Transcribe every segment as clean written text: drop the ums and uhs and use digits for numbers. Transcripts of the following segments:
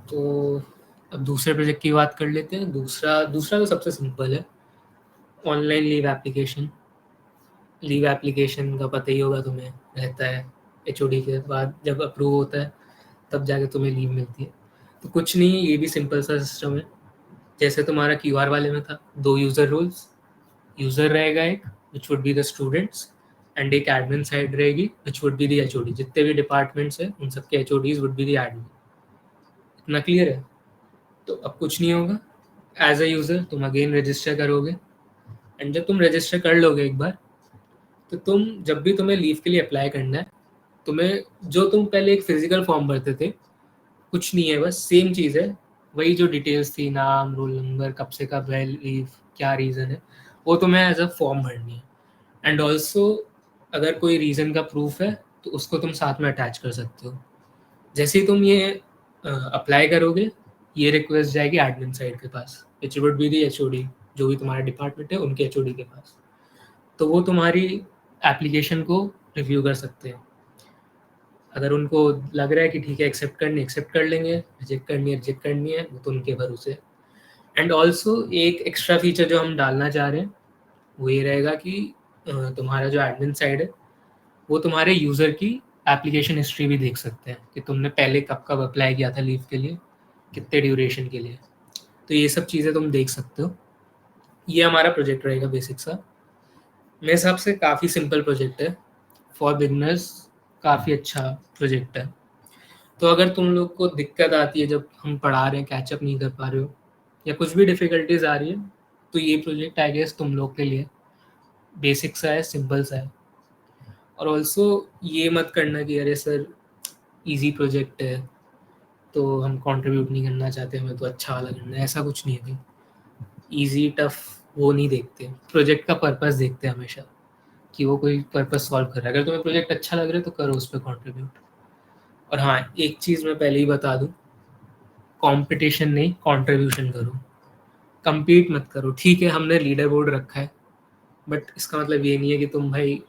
तो अब दूसरे प्रोजेक्ट की बात कर लेते हैं। दूसरा दूसरा तो सबसे सिंपल है, ऑनलाइन लीव एप्लीकेशन का पता ही होगा तुम्हें, रहता है एचओडी के बाद जब अप्रूव होता है तब जाके तुम्हें लीव मिलती है। तो कुछ नहीं, ये भी सिंपल सा सिस्टम है, जैसे तुम्हारा क्यूआर वाले में था। 2 यूज़र रोल्स, यूज़र रहेगा एक विच would be the students, and एक एडमिन साइड रहेगी विच वुड बी द एचओडी। जितने भी डिपार्टमेंट्स हैं उन सबके HODs would be the admin. इतना क्लियर है? तो अब कुछ नहीं होगा, एज अ यूज़र तुम अगेन रजिस्टर करोगे, एंड जब तुम रजिस्टर कर लोगे एक बार, तो तुम जब भी तुम्हें लीव के लिए अप्लाई करना है, तुम्हें जो तुम पहले एक फिजिकल फॉर्म भरते थे, कुछ नहीं है, बस सेम चीज़ है। वही जो डिटेल्स थी, नाम, रोल नंबर, कब से कब है लीव, क्या रीज़न है, वो तुम्हें एज अ फॉर्म भरनी है। एंड ऑल्सो अगर कोई रीज़न का प्रूफ है तो उसको तुम साथ में अटैच कर सकते हो। जैसे ही तुम ये अप्लाई करोगे, ये रिक्वेस्ट जाएगी एडमिन साइड के पास, which would be the HOD, जो भी तुम्हारा डिपार्टमेंट है उनके एचओडी के पास। तो वो तुम्हारी एप्लीकेशन को रिव्यू कर सकते हैं। अगर उनको लग रहा है कि ठीक है एक्सेप्ट कर लेंगे, रिजेक्ट करनी है, वो तो उनके भरोसे। एंड ऑल्सो एक एक्स्ट्रा फीचर जो हम डालना चाह रहे हैं वो ये रहेगा कि तुम्हारा जो एडमिन साइड है वो तुम्हारे यूज़र की एप्लीकेशन हिस्ट्री भी देख सकते हैं कि तुमने पहले कब कब अप्लाई किया था लीव के लिए, कितने ड्यूरेशन के लिए। तो ये सब चीज़ें तुम देख सकते हो। ये हमारा प्रोजेक्ट रहेगा बेसिक सा। मेरे हिसाब से काफ़ी सिंपल प्रोजेक्ट है, फॉर बिगनर्स काफ़ी अच्छा प्रोजेक्ट है। तो अगर तुम लोग को दिक्कत आती है जब हम पढ़ा रहे हैं, कैचअप नहीं कर पा रहे हो, या कुछ भी डिफ़िकल्टीज आ रही है, तो ये प्रोजेक्ट आई गेस तुम लोग के लिए बेसिक सा है, सिंपल सा है। और ऑल्सो ये मत करना कि अरे सर इजी प्रोजेक्ट है तो हम कंट्रीब्यूट नहीं करना चाहते, हमें तो अच्छा वाला करना है, ऐसा कुछ नहीं है भाई। ईजी टफ वो नहीं देखते, प्रोजेक्ट का पर्पस देखते हैं हमेशा, कि वो कोई पर्पस सॉल्व कर रहा है। अगर तुम्हें प्रोजेक्ट अच्छा लग रहा है तो करो उस पर कॉन्ट्रीब्यूट। और हाँ, एक चीज़ मैं पहले ही बता दूँ, कंपटीशन नहीं, कंट्रीब्यूशन करो। compete मत करो। ठीक है, हमने लीडर बोर्ड रखा है, बट इसका मतलब ये नहीं है कि तुम भाई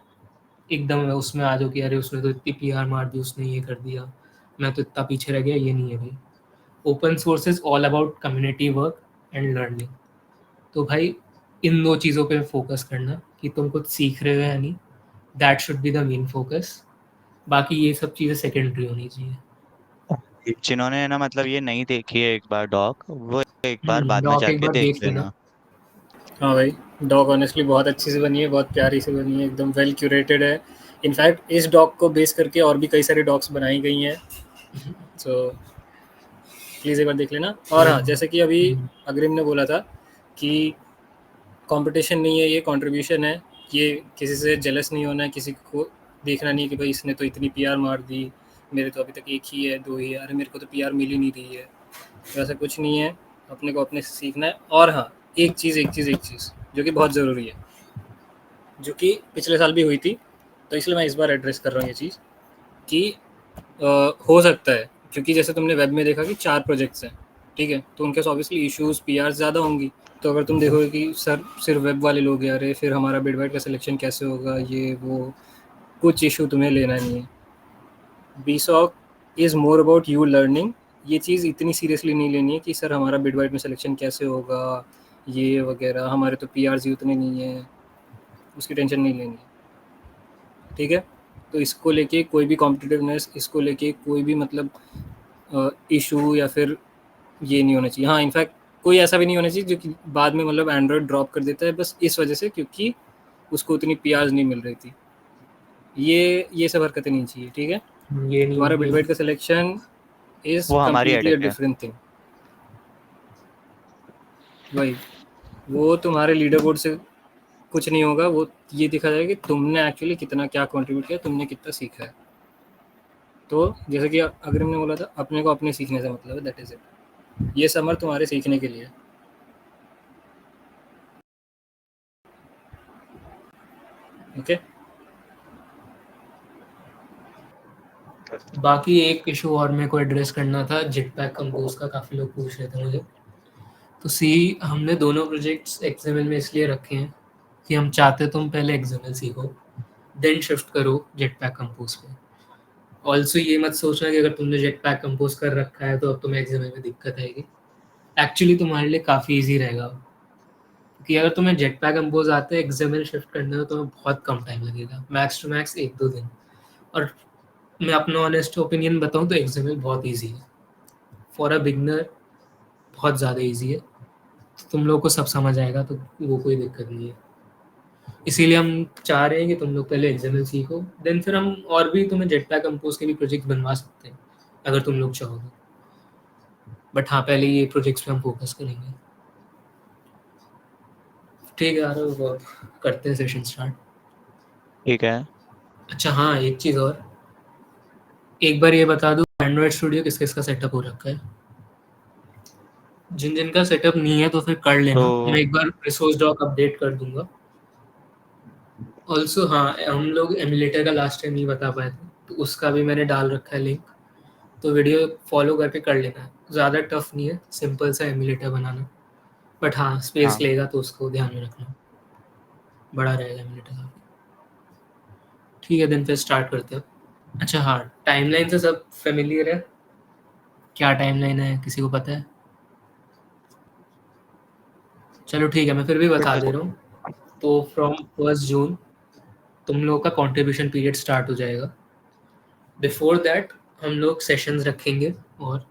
एकदम उसमें आ जाओ कि अरे उसने तो इतनी पीआर मार दी, उसने ये कर दिया, मैं तो इतना पीछे रह गया। ये नहीं है भाई। Open source is all about community work and learning. तो भाई इन 2 चीज़ों पे फोकस करना कि तुम कुछ सीख रहे हो या नहीं, that should be the main focus. बाकी ये सब चीज़ें सेकेंडरी होनी चाहिए। जिन्होंने ना मतलब ये नहीं देखी है एक बार डॉक, वो एक बार बाद में डॉक एक जाके बार देख देख लेना। लेना। हाँ भाई, डॉग ऑनेस्टली बहुत अच्छी से बनी है, बहुत प्यारी से बनी है, एकदम वेल क्यूरेटेड है। इनफैक्ट इस डॉग को बेस करके और भी कई सारी डॉग्स बनाई गई हैं, तो प्लीज़ एक बार देख लेना। और हाँ, जैसे कि अभी अग्रिम ने बोला था कि कंपटीशन नहीं है, ये कंट्रीब्यूशन है। ये किसी से जेलस नहीं होना है, किसी को देखना नहीं है कि भाई इसने तो इतनी पीआर मार दी, मेरे तो अभी तक 1 ही है, 2 ही है, अरे मेरे को तो पीआर मिल ही नहीं रही है। तो ऐसा कुछ नहीं है, अपने को अपने से सीखना है। और हाँ, एक चीज़ जो कि बहुत ज़रूरी है, जो कि पिछले साल भी हुई थी, तो इसलिए मैं इस बार एड्रेस कर रहा हूँ ये चीज़ कि हो सकता है, क्योंकि जैसे तुमने वेब में देखा कि 4 प्रोजेक्ट्स हैं, ठीक है, तो उनके ऑब्वियसली इश्यूज़ पीआर ज़्यादा होंगी। तो अगर तुम देखोगे कि सर सिर्फ वेब वाले लोग हैं, अरे फिर हमारा बिडबाइट का सिलेक्शन कैसे होगा, ये वो कुछ इशू तुम्हें लेना नहीं है। बीसॉक is more about you learning. ये चीज़ इतनी सीरियसली नहीं लेनी है कि सर हमारा बिडबाइट में सिलेक्शन कैसे होगा, ये वगैरह, हमारे तो पीआरज़ ही उतने नहीं हैं, उसकी टेंशन नहीं लेनी है, ठीक है। तो इसको लेके कोई भी कॉम्पिटिटिवनेस, इसको लेके कोई भी मतलब इशू या फिर ये नहीं होना चाहिए। हाँ, इनफैक्ट कोई ऐसा भी नहीं होना चाहिए जो कि बाद में मतलब एंड्रॉयड ड्रॉप कर देता है बस इस वजह से क्योंकि उसको उतनी पीआरज़ नहीं मिल रही थी। ये सब हरकतें नहीं चाहिए, ठीक है। ये नहीं तुम्हारा होगी। बिडबाइट का सिलेक्शन इज़ वो हमारी कम्प्लीटली अ हेडेक है। Different thing. वही, वो तुम्हारे लीडर बोर्ड से कुछ नहीं होगा, वो ये दिखा जाएगा कि तुमने एक्चुअली कितना क्या कंट्रीब्यूट किया, तुमने कितना सीखा है। तो जैसे कि अग्रिम ने बोला था, अपने को अपने सीखने से मतलब है, दैट इज़ इट। ये समर तुम्हारे सीखने के लिए है, ओके। बाकी एक इशू और मेरे को एड्रेस करना था, जेटपैक कंपोज का काफ़ी लोग पूछ रहे थे मुझे। तो सी, हमने दोनों प्रोजेक्ट्स एक्सएमएल में इसलिए रखे हैं कि हम चाहते तुम पहले एक्सएमएल सीखो, देन शिफ्ट करो जेटपैक कंपोज पे। ऑल्सो ये मत सोचना कि अगर तुमने जेट पैक कंपोज कर रखा है तो अब तुम्हें एक्सएमएल में दिक्कत आएगी। एक्चुअली तुम्हारे लिए काफ़ी ईजी रहेगा, क्योंकि अगर तुम्हें जेट पैक कंपोज आता है एक्सएमएल शिफ्ट करने में तुम्हें बहुत कम टाइम लगेगा, मैक्स टू मैक्स 1-2 दिन। और मैं अपना ऑनेस्ट ओपिनियन बताऊँ तो एक्सएमएल बहुत ईजी है फॉर अ बिगनर, बहुत ज़्यादा ईजी है। तो तुम लोग को सब समझ आएगा, तो वो कोई दिक्कत नहीं है। इसीलिए हम चाह रहे हैं कि तुम लोग पहले एक्सएमएल सीखो, देन फिर हम और भी तुम्हें जेट पैक कंपोज के भी प्रोजेक्ट बनवा सकते हैं अगर तुम लोग चाहो तो। बट हाँ, पहले ये प्रोजेक्ट्स पे हम फोकस करेंगे। ठीक है यार, अब करते हैं सेशन स्टार्ट। ठीक है। अच्छा हाँ, एक चीज़ और, एक बार ये बता दूँ, एंड्रॉयड स्टूडियो किस किस का सेटअप हो रखा है? जिन जिन का सेटअप नहीं है तो फिर कर लेना, तो मैं एक बार रिसोर्स डॉक अपडेट कर दूंगा। ऑल्सो हाँ, हम लोग एमुलेटर का लास्ट टाइम नहीं बता पाए थे, तो उसका भी मैंने डाल रखा है लिंक, तो वीडियो फॉलो करके कर लेना है। ज़्यादा टफ नहीं है, सिंपल सा एमुलेटर बनाना, बट हाँ स्पेस हाँ लेगा तो उसको ध्यान में रखना, बड़ा रहेगा एमुलेटर काफ़ी। ठीक है, दिन फिर स्टार्ट करते हैं। अच्छा हाँ, टाइमलाइन से सब फेमिलियर है? क्या टाइमलाइन है, किसी को पता है? चलो ठीक है, मैं फिर भी बता दे रहा हूँ। तो फ्रॉम 1 जून तुम लोगों का कंट्रीब्यूशन पीरियड स्टार्ट हो जाएगा। बिफोर दैट हम लोग सेशंस रखेंगे, और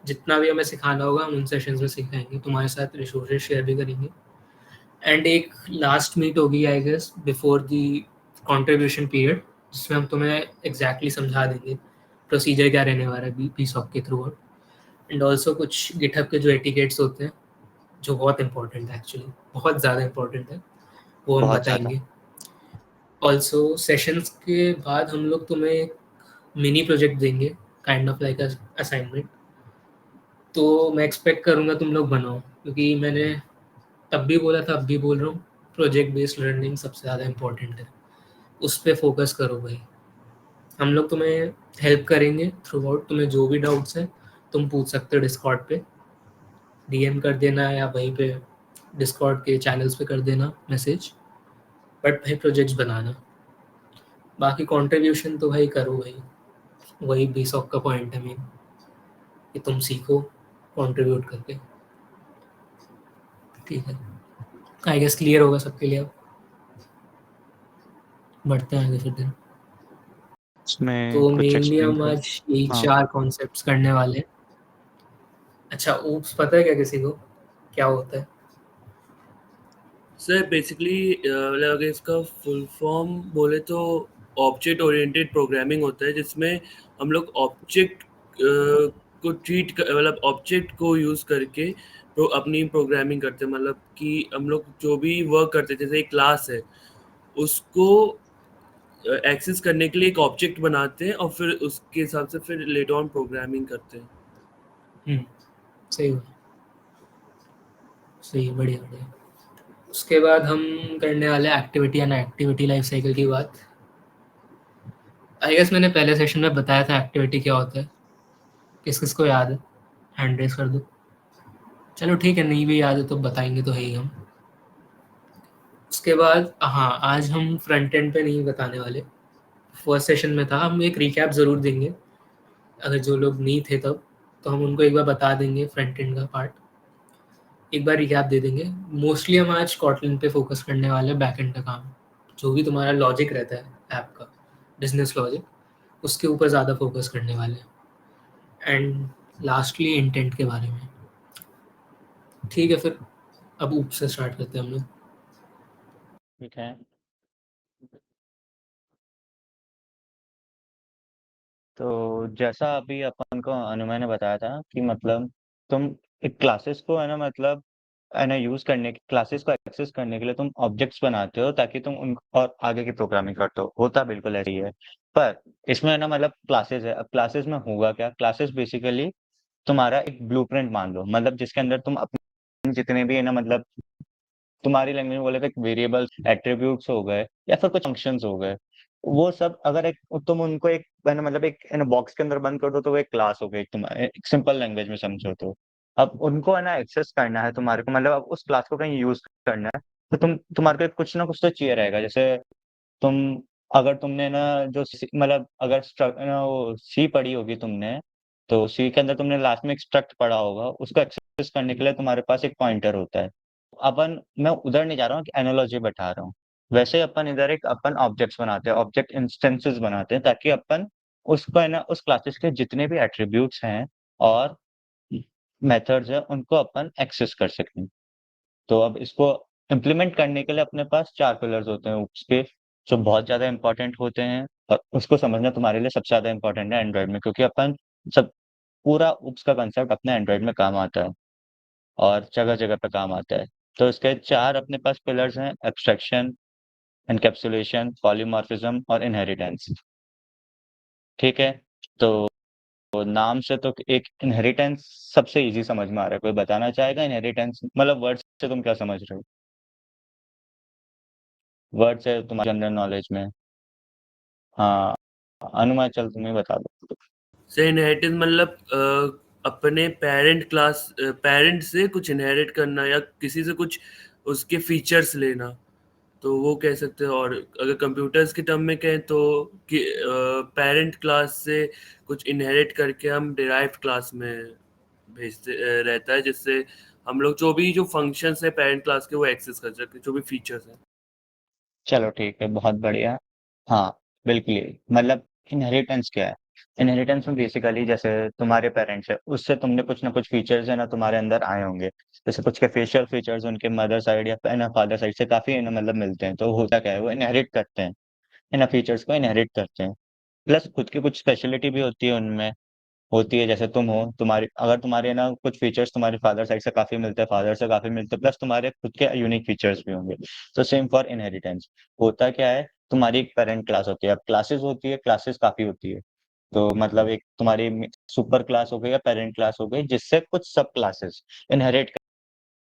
जितना भी हमें सिखाना होगा हम उन सेशंस में सिखाएंगे, तुम्हारे साथ रिसोर्सेज शेयर भी करेंगे। एंड एक लास्ट मीट होगी I guess before the contribution period, जिसमें हम तुम्हें एग्जैक्टली समझा देंगे प्रोसीजर क्या रहने वाला है पीसॉक के थ्रू आउट। एंड ऑल्सो कुछ गिटहब के जो एटिकेट्स होते हैं, जो बहुत इंपॉर्टेंट है, एक्चुअली बहुत ज़्यादा इंपॉर्टेंट है, वो हम बहुत ज़्यादा। बताएंगे। ऑल्सो सेशंस के बाद हम लोग तुम्हें एक मिनी प्रोजेक्ट देंगे, काइंड ऑफ लाइक असाइनमेंट। तो मैं एक्सपेक्ट करूँगा तुम लोग बनाओ, क्योंकि मैंने तब भी बोला था, अब भी बोल रहा हूँ, प्रोजेक्ट बेस्ड लर्निंग सबसे ज़्यादा इंपॉर्टेंट है, उस पर फोकस करो भाई। हम लोग तुम्हें हेल्प करेंगे थ्रू आउट, तुम्हें जो भी डाउट्स हैं तुम पूछ सकते हो डिस्कॉर्ड पे, डीएम कर देना या वहीं पे डिस्कॉर्ड के चैनल्स पे कर देना मैसेज। बट भाई प्रोजेक्ट्स बनाना, बाकी कंट्रीब्यूशन तो भाई करो भाई, वही बीसॉक का पॉइंट है मेन, कि तुम सीखो कंट्रीब्यूट करके। ठीक है, आई गेस क्लियर होगा सबके लिए। अब बढ़ते हैं आगे फिर दिन। इसमें तो कुछ मेनली एक्सप्लेन हम कर। आज यही हाँ 4 कॉन्सेप्ट्स करने वाले हैं। अच्छा, ओप्स पता है क्या किसी को, क्या होता है? सर बेसिकली मतलब अगर इसका फुल फॉर्म बोले तो ऑब्जेक्ट ओरिएंटेड प्रोग्रामिंग होता है, जिसमें हम लोग ऑब्जेक्ट को ट्रीट मतलब ऑब्जेक्ट को यूज़ करके अपनी प्रोग्रामिंग करते हैं। मतलब कि हम लोग जो भी वर्क करते हैं, जैसे एक क्लास है, उसको एक्सेस करने के लिए एक ऑब्जेक्ट बनाते हैं और फिर उसके हिसाब से फिर लेटर ऑन प्रोग्रामिंग करते हैं। सही हुआ, सही, बढ़िया बढ़िया। उसके बाद हम करने वाले activity and activity life cycle की बात। आई गेस मैंने पहले सेशन में बताया था एक्टिविटी क्या होता है, किस किस को याद है? हैंड रेस कर दो। चलो ठीक है, नहीं भी याद है तो बताएंगे तो है ही हम। उसके बाद हाँ, आज हम फ्रंट एंड पे नहीं बताने वाले, फर्स्ट सेशन में था, हम एक रिकैप ज़रूर देंगे, अगर जो लोग नहीं थे तब, तो हम उनको एक बार बता देंगे फ्रंट एंड का पार्ट, एक बार रिकैप दे देंगे। मोस्टली हम आज कॉटलिन पे फोकस करने वाले हैं, बैक एंड का काम, जो भी तुम्हारा लॉजिक रहता है ऐप का, बिजनेस लॉजिक, उसके ऊपर ज़्यादा फोकस करने वाले हैं। एंड लास्टली इंटेंट के बारे में। ठीक है, फिर अब ऊप से स्टार्ट करते हैं हम लोग। ठीक है। तो जैसा अभी अपन को अनुमय ने बताया था कि मतलब तुम एक क्लासेस को है ना मतलब है ना यूज करने के क्लासेस को एक्सेस करने के लिए तुम ऑब्जेक्ट्स बनाते हो ताकि तुम उन और आगे की प्रोग्रामिंग करते हो, होता बिल्कुल ऐसे ही है। पर इसमें है ना मतलब क्लासेस है, अब क्लासेस में होगा क्या, क्लासेस बेसिकली तुम्हारा एक ब्लूप्रिंट मान लो, मतलब जिसके अंदर तुम अपने जितने भी है ना मतलब तुम्हारी लैंग्वेज में बोले तो एक वेरिएबल्स एट्रीब्यूट्स हो गए या फिर कुछ फंक्शंस हो गए, वो सब अगर एक तुम उनको एक है ना मतलब एक है ना बॉक्स के अंदर बंद कर दो तो वो एक क्लास हो गई, तुम्हारे एक सिंपल लैंग्वेज में समझो तो। अब उनको है ना एक्सेस करना है तुम्हारे को, मतलब अब उस क्लास को कहीं यूज करना है, तो तुम्हारे को कुछ ना कुछ तो चाहिए रहेगा। जैसे तुम अगर तुमने ना जो मतलब अगर ना वो सी पढ़ी होगी तुमने, तो सी के अंदर तुमने लास्ट में एक स्ट्रक्ट पढ़ा होगा, उसको एक्सेस करने के लिए तुम्हारे पास एक पॉइंटर होता है। अपन मैं उधर नहीं जा रहा हूँ कि एनालॉजी बैठा रहा हूँ। वैसे अपन इधर एक अपन ऑब्जेक्ट्स बनाते हैं, ऑब्जेक्ट इंस्टेंसेस बनाते हैं, ताकि अपन उसको है ना उस क्लासेस के जितने भी एट्रीब्यूट्स हैं और मेथड्स हैं उनको अपन एक्सेस कर सकें। तो अब इसको इम्प्लीमेंट करने के लिए अपने पास 4 पिलर्स होते हैं UPS के, जो बहुत ज़्यादा इम्पोर्टेंट होते हैं और उसको समझना तुम्हारे लिए सबसे ज़्यादा इम्पोर्टेंट है एंड्रॉइड में, क्योंकि अपन सब पूरा UPS का कंसेप्ट अपने एंड्रॉइड में काम आता है और जगह-जगह पे काम आता है। तो इसके 4 अपने पास पिलर्स हैं: एब्स्ट्रैक्शन, एनकैप्सुलेशन, पॉलीमॉर्फिज्म और इनहेरिटेंस। ठीक है? तो नाम से तो एक इनहेरिटेंस सबसे ईज़ी समझ में आ रहा है। कोई बताना चाहेगा इनहेरिटेंस मतलब वर्ड से तुम क्या समझ रहे हो? वर्ड से तुम्हारे जनरल नॉलेज में? हाँ, अनुमा चल तुम ही बता दो। से इनहेरिटेंस मतलब अपने पेरेंट से कुछ इनहेरिट करना या किसी से कुछ उसके फीचर्स लेना, तो वो कह सकते हैं। और अगर कंप्यूटर्स के टर्म में कहें तो कि पेरेंट क्लास से कुछ इनहेरिट करके हम डिराइव्ड क्लास में भेजते रहता है, जिससे हम लोग जो फंक्शंस है पेरेंट क्लास के वो एक्सेस कर सकते हैं, जो भी फीचर्स हैं। चलो ठीक है, बहुत बढ़िया। हाँ, बिल्कुल यही। मतलब इनहेरिटेंस क्या है? इनहेरिटेंस में बेसिकली जैसे तुम्हारे पेरेंट्स हैं, उससे तुमने कुछ ना कुछ फीचर्स है ना तुम्हारे अंदर आए होंगे। जैसे कुछ के फेशियल फीचर्स उनके मदर साइड या है ना फादर साइड से काफ़ी है ना मतलब मिलते हैं। तो होता क्या है, वो इनहेरिट करते हैं, है ना फीचर्स को इनहेरिट करते हैं। प्लस खुद की कुछ स्पेशलिटी भी होती है उनमें। होती है जैसे तुम हो, तुम्हारी अगर तुम्हारे ना कुछ फीचर्स तुम्हारे फादर साइड से काफ़ी मिलते हैं, फादर से काफ़ी मिलते हैं, प्लस तुम्हारे खुद के यूनिक फीचर्स भी होंगे। तो सेम फॉर इनहेरिटेंस। होता क्या है, तुम्हारी एक पेरेंट क्लास होती है, अब क्लासेस होती है, क्लासेस काफ़ी होती है। तो मतलब एक तुम्हारी सुपर क्लास हो गई या पेरेंट क्लास हो गई, जिससे कुछ सब क्लासेस इनहेरिट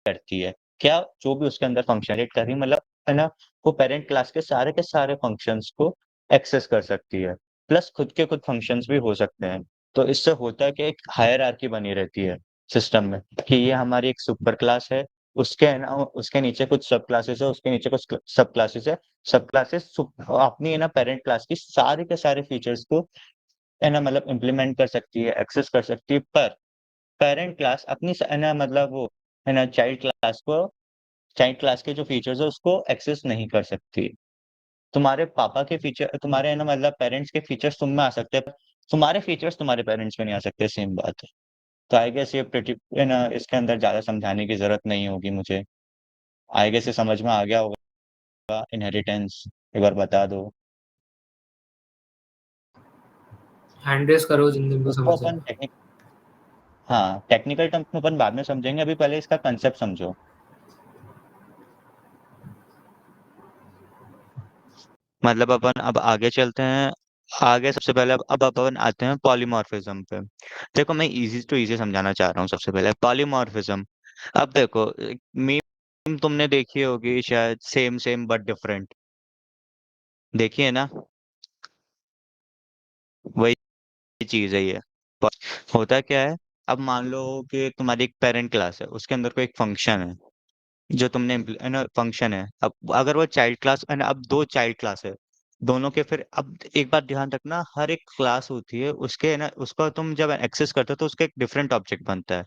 करती है। क्या? जो भी उसके अंदर फंक्शनरेट कर रही है, मतलब है ना, वो पेरेंट क्लास के सारे फंक्शंस को एक्सेस कर सकती है। प्लस खुद के कुछ फंक्शंस भी हो सकते हैं। तो इससे होता है कि एक हायरार्की बनी रहती है सिस्टम में, कि ये हमारी एक सुपर क्लास है, उसके है ना उसके नीचे कुछ सब क्लासेस है, उसके नीचे कुछ सब क्लासेस है। सब क्लासेस अपनी है ना पेरेंट क्लास की सारे के सारे फीचर्स को है ना मतलब इम्प्लीमेंट कर सकती है, एक्सेस कर सकती है। पर पेरेंट क्लास अपनी है ना मतलब वो है ना चाइल्ड क्लास के जो फीचर्स है उसको एक्सेस नहीं कर सकती। तुम्हारे पापा के फीचर तुम्हारे है ना मतलब पेरेंट्स के फीचर्स तुम में आ सकते हैं, तुम्हारे फीचर्स तुम्हारे पेरेंट्स में नहीं आ सकते, सेम बात है। तो आई गेस ये प्रिटी है ना इसके अंदर ज़्यादा समझाने की ज़रूरत नहीं होगी मुझे। आई गेस ये समझ में आ गया होगा इनहेरिटेंस। एक बार बता दो। हैंड रेस करो जिन जिनको उसको समझ अपन जाए। टेक्निकल टर्म्स में अपन बाद में समझेंगे, अभी पहले इसका कंसेप्ट समझो। मतलब अपन अब आगे चलते हैं। आगे सबसे पहले अब अपन आते हैं पॉलीमॉर्फिज्म पे। देखो मैं इजी टू इजी समझाना चाह रहा हूँ। सबसे पहले पॉलीमॉर्फिज्म। अब देखो मीम तुमने देखी होगी शायद, सेम सेम बट डिफरेंट। देखिए ना, वही चीज है ये। होता क्या है, अब मान लो कि तुम्हारी एक पेरेंट क्लास है, उसके अंदर कोई एक फंक्शन है जो तुमने है ना फंक्शन है। अब अगर वो चाइल्ड क्लास है ना, अब दो चाइल्ड क्लास है दोनों के, फिर अब एक बात ध्यान रखना, हर एक क्लास होती है उसके है ना, उसका तुम जब एक्सेस करते हो तो उसका एक डिफरेंट ऑब्जेक्ट बनता है।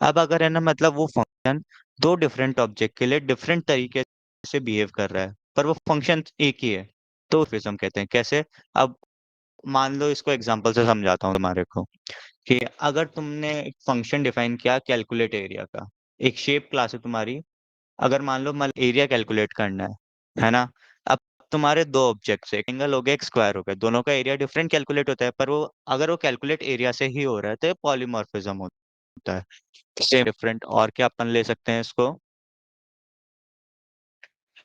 अब अगर है ना मतलब वो फंक्शन दो डिफरेंट ऑब्जेक्ट के लिए डिफरेंट तरीके से बिहेव कर रहा है, पर वो फंक्शन एक ही है, तो फिर हम कहते हैं कैसे। अब मान लो इसको एग्जांपल से समझाता हूँ तुम्हारे को, कि अगर तुमने एक फंक्शन डिफाइन किया कैलकुलेट एरिया का, एक शेप क्लास है तुम्हारी। अगर मान लो एरिया कैलकुलेट करना है ना। अब तुम्हारे दो ऑब्जेक्ट्स है, एक एंगल हो गया एक स्क्वायर हो गया, दोनों का एरिया डिफरेंट कैलकुलेट होता है, पर वो अगर वो कैलकुलेट एरिया से ही हो रहा है तो ये पॉलीमॉर्फिज्म होता है। सेम डिफरेंट और क्या अपन ले सकते हैं इसको,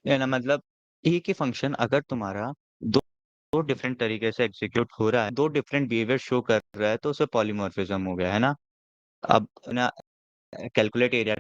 ये ना मतलब एक ही फंक्शन अगर तुम्हारा दो दो डिफरेंट तरीके से एग्जीक्यूट हो रहा है, दो डिफरेंट बिहेवियर शो कर रहा है, तो उसे पॉलीमॉर्फिज्म हो गया, है ना। अब ना कैलकुलेट एरिया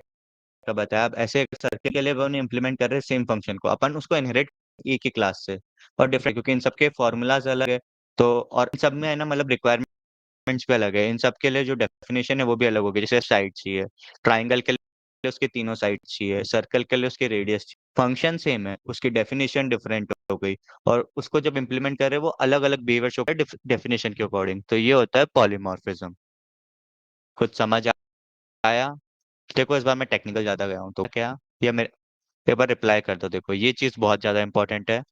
का बताया, अब ऐसे सर्किल के लिए वो इम्प्लीमेंट कर रहे हैं सेम फंक्शन को, अपन उसको इनहेरिट एक ही क्लास से और डिफरेंट, क्योंकि इन सबके फॉर्मूलाज अलग है। तो और इन सब में है ना मतलब रिक्वायरमेंट्स भी अलग है, इन सब के लिए जो डेफिनेशन है वो भी अलग होगी। जैसे साइड चाहिए ट्राइंगल के लिए उसके तीनों साइड्स चाहिए, सर्कल के लिए उसके रेडियस चाहिए। फंक्शन सेम है, उसकी डेफिनेशन डिफरेंट हो गई और उसको जब इम्प्लीमेंट करे वो अलग-अलग बिहेवियर शो करे डेफिनेशन के अकॉर्डिंग। तो ये होता है पॉलीमॉर्फिज्म। कुछ समझ आया? देखो इस बार मैं टेक्निकल ज़्यादा गया हूँ, तो क्या या मेरे एक बार रिप्लाई कर दो। देखो ये चीज़ बहुत ज़्यादा इंपॉर्टेंट है।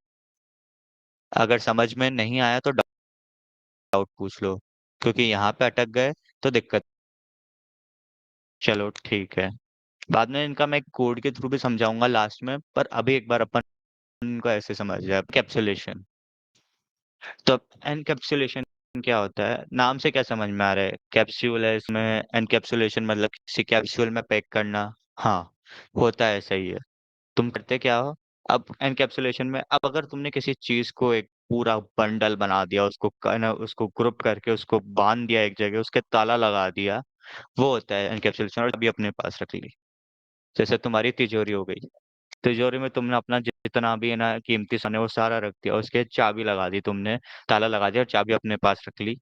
अगर समझ में नहीं आया तो डाउट पूछ लो, क्योंकि यहाँ पे अटक गए तो दिक्कत। चलो ठीक है, बाद में इनका मैं कोड के थ्रू भी समझाऊंगा लास्ट में, पर अभी एक बार अपन इनको ऐसे समझ जाए। कैप्सुलेशन। तो एनकैप्सुलेशन क्या होता है, नाम से क्या समझ में आ रहा है? कैप्सूल है इसमें, एनकैप्सुलेशन मतलब किसी कैप्सूल में पैक करना। हाँ, होता है, सही है। तुम करते क्या हो अब एनकैप्सुलेशन में? अब अगर तुमने किसी चीज को एक पूरा बंडल बना दिया, उसको ना उसको ग्रुप करके उसको बांध दिया एक जगह, उसके ताला लगा दिया, वो होता है एनकैप्सुलेशन। और अभी अपने पास रख ली, जैसे तुम्हारी तिजोरी हो गई। तिजोरी में तुमने अपना जितना भी है ना कीमती सामान है वो सारा रख दिया, उसके चाबी लगा दी तुमने, ताला लगा दिया और चाबी अपने पास रख ली।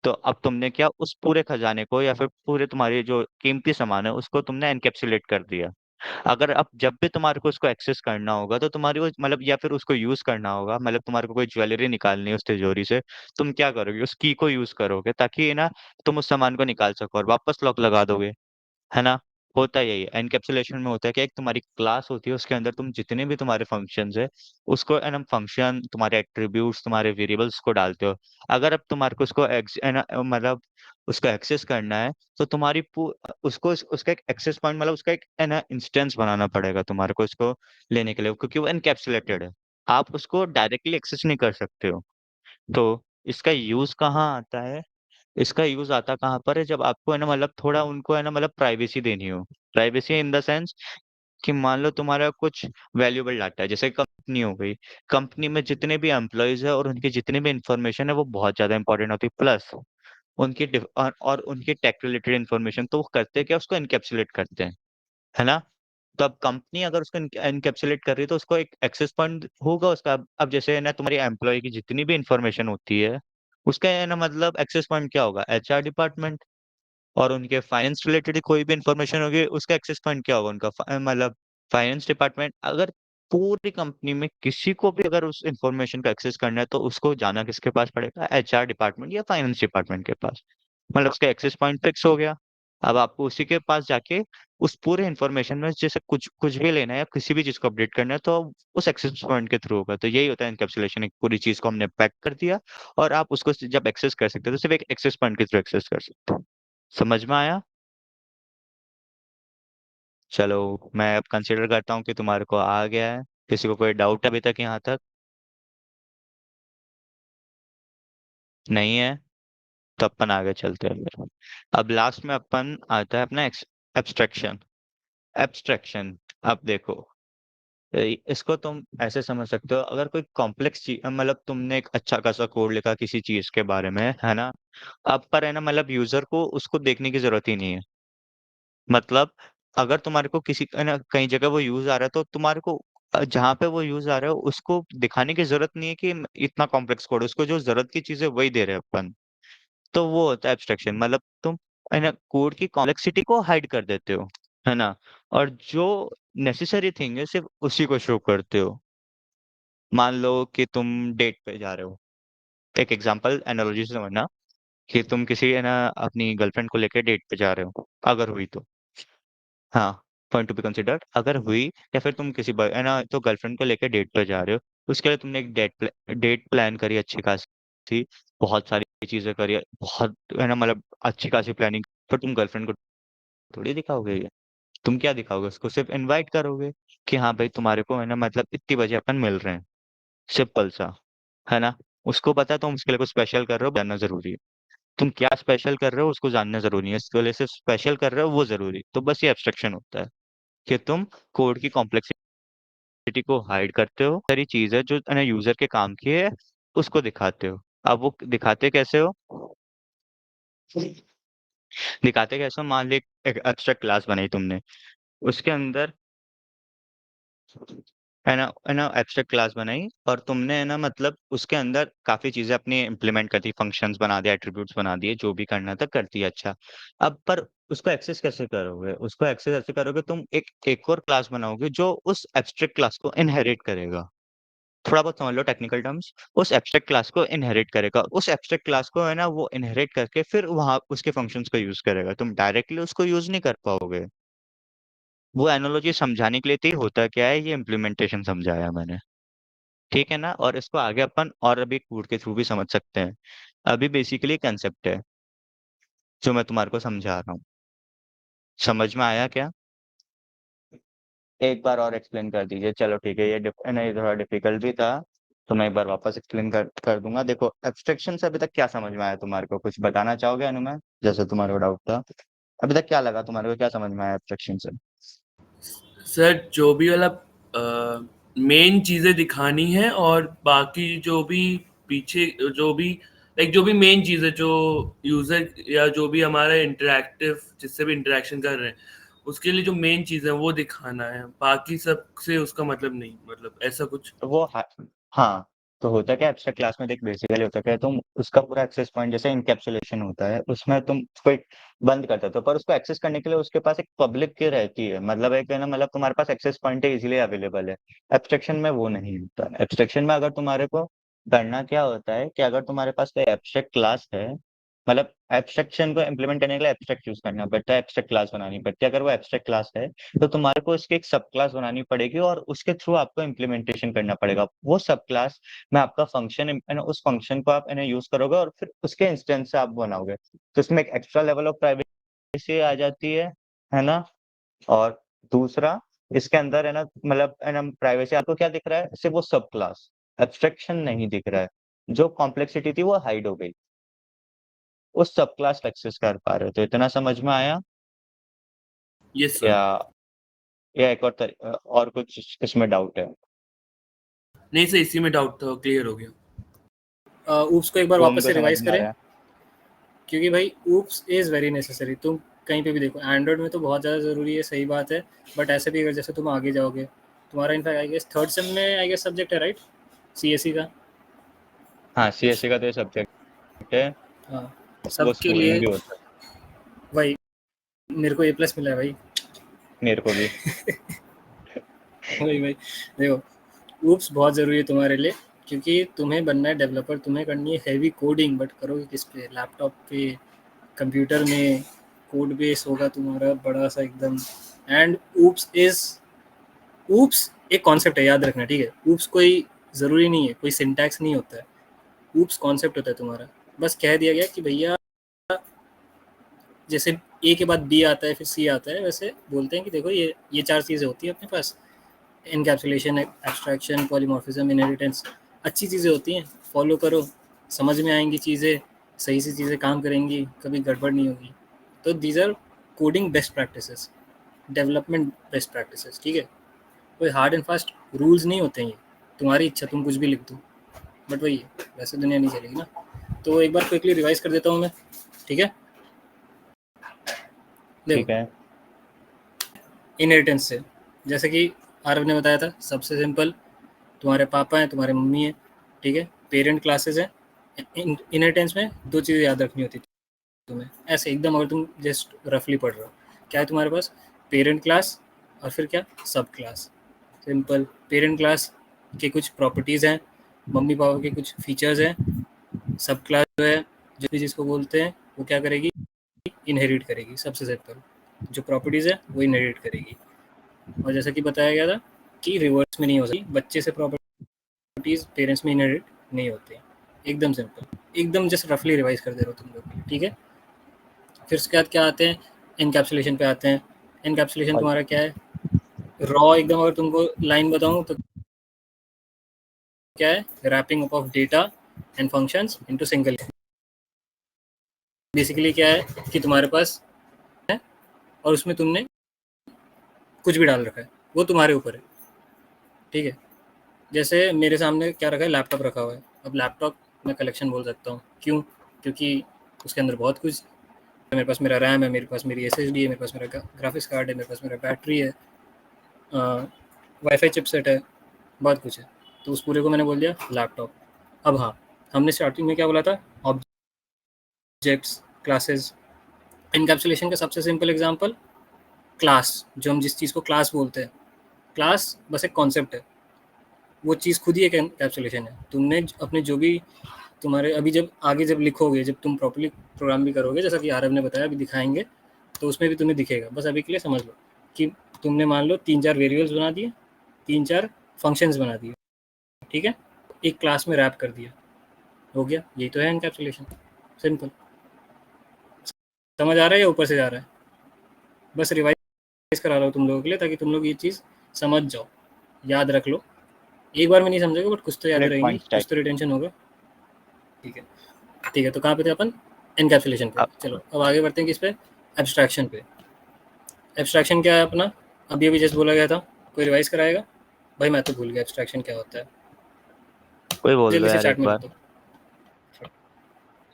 तो अब तुमने क्या, उस पूरे खजाने को या फिर पूरे तुम्हारे जो कीमती सामान है उसको तुमने एनकैप्सुलेट कर दिया। अगर अब जब भी तुम्हारे को उसको एक्सेस करना होगा तो तुम्हारी वो मतलब या फिर उसको यूज करना होगा, मतलब तुम्हारे को कोई ज्वेलरी निकालनी है उस तिजोरी से, तुम क्या करोगे? उस की को यूज करोगे ताकि ना तुम उस सामान को निकाल सको और वापस लॉक लगा दोगे, है ना? होता यही है एनकैप्सुलेशन में। होता है कि एक तुम्हारी क्लास होती है, उसके अंदर तुम जितने भी तुम्हारे फंक्शंस है उसको है ना, फंक्शन तुम्हारे एट्रीब्यूट्स तुम्हारे वेरिएबल्स को डालते हो। अगर अब तुम्हारे को उसको है ना मतलब उसको एक्सेस करना है तो तुम्हारी उसका एक एक्सेस पॉइंट मतलब उसका एक है ना इंस्टेंस बनाना पड़ेगा तुम्हारे को इसको लेने के लिए, क्योंकि वो एनकैप्सुलेटेड है। आप उसको डायरेक्टली एक्सेस नहीं कर सकते हो। तो इसका यूज कहाँ आता है? इसका यूज आता कहाँ पर है, जब आपको है ना मतलब थोड़ा उनको है ना मतलब प्राइवेसी देनी हो। प्राइवेसी इन द सेंस कि मान लो तुम्हारा कुछ वैल्यूएबल डाटा है, जैसे कंपनी हो गई। कंपनी में जितने भी एम्प्लॉयज है और उनकी जितनी भी इंफॉर्मेशन है वो बहुत ज्यादा इंपॉर्टेंट होती है, प्लस उनकी और उनकी टेक रिलेटेड इन्फॉर्मेशन। तो वो करते क्या, उसको इनकेप्सुलेट करते हैं, है ना? तो अब कंपनी अगर उसको इनकेप्सुलेट कर रही है तो उसको एक एक्सेस पॉइंट होगा उसका। अब जैसे है ना तुम्हारी एम्प्लॉय की जितनी भी इंफॉर्मेशन होती है उसका है ना मतलब एक्सेस पॉइंट क्या होगा? HR department. और उनके फाइनेंस रिलेटेड कोई भी इंफॉर्मेशन होगी उसका एक्सेस पॉइंट क्या होगा? उनका मतलब फाइनेंस डिपार्टमेंट। अगर पूरी कंपनी में किसी को भी अगर उस इंफॉर्मेशन का एक्सेस करना है तो उसको जाना किसके पास पड़ेगा? एचआर डिपार्टमेंट या फाइनेंस डिपार्टमेंट के पास। मतलब उसका एक्सेस पॉइंट फिक्स हो गया। अब आपको उसी के पास जाके उस पूरे इंफॉर्मेशन में जैसे कुछ कुछ भी लेना है या किसी भी चीज को अपडेट करना है तो उस एक्सेस पॉइंट के थ्रू होगा। तो यही होता है एनकैप्सुलेशन। एक पूरी चीज को हमने पैक कर दिया और आप उसको जब एक्सेस कर सकते हो तो सिर्फ एक एक्सेस पॉइंट के थ्रू एक्सेस कर सकते हो। समझ में आया? चलो मैं अब कंसिडर करता हूँ कि तुम्हारे को आ गया है। किसी को कोई डाउट अभी तक यहाँ तक नहीं है? तो अपन आगे चलते हैं फिर। अब लास्ट में अपन आता है अपना एब्स्ट्रैक्शन। एब्स्ट्रैक्शन, अब देखो इसको तुम ऐसे समझ सकते हो, अगर कोई कॉम्प्लेक्स चीज मतलब तुमने एक अच्छा खासा कोड लिखा किसी चीज के बारे में, है ना? अब पर है ना मतलब यूजर को उसको देखने की जरूरत ही नहीं है। मतलब अगर तुम्हारे को किसी है ना कहीं जगह वो यूज आ रहा है तो तुम्हारे को जहाँ पे वो यूज आ रहा है उसको दिखाने की जरूरत नहीं है कि इतना कॉम्प्लेक्स कोड। उसको जो जरूरत की चीज है वही दे रहे हैं अपन। तो वो होता है एब्स्ट्रैक्शन। मतलब तुम है ना कोड की कॉम्प्लेक्सिटी को हाइड कर देते हो, है ना? और जो नेसेसरी थिंग है सिर्फ उसी को शो करते हो। मान लो कि तुम डेट पे जा रहे हो, एक एग्जांपल एनालॉजी से समझना, कि तुम किसी है ना अपनी गर्लफ्रेंड को लेकर डेट पे जा रहे हो, अगर हुई तो। हाँ, पॉइंट टू बी कंसिडर्ड। अगर हुई या फिर तुम किसी है ना तो गर्लफ्रेंड को लेकर डेट पे जा रहे हो, उसके लिए तुमने एक डेट प्लान करी अच्छी खासी, बहुत सारी चीजें करी, बहुत है ना मतलब अच्छी खासी प्लानिंग। पर तुम गर्लफ्रेंड को थोड़ी दिखाओगे ये। तुम क्या दिखाओगे? उसको सिर्फ इनवाइट करोगे कि हाँ भाई तुम्हारे को है ना मतलब इतनी बजे अपन मिल रहे हैं, सिंपल सा, है ना? उसको पता है तुम उसके लिए कुछ स्पेशल कर रहे हो, जानना जरूरी है। तुम क्या स्पेशल कर रहे हो उसको जानना जरूरी है, इसके लिए सिर्फ स्पेशल कर रहे हो वो जरूरी। तो बस ये एब्स्ट्रक्शन होता है कि तुम कोड की कॉम्प्लेक्सिटी को हाइड करते हो, सारी चीज है जो है ना यूजर के काम की है उसको दिखाते हो। अब वो दिखाते कैसे हो? दिखाते कैसे हो, मान ली एक एब्स्ट्रैक्ट क्लास बनाई तुमने, उसके अंदर है ना एब्स्ट्रैक्ट क्लास बनाई और तुमने है ना मतलब उसके अंदर काफी चीजें अपनी इम्प्लीमेंट कर दी, फंक्शंस बना दिया, एट्रीब्यूट्स बना दिए, जो भी करना था कर दिया। अच्छा, अब पर उसको एक्सेस कैसे करोगे? उसको एक्सेस ऐसे करोगे, तुम एक और क्लास बनाओगे जो उस एब्स्ट्रैक्ट क्लास को इनहेरिट करेगा। थोड़ा बहुत समझ लो टेक्निकल टर्म्स। उस एब्स्ट्रैक्ट क्लास को इनहेरिट करेगा। उस एब्स्ट्रैक्ट क्लास को है ना वो इनहेरिट करके फिर वहाँ उसके फंक्शंस को यूज़ करेगा। तुम डायरेक्टली उसको यूज़ नहीं कर पाओगे। वो एनालॉजी समझाने के लिए थी, होता क्या है, ये इम्प्लीमेंटेशन समझाया मैंने। ठीक है ना? और इसको आगे अपन और अभी कोड के थ्रू भी समझ सकते हैं। अभी बेसिकली कंसेप्ट है, जो मैं तुम्हारे को समझा रहा हूँ। समझ में आया क्या? एक बार और एक्सप्लेन कर दीजिए। चलो ठीक है, नहीं थोड़ा डिफिकल्ट भी था, तो मैं एक बार वापस एक्सप्लेन कर दूंगा। देखो, एब्स्ट्रैक्शन से अभी तक क्या समझ में आया तुम्हारे को? कुछ बताना चाहोगे अनुमान, जैसे तुम्हारे को डाउट था? अभी तक क्या लगा तुम्हारे को, क्या समझ में आया एब्स्ट्रैक्शन से? सर जो भी मतलब मेन चीजें दिखानी है और बाकी जो भी पीछे जो भी जो भी मेन चीज है जो यूजर या जो भी हमारा इंटरेक्टिव जिससे भी इंटरेक्शन कर रहे हैं उसके लिए जो मेन चीज है वो दिखाना है, बाकी सब से उसका मतलब नहीं, मतलब ऐसा कुछ। वो हाँ, तो होता क्या एब्स्ट्रैक्ट क्लास में, देख बेसिकली होता क्या है, तुम उसका पूरा एक्सेस पॉइंट, जैसे इनकैप्सुलेशन होता है उसमें तुम उसको एक बंद कर देते हो, पर उसको एक्सेस करने के लिए उसके पास एक पब्लिक की रहती है। मतलब एक है ना, मतलब तुम्हारे पास एक्सेस पॉइंट है, इजीली अवेलेबल है। एब्स्ट्रैक्शन में वो नहीं होता। एब्स्ट्रैक्शन में अगर तुम्हारे को करना क्या होता है कि अगर तुम्हारे पास कोई एब्स्ट्रैक्ट क्लास है, मतलब एब्स्ट्रैक्शन को इम्प्लीमेंट करने के लिए एब्स्ट्रैक्ट यूज करना पड़ता है, एब्स्ट्रैक्ट क्लास बनानी पड़ती है। अगर वो एब्स्ट्रैक्ट क्लास है तो तुम्हारे को इसकी एक सब क्लास बनानी पड़ेगी और उसके थ्रू आपको इम्प्लीमेंटेशन करना पड़ेगा। वो सब क्लास में आपका फंक्शन, उस फंक्शन को आप यूज करोगे और फिर उसके इंस्टेंस से आप बनाओगे। तो इसमें एक एक्स्ट्रा लेवल ऑफ प्राइवेसी आ जाती है ना? और दूसरा, इसके अंदर है ना, मतलब है ना, प्राइवेसी आपको क्या दिख रहा है? सिर्फ वो सब क्लास, एब्स्ट्रैक्शन नहीं दिख रहा है। जो कॉम्प्लेक्सिटी थी वो हाइड हो गई, उस सब क्लास एक्सेस कर पा रहे हो। तो इतना समझ में आया? Yes sir. या एक और कुछ इसमें डाउट है? नहीं सर, इसी में डाउट था, क्लियर हो गया। ऊप्स को एक बार फॉर्म वापस को से समझ रिवाइज में आ करें, रहा है? क्योंकि भाई ऊप्स इज़ वेरी नेसेसरी। तुम कहीं पे भी देखो, एंड्रॉयड में तो बहुत ज़्यादा ज़रूरी है, सही बात है, बट ऐसे भी अगर जैसे तुम आगे जाओगे, तुम्हारा in fact I guess third sem में आई गेस सब्जेक्ट है राइट, सीएसई का। हाँ, सीएससी का तो ये सब्जेक्ट है, हाँ, वो सबके स्कूल में लिए भी होता है। भाई मेरे को A+ मिला है भाई। मेरे को भी। भाई भाई देखो, ऊप्स बहुत ज़रूरी है तुम्हारे लिए, क्योंकि तुम्हें बनना है डेवलपर, तुम्हें करनी है हैवी कोडिंग, बट करोगे किस पे? लैपटॉप पे, कंप्यूटर में। कोड बेस होगा तुम्हारा बड़ा सा एकदम। एंड ऊप्स एक कॉन्सेप्ट है, याद रखना, ठीक है? ऊप्स कोई ज़रूरी नहीं है, कोई सिंटैक्स नहीं होता है। ऊप्स कॉन्सेप्ट होता है तुम्हारा। बस कह दिया गया कि भैया जैसे ए के बाद बी आता है फिर सी आता है, वैसे बोलते हैं कि देखो ये चार चीज़ें होती हैं अपने पास: एनकैप्सुलेशन, एब्स्ट्रैक्शन, पॉलीमॉर्फिज्म, इनहेरिटेंस। अच्छी चीज़ें होती हैं, फॉलो करो, समझ में आएंगी चीज़ें, सही से चीज़ें काम करेंगी, कभी गड़बड़ नहीं होगी। तो these are coding best practices, development best practices, ठीक है? कोई हार्ड एंड फास्ट रूल्स नहीं होते हैं ये, तुम्हारी इच्छा, तुम कुछ भी लिख दो, बट वही है, वैसे दुनिया नहीं चलेगी ना। तो एक बार क्विकली रिवाइज कर देता हूँ मैं, ठीक है? ठीक देखो, है। इनहेरिटेंस से, जैसे कि आरव ने बताया था, सबसे सिंपल, तुम्हारे पापा हैं, तुम्हारे मम्मी हैं, ठीक है? पेरेंट क्लासेस हैं। इनहेरिटेंस में दो चीज़ें याद रखनी होती है तुम्हें, ऐसे एकदम, अगर तुम जस्ट रफली पढ़ रहे हो। क्या है तुम्हारे पास? पेरेंट क्लास, और फिर क्या? सब क्लास। सिंपल, पेरेंट क्लास के कुछ प्रॉपर्टीज़ हैं, मम्मी पापा के कुछ फीचर्स हैं। सब क्लास जो है, जो भी जिसको बोलते हैं, वो क्या करेगी? इनहेरिट करेगी। सबसे सिंपल, जो प्रॉपर्टीज़ है वो इनहेरिट करेगी। और जैसा कि बताया गया था कि रिवर्स में नहीं हो सकती, बच्चे से प्रॉपर्टीज़ पेरेंट्स में इनहेरिट नहीं होते। एकदम सिंपल, एकदम जस्ट रफली रिवाइज कर दे रहा हूँ तुम लोग के लिए, ठीक है? फिर उसके बाद क्या आते हैं? एनकैप्सुलेशन पे आते हैं। एनकैप्सुलेशन और तुम्हारा क्या है? रॉ एकदम अगर तुमको लाइन बताऊँ तो क्या है? Wrapping up of data and functions into single. Basically क्या है कि तुम्हारे पास है और उसमें तुमने कुछ भी डाल रखा है, वो तुम्हारे ऊपर है, ठीक है? जैसे मेरे सामने क्या रखा है? लैपटॉप रखा हुआ है। अब लैपटॉप मैं कलेक्शन बोल सकता हूँ, क्यों? क्योंकि उसके अंदर बहुत कुछ, मेरे पास मेरा रैम है, मेरे पास मेरी SSD है, मेरे पास मेरा ग्राफिक्स कार्ड है, मेरे पास मेरा बैटरी है, वाईफाई चिपसेट है, बहुत कुछ है। तो उस पूरे को मैंने बोल दिया लैपटॉप। अब हाँ, हमने स्टार्टिंग में क्या बोला था? ऑब्जेक्ट्स, क्लासेस, एनकैप्सुलेशन का सबसे सिंपल एग्जांपल क्लास, जो हम जिस चीज़ को क्लास बोलते हैं, क्लास बस एक कॉन्सेप्ट है, वो चीज़ खुद ही एक एनकैप्सुलेशन है। तुमने अपने जो भी तुम्हारे अभी जब आगे जब लिखोगे, जब तुम प्रॉपर्ली प्रोग्राम भी करोगे, जैसा कि आरव ने बताया, अभी दिखाएंगे, तो उसमें भी तुम्हें दिखेगा। बस अभी के लिए समझ लो कि तुमने मान लो 3-4 वेरिएबल्स बना दिए, 3-4 फंक्शंस बना दिए, ठीक है, एक क्लास में रैप कर दिया, हो गया। यही तो है एनकैप्सुलेशन, सिंपल। समझ आ रहा है या ऊपर से जा रहा है? बस रिवाइज करा रहा हूँ तुम लोगों के लिए, ताकि तुम लोग ये चीज़ समझ जाओ, याद रख लो। एक बार में नहीं समझोगे, बट कुछ तो याद रहेंगी, पॉइंट्स कुछ तो रिटेंशन होगा। ठीक है, ठीक है। तो कहाँ पे थे अपन? एनकैप्सुलेशन पे। चलो अब आगे बढ़ते हैं किस पे? एब्स्ट्रैक्शन पे। एब्स्ट्रैक्शन क्या है अपना? अभी अभी जस्ट बोला गया था, कोई रिवाइज कराएगा? भाई मैं तो भूल गया एब्स्ट्रैक्शन क्या होता है, कोई बोल दो जल्दी से यार चैट एक में बार, लिख दो।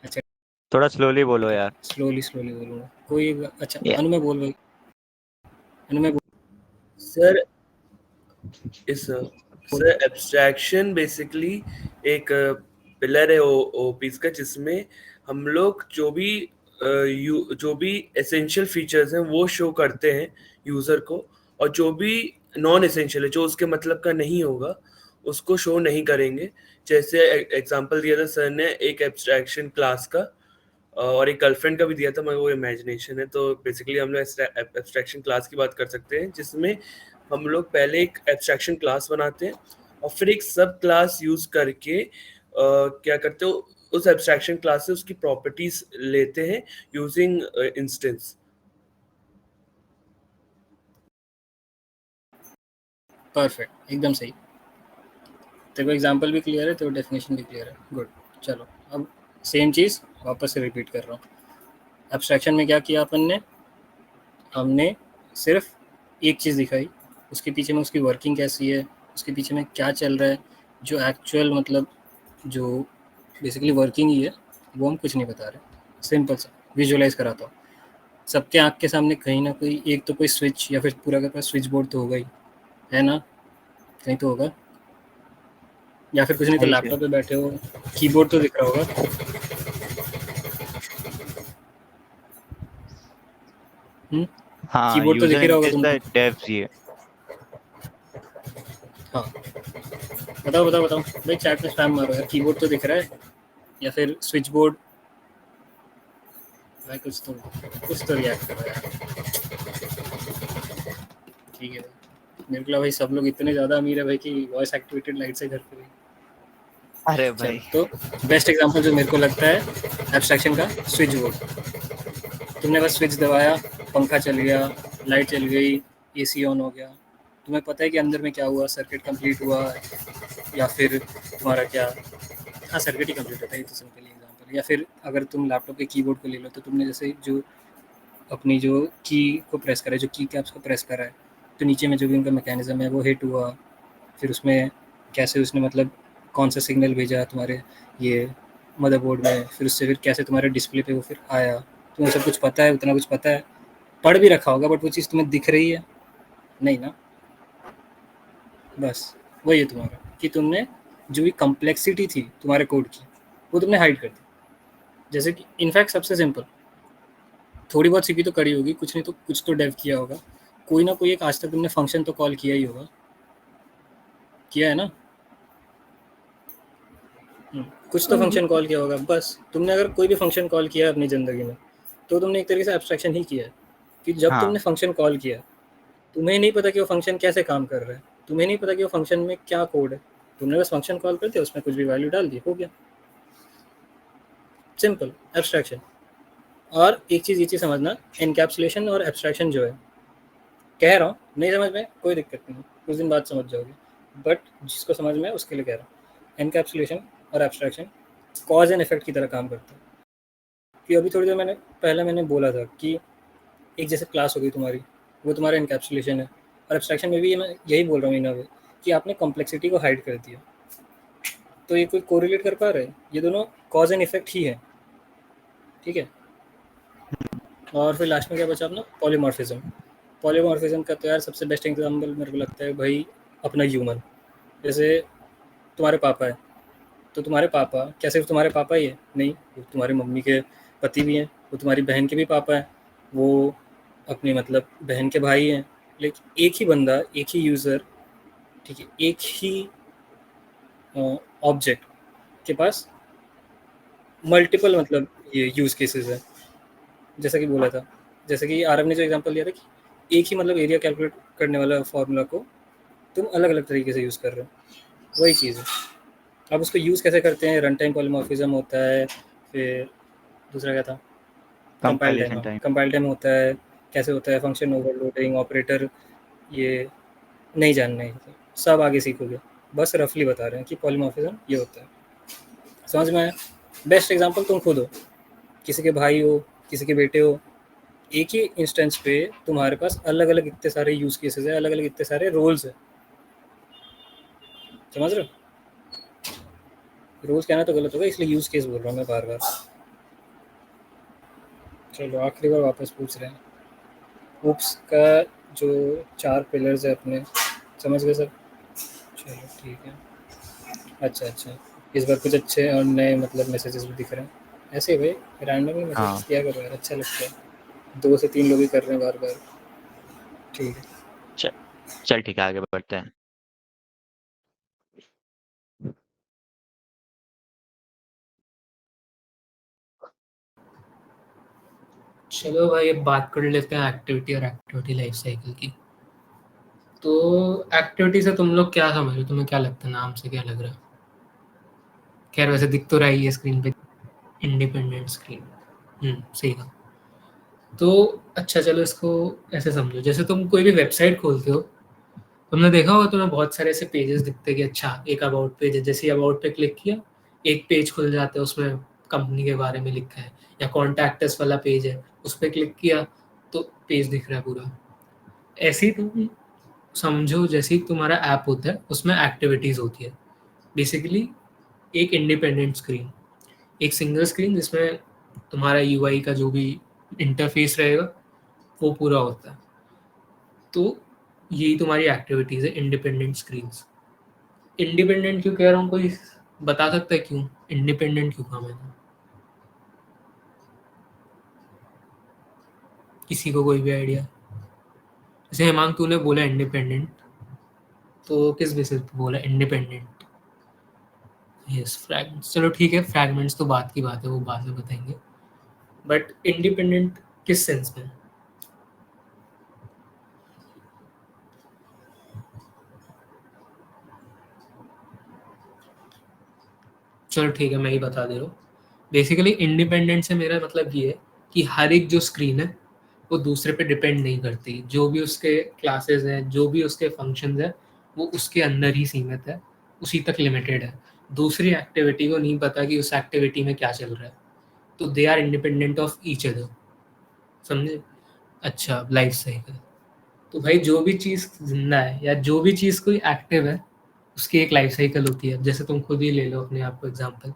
अच्छा, थोड़ा स्लोली बोलो यार। स्लोली स्लोली बोलूँगा, कोई। अच्छा, Yeah. अनुमय बोल भाई, अनुमय बोल। सर इस सर एब्स्ट्रैक्शन बेसिकली एक पिलर है ओपीस का, जिसमें हम लोग जो भी एसेंशियल फीचर्स हैं वो शो करते हैं यूजर को, और जो भी नॉन एसेंशियल है, जो उसके मतलब का नहीं होगा, उसको शो नहीं करेंगे। जैसे एग्जांपल दिया था सर ने एक एब्स्ट्रैक्शन क्लास का, और एक गर्लफ्रेंड का भी दिया था, मगर वो इमेजिनेशन है। तो बेसिकली हम लोग एब्स्ट्रैक्शन क्लास की बात कर सकते हैं, जिसमें हम लोग पहले एक एब्स्ट्रैक्शन क्लास बनाते हैं और फिर एक सब क्लास यूज करके क्या करते हो, उस एब्स्ट्रैक्शन क्लास से उसकी प्रॉपर्टीज लेते हैं यूजिंग इंस्टेंस। परफेक्ट, एकदम सही। तेरे को एग्जांपल भी क्लियर है, तेरे को डेफिनेशन भी क्लियर है, गुड। चलो अब सेम चीज़ वापस से रिपीट कर रहा हूँ। एब्स्ट्रैक्शन में क्या किया अपन ने? हमने सिर्फ एक चीज़ दिखाई, उसके पीछे में उसकी वर्किंग कैसी है, उसके पीछे में क्या चल रहा है, जो एक्चुअल मतलब जो बेसिकली वर्किंग ही है, वो हम कुछ नहीं बता रहे। सिंपल सा विजुअलाइज कराता हूँ। सबके आँख के सामने कहीं ना कहीं एक तो कोई स्विच या फिर पूरा का पूरा स्विच बोर्ड तो होगा ही, है ना? कहीं तो होगा, या फिर कुछ नहीं तो सही से। लैपटॉप पे बैठे हो, कीबोर्ड तो दिख रहा होगा। हाँ, कीबोर्ड तो दिख यूजर ही रहा होगा इंटरफेस तुमको। का डेव्स ये। हाँ, बताओ बताओ बताओ भाई, चैट में स्पैम मारो यार। कीबोर्ड तो दिख रहा है या फिर स्विच बोर्ड? भाई कुछ तो रिएक्ट करो यार। ठीक है, मेरे को लगा भाई सब लोग इतने ज़्यादा अमीर है भाई कि वॉइस एक्टिवेटेड लाइट से घर पे गई। अरे चल, भाई, तो बेस्ट एग्जांपल जो मेरे को लगता है एब्स्ट्रैक्शन का, स्विच बोर्ड। तुमने बस स्विच दबाया, पंखा चल गया, लाइट चल गई, एसी ऑन हो गया। तुम्हें पता है कि अंदर में क्या हुआ, सर्किट कंप्लीट हुआ या फिर तुम्हारा क्या? हाँ, सर्किट ही कंप्लीट होता है, ये तो सिंपल एग्जांपल। या फिर अगर तुम लैपटॉप के कीबोर्ड को ले लो, तो तुमने जैसे जो अपनी जो की को प्रेस करा है, जो की कैप्स को प्रेस करा है, तो नीचे में जो भी उनका मैकेनिज्म है वो हिट हुआ, फिर उसमें कैसे उसने मतलब कौन सा सिग्नल भेजा तुम्हारे ये मदरबोर्ड में, फिर उससे फिर कैसे तुम्हारे डिस्प्ले पे वो फिर आया। तुम्हें सब कुछ पता है, उतना कुछ पता है, पढ़ भी रखा होगा, बट वो चीज़ तुम्हें दिख रही है नहीं ना? बस वही है तुम्हारा, कि तुमने जो भी कम्प्लेक्सिटी थी तुम्हारे कोड की, वो तुमने हाइड कर दी। जैसे कि इनफैक्ट सबसे सिंपल, थोड़ी बहुत सीपी तो करी होगी, कुछ नहीं तो कुछ तो डेव किया होगा, कोई ना कोई एक आज तक तुमने फंक्शन तो कॉल किया ही होगा, किया है ना? कुछ तो फंक्शन कॉल किया होगा। बस तुमने अगर कोई भी फंक्शन कॉल किया है अपनी ज़िंदगी में, तो तुमने एक तरीके से एब्स्ट्रैक्शन ही किया है। कि जब हाँ, तुमने फंक्शन कॉल किया, तुम्हें नहीं पता कि वो फंक्शन कैसे काम कर रहा है, तुम्हें नहीं पता कि वो फंक्शन में क्या कोड है, तुमने बस फंक्शन कॉल कर दिया, उसमें कुछ भी वैल्यू डाल दी, हो गया, सिंपल एब्स्ट्रैक्शन। और एक चीज़ ये चीज़ समझना, एनकैप्सुलेशन और एब्स्ट्रैक्शन जो है, कह रहा हूँ, नहीं समझ में कोई दिक्कत नहीं, कुछ दिन बाद समझ जाओगे, बट जिसको समझ में है उसके लिए कह रहा हूँ। एनकैप्सुलेशन और एब्स्ट्रैक्शन कॉज एंड इफेक्ट की तरह काम करते हैं। कि अभी थोड़ी देर पहले मैंने बोला था कि एक जैसे क्लास हो गई तुम्हारी, वो तुम्हारा एनकैप्सुलेशन है, और एब्स्ट्रैक्शन में भी मैं यही बोल रहा हूँ इन अ वे, कि आपने कॉम्प्लेक्सिटी को हाइड कर दिया। तो ये कोई कोरिलेट कर पा रहे हैं? ये दोनों कॉज एंड इफेक्ट ही है, ठीक है। और फिर लास्ट में क्या बचा अपना? पॉलीमॉर्फिज्म। पॉलीमॉर्फिज्म का तो यार सबसे बेस्ट एग्जाम्पल मेरे को लगता है भाई अपना ह्यूमन। जैसे तुम्हारे पापा है, तो तुम्हारे पापा क्या सिर्फ तुम्हारे पापा ही है? नहीं, वो तुम्हारी मम्मी के पति भी हैं, वो तुम्हारी बहन के भी पापा हैं, वो अपनी मतलब बहन के भाई हैं, लेकिन एक ही बंदा, एक ही यूज़र, ठीक है, एक ही ऑब्जेक्ट के पास मल्टीपल मतलब ये यूज़ केसेस है। जैसा कि बोला था, जैसे कि आरव ने जो एग्जांपल दिया था कि एक ही मतलब एरिया कैलकुलेट करने वाला फार्मूला को तुम अलग अलग तरीके से यूज़ कर रहे हो, वही चीज़ है। अब उसको यूज़ कैसे करते हैं, रन टाइम पॉलीमॉर्फिज्म होता है, फिर दूसरा क्या था, compile time, compilation time. Compile time होता है, कैसे होता है, फंक्शन ओवरलोडिंग, ऑपरेटर, ये नहीं जानना है, सब आगे सीखोगे, बस रफली बता रहे हैं कि पॉलीमॉर्फिज्म ये होता है। समझ में आया? बेस्ट एग्जांपल तुम खुद हो, किसी के भाई हो, किसी के बेटे हो, एक ही इंस्टेंस पे तुम्हारे पास अलग अलग इतने सारे यूज केसेस है, अलग अलग इतने सारे रोल्स है। समझ रहे हो? रोल्स कहना तो गलत होगा, इसलिए यूज केस बोल रहा हूँ मैं बार बार। चलो आखिरी बार वापस पूछ रहे हैं, उप्स का जो 4 पिलर्स है अपने, समझ गए सब? चलो ठीक है। अच्छा अच्छा, इस बार कुछ अच्छे और नए मतलब मैसेजेस भी दिख रहे हैं। ऐसे ही भाई रैंडमली मैसेज हाँ किया करो यार, अच्छा लगता है। 2 से 3 लोग ही कर रहे हैं बार बार। ठीक है। चल चल ठीक है, आगे बढ़ते हैं। चलो भाई अब बात कर लेते हैं एक्टिविटी और एक्टिविटी लाइफ साइकिल की। तो एक्टिविटी से तुम लोग क्या समझ रहे हो, तुम्हें क्या लगता है, नाम से क्या लग रहा है? खैर वैसे दिख तो रहा ही है स्क्रीन पे, इंडिपेंडेंट स्क्रीन। सही कहा। तो अच्छा चलो इसको ऐसे समझो, जैसे तुम कोई भी वेबसाइट खोलते हो, तुमने देखा होगा तुम्हें बहुत सारे ऐसे पेजेस दिखते हैं कि अच्छा एक अबाउट पेज है, जैसे अबाउट पे क्लिक किया एक पेज खुल जाता है, उसमें कंपनी के बारे में लिखा है, या कॉन्टैक्ट वाला पेज है उस पर क्लिक किया तो पेज दिख रहा है पूरा। ऐसे ही तुम समझो, जैसे ही तुम्हारा ऐप होता है उसमें एक्टिविटीज़ होती है, बेसिकली एक इंडिपेंडेंट स्क्रीन, एक सिंगल स्क्रीन जिसमें तुम्हारा यूआई का जो भी इंटरफेस रहेगा वो पूरा होता है। तो यही तुम्हारी एक्टिविटीज़ है, इंडिपेंडेंट स्क्रीन्स। इंडिपेंडेंट क्यों कह रहा हूँ, कोई बता सकता है क्यों इंडिपेंडेंट क्यों कहा मैंने? किसी को कोई भी आइडिया? जैसे हेमांग तूने बोला इंडिपेंडेंट, तो किस बेसिस पे बोला इंडिपेंडेंट? यस फ्रैगमेंट्स, चलो ठीक है, फ्रैगमेंट्स तो बात की बात है, वो बाद में बताएंगे, बट इंडिपेंडेंट किस सेंस में? चलो ठीक है, मैं ही बता दे रहा हूँ। बेसिकली इंडिपेंडेंट से मेरा मतलब ये है कि हर एक जो स्क्रीन है वो दूसरे पे डिपेंड नहीं करती, जो भी उसके क्लासेस हैं, जो भी उसके फंक्शंस हैं, वो उसके अंदर ही सीमित है, उसी तक लिमिटेड है। दूसरी एक्टिविटी को नहीं पता कि उस एक्टिविटी में क्या चल रहा है, तो they are independent of each other. समझे? अच्छा लाइफ साइकिल, तो भाई जो भी चीज़ जिंदा है या जो भी चीज़ कोई एक्टिव है उसकी एक लाइफ साइकिल होती है। जैसे तुम खुद ही ले लो अपने आप को एग्जाम्पल,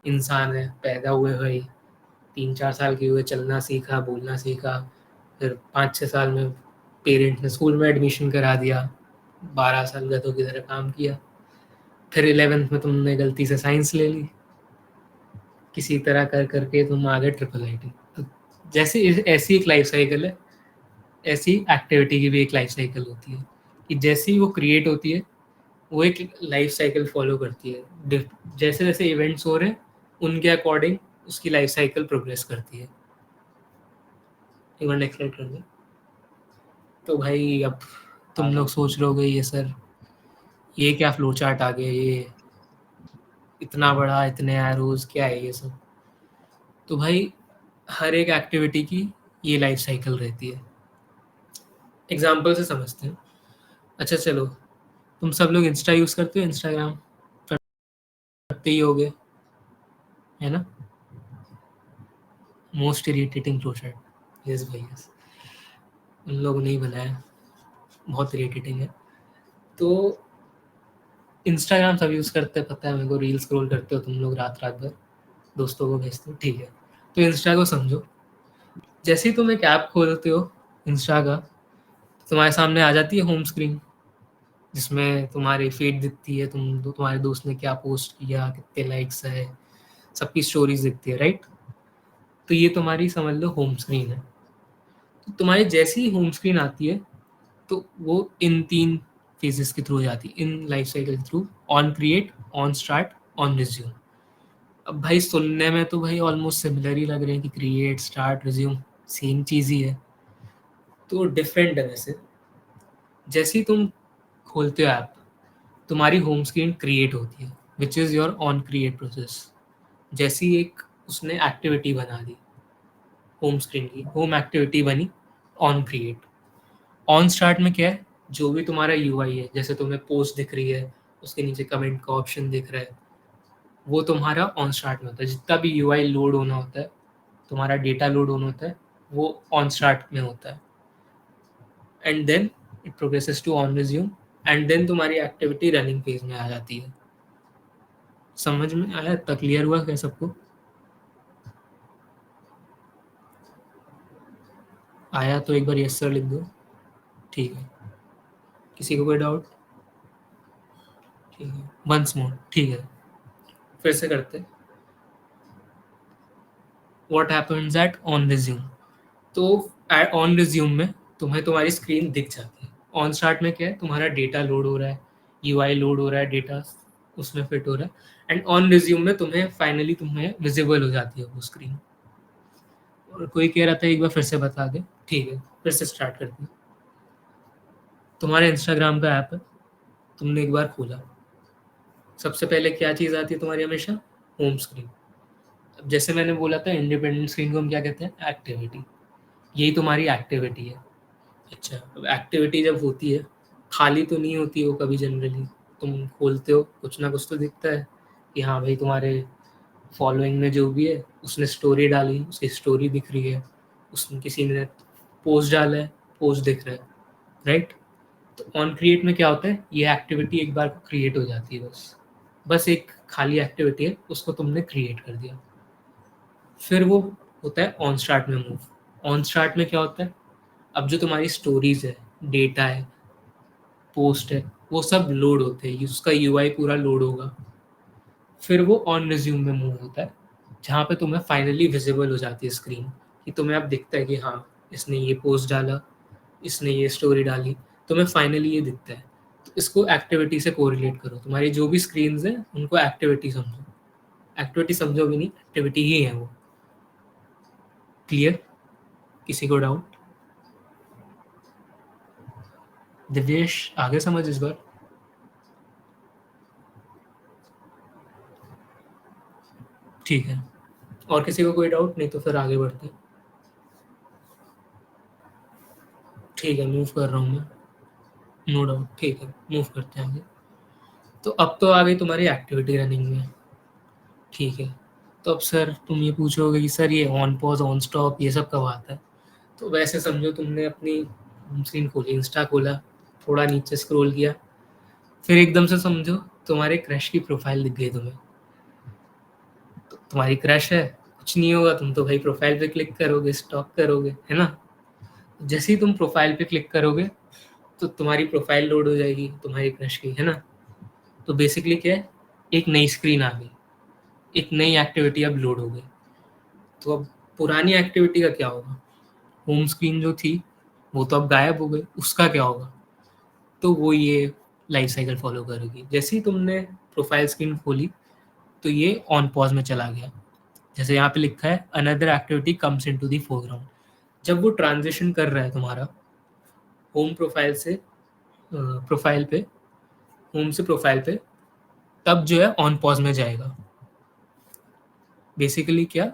इंसान है, पैदा हुए हुए 3-4 साल के हुए, चलना सीखा, बोलना सीखा, फिर 5-6 साल में पेरेंट्स ने स्कूल में एडमिशन करा दिया, 12 साल गधों की तरह काम किया, फिर 11th में तुमने गलती से साइंस ले ली, किसी तरह कर करके तुम आ गए ट्रिपल IT। तो जैसे ऐसी एक लाइफ साइकिल है, ऐसी एक्टिविटी की भी एक लाइफ साइकिल होती है, कि जैसी वो क्रिएट होती है वो एक लाइफ साइकिल फॉलो करती है। जैसे जैसे इवेंट्स हो रहे हैं उनके अकॉर्डिंग उसकी लाइफ साइकिल प्रोग्रेस करती है। एक बार नेक्स्ट स्लाइड कर दो। तो भाई अब तुम लोग सोच रहे होगे ये सर ये क्या फ्लो चार्ट आ गया, ये इतना बड़ा, इतने एरोज, क्या है ये सब? तो भाई हर एक एक्टिविटी की ये लाइफ साइकिल रहती है। एग्जाम्पल से समझते हैं। अच्छा चलो, तुम सब लोग इंस्टा यूज़ करते हो, इंस्टाग्राम करते ही होगे, है ना? Most irritating flow chart, yes भाई यस, उन लोगों ने ही बनाया, बहुत इरिटेटिंग है। तो इंस्टाग्राम सब यूज़ करते हैं, पता है मेरे को, रील स्क्रॉल करते हो तुम लोग रात रात भर, दोस्तों को भेजते हो, ठीक है। तो इंस्टा को समझो, जैसे ही तुम एक ऐप खोलते हो इंस्टा का, तुम्हारे सामने आ जाती है होम स्क्रीन, जिसमें तुम्हारी फीड दिखती है, तुम्हारे दोस्त ने क्या पोस्ट किया, कितने लाइक्स है, सबकी स्टोरीज दिखती है, राइट? तो ये तुम्हारी समझ लो होम स्क्रीन है। तो तुम्हारी जैसी ही होम स्क्रीन आती है तो वो इन 3 फेजेस के थ्रू जाती है, इन लाइफ साइकिल के through, on create, on start, on resume. अब भाई सुनने में तो भाई ऑलमोस्ट सिमिलर ही लग रहे हैं कि क्रिएट, स्टार्ट, रिज्यूम सेम चीज़ ही है, तो डिफरेंट है वैसे। जैसे ही तुम खोलते हो ऐप, तुम्हारी होम स्क्रीन क्रिएट होती है, which is your on create process. जैसी एक उसने एक्टिविटी बना दी होम स्क्रीन की, होम एक्टिविटी बनी ऑन क्रिएट। ऑन स्टार्ट में क्या है, जो भी तुम्हारा यूआई है, जैसे तुम्हें पोस्ट दिख रही है, उसके नीचे कमेंट का ऑप्शन दिख रहा है, वो तुम्हारा ऑन स्टार्ट में होता है। जितना भी यूआई लोड होना होता है, तुम्हारा डेटा लोड होना होता है, वो ऑन स्टार्ट में होता है। And then it progresses to on resume, and then तुम्हारी एक्टिविटी रनिंग फेज में आ जाती है। समझ में आया? इतना क्लियर हुआ क्या सबको? आया तो एक बार यस सर लिख दो। ठीक है, किसी को कोई डाउट? ठीक है, वंस मोर। ठीक है, फिर से करते हैं। What happens at on resume? तो ऑन रिज्यूम में तुम्हें तुम्हारी स्क्रीन दिख जाती है। ऑन स्टार्ट में क्या है, तुम्हारा डेटा लोड हो रहा है, यूआई लोड हो रहा है, डेटा उसमें फिट हो रहा है, एंड ऑन रिज्यूम में तुम्हें फाइनली तुम्हें विजिबल हो जाती है वो स्क्रीन। और कोई कह रहा था एक बार फिर से बता दे। ठीक है, फिर से स्टार्ट करते हैं। तुम्हारे इंस्टाग्राम का ऐप है, तुमने एक बार खोला, सबसे पहले क्या चीज़ आती है तुम्हारी हमेशा? Home screen. अब जैसे मैंने बोला था, इंडिपेंडेंट स्क्रीन को हम क्या कहते हैं? एक्टिविटी। यही तुम्हारी एक्टिविटी है। अच्छा, अब एक्टिविटी जब होती है, खाली तो नहीं होती वो कभी जनरली। तुम खोलते हो, कुछ ना कुछ तो दिखता है कि हाँ भाई तुम्हारे फॉलोइंग में जो भी है, उसने स्टोरी डाली, उसकी स्टोरी दिख रही है, उसने किसी ने पोस्ट डाला है, पोस्ट दिख रहा है, राइट? तो ऑन क्रिएट में क्या होता है, ये एक्टिविटी एक बार क्रिएट हो जाती है, बस एक खाली एक्टिविटी है, उसको तुमने क्रिएट कर दिया। फिर वो होता है ऑन स्टार्ट में मूव। ऑन स्टार्ट में क्या होता है, अब जो तुम्हारी स्टोरीज है, डेटा है, पोस्ट है, वो सब लोड होते हैं, उसका यूआई पूरा लोड होगा। फिर वो ऑन रिज्यूम में मूव होता है, जहाँ पे तुम्हें फाइनली विजिबल हो जाती है स्क्रीन, कि तुम्हें अब दिखता है कि हाँ इसने ये पोस्ट डाला, इसने ये स्टोरी डाली, तुम्हें फाइनली ये दिखता है। तो इसको एक्टिविटी से कोरिलेट करो, तुम्हारी जो भी स्क्रीन्स हैं उनको एक्टिविटी समझो। एक्टिविटी समझोगे नहीं, एक्टिविटी ही है वो। क्लियर? किसी को डाउट? दिव्येश, आगे समझ इस बार? ठीक है, और किसी को कोई डाउट? नहीं तो फिर आगे बढ़ते हैं। ठीक है, मूव कर रहा हूँ मैं, नो डाउट। ठीक है, मूव करते हैं आगे। तो अब तो आ गई तुम्हारी एक्टिविटी रनिंग में। ठीक है, तो अब सर तुम ये पूछोगे कि सर ये ऑन पॉज, ऑन स्टॉप, ये सब कब आता है? तो वैसे समझो तुमने अपनी होम स्क्रीन खोली, इंस्टा खोला, थोड़ा नीचे स्क्रॉल किया, फिर एकदम से समझो तुम्हारे क्रश की प्रोफाइल दिख गई तुम्हें। तो तुम्हारी क्रश है, कुछ नहीं होगा, तुम तो भाई प्रोफाइल पे क्लिक करोगे, स्टॉक करोगे, है ना? जैसे ही तुम प्रोफाइल पे क्लिक करोगे तो तुम्हारी प्रोफाइल लोड हो जाएगी तुम्हारी क्रश की, है ना? तो बेसिकली क्या है, एक नई स्क्रीन आ गई, एक नई एक्टिविटी अब लोड हो गई। तो अब पुरानी एक्टिविटी का क्या होगा? होम स्क्रीन जो थी वो तो अब गायब हो गई, उसका क्या होगा? तो वो ये लाइफ साइकिल फॉलो करेगी। जैसे ही तुमने प्रोफाइल स्क्रीन खोली तो ये ऑन पॉज में चला गया। जैसे यहाँ पे लिखा है another activity comes into the foreground. जब वो ट्रांजिशन कर रहा है तुम्हारा होम प्रोफाइल से प्रोफाइल पे, होम से प्रोफाइल पे, तब जो है ऑन पॉज में जाएगा। बेसिकली क्या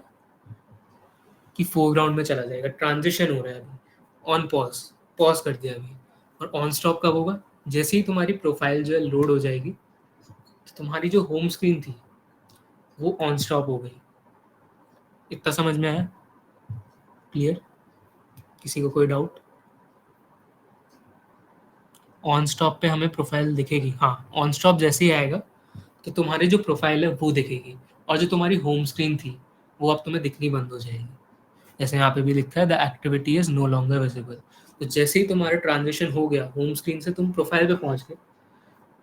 कि फोरग्राउंड में चला जाएगा, ट्रांजिशन हो रहा है अभी, ऑन पॉज, पॉज कर दिया अभी। और ऑन स्टॉप कब होगा? जैसे ही तुम्हारी प्रोफाइल जो है लोड हो जाएगी, तो तुम्हारी जो होम स्क्रीन थी वो ऑन स्टॉप हो गई। इतना समझ में आया? क्लियर? किसी को कोई डाउट? ऑन स्टॉप पे हमें प्रोफाइल दिखेगी, हाँ, ऑन स्टॉप जैसे ही आएगा तो तुम्हारी जो प्रोफाइल है वो दिखेगी, और जो तुम्हारी होम स्क्रीन थी वो अब तुम्हें दिखनी बंद हो जाएगी। जैसे यहाँ पे भी लिखा है the activity is no longer visible. तो जैसे ही तुम्हारा ट्रांजिशन हो गया, होम स्क्रीन से तुम प्रोफाइल पे पहुंच गए,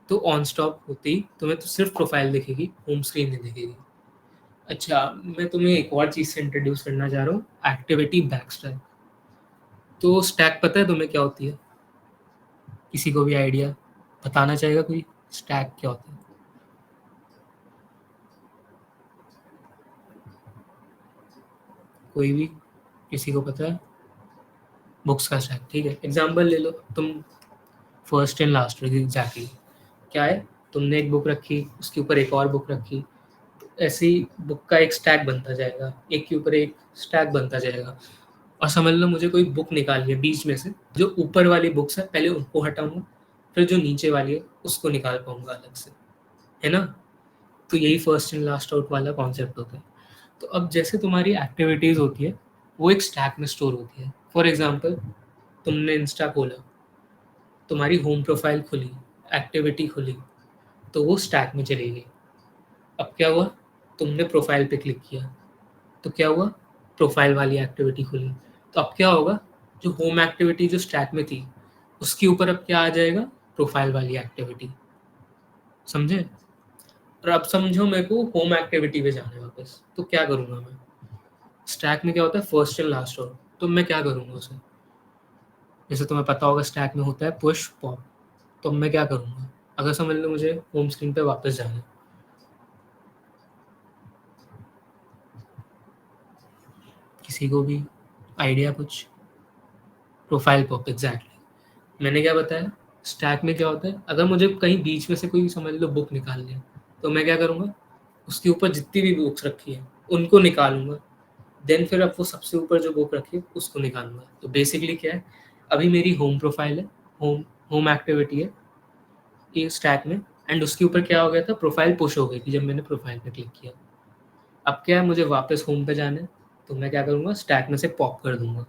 तो ऑन स्टॉप होते ही तुम्हें तो सिर्फ प्रोफाइल दिखेगी, होम स्क्रीन नहीं दिखेगी। अच्छा, मैं तुम्हें एक और चीज़ से इंट्रोड्यूस करना चाह रहा हूँ, एक्टिविटी बैकस्ट्रैप। तो स्टैक पता है तुम्हें क्या होती है? किसी को भी आइडिया बताना चाहेगा कोई? स्टैक क्या होता है? कोई भी, किसी को पता है? बुक्स का स्टैक, ठीक है। एग्जाम्पल ले लो तुम, फर्स्ट एंड लास्ट एग्जैक्टली क्या है, तुमने एक बुक रखी, उसके ऊपर एक और बुक रखी, ऐसे ही बुक का एक स्टैक बनता जाएगा, एक के ऊपर एक स्टैक बनता जाएगा। और समझ लो मुझे कोई बुक निकालनी है बीच में से, जो ऊपर वाली बुक्स है पहले उनको हटाऊंगा, फिर जो नीचे वाली है उसको निकाल पाऊंगा अलग से, है ना? तो यही फर्स्ट एंड लास्ट आउट वाला कॉन्सेप्ट होता है। तो अब जैसे तुम्हारी एक्टिविटीज़ होती है वो एक स्टैक में स्टोर होती है। फॉर एग्जाम्पल तुमने इंस्टा खोला, तुम्हारी होम प्रोफाइल खुली, एक्टिविटी खुली, तो वो स्टैक में चली गई। अब क्या हुआ, तुमने प्रोफाइल पे क्लिक किया, तो क्या हुआ, प्रोफाइल वाली एक्टिविटी खुली। तो अब क्या होगा, जो होम एक्टिविटी जो स्टैक में थी उसके ऊपर अब क्या आ जाएगा, प्रोफाइल वाली एक्टिविटी। समझे? और अब समझो मेरे को होम एक्टिविटी पे जाना है वापस, तो क्या करूँगा मैं? स्टैक में क्या होता है, फर्स्ट एंड लास्ट आउट, तो मैं क्या करूँगा उसे? जैसे तुम्हें पता होगा स्टैक में होता है पुश पॉप, तो मैं क्या करूँगा? अगर समझ लो मुझे होम स्क्रीन पे वापस जाना है, किसी को भी आइडिया कुछ? प्रोफाइल पॉप, एग्जैक्टली मैंने क्या बताया, स्टैक में क्या होता है, अगर मुझे कहीं बीच में से कोई समझ लो बुक निकालनी है, तो मैं क्या करूँगा, उसके ऊपर जितनी भी बुक्स रखी है उनको निकालूंगा, देन फिर अब वो सबसे ऊपर जो बुक रखी है उसको निकालूंगा। तो बेसिकली क्या है, अभी मेरी होम प्रोफाइल है, होम होम एक्टिविटी है ये स्टैक में, एंड उसके ऊपर क्या हो गया था, प्रोफाइल पुश हो गई थी जब मैंने प्रोफाइल पे क्लिक किया। अब क्या है, मुझे वापस होम पे जाना है, तो मैं क्या करूँगा, स्टैक में से पॉप कर दूंगा।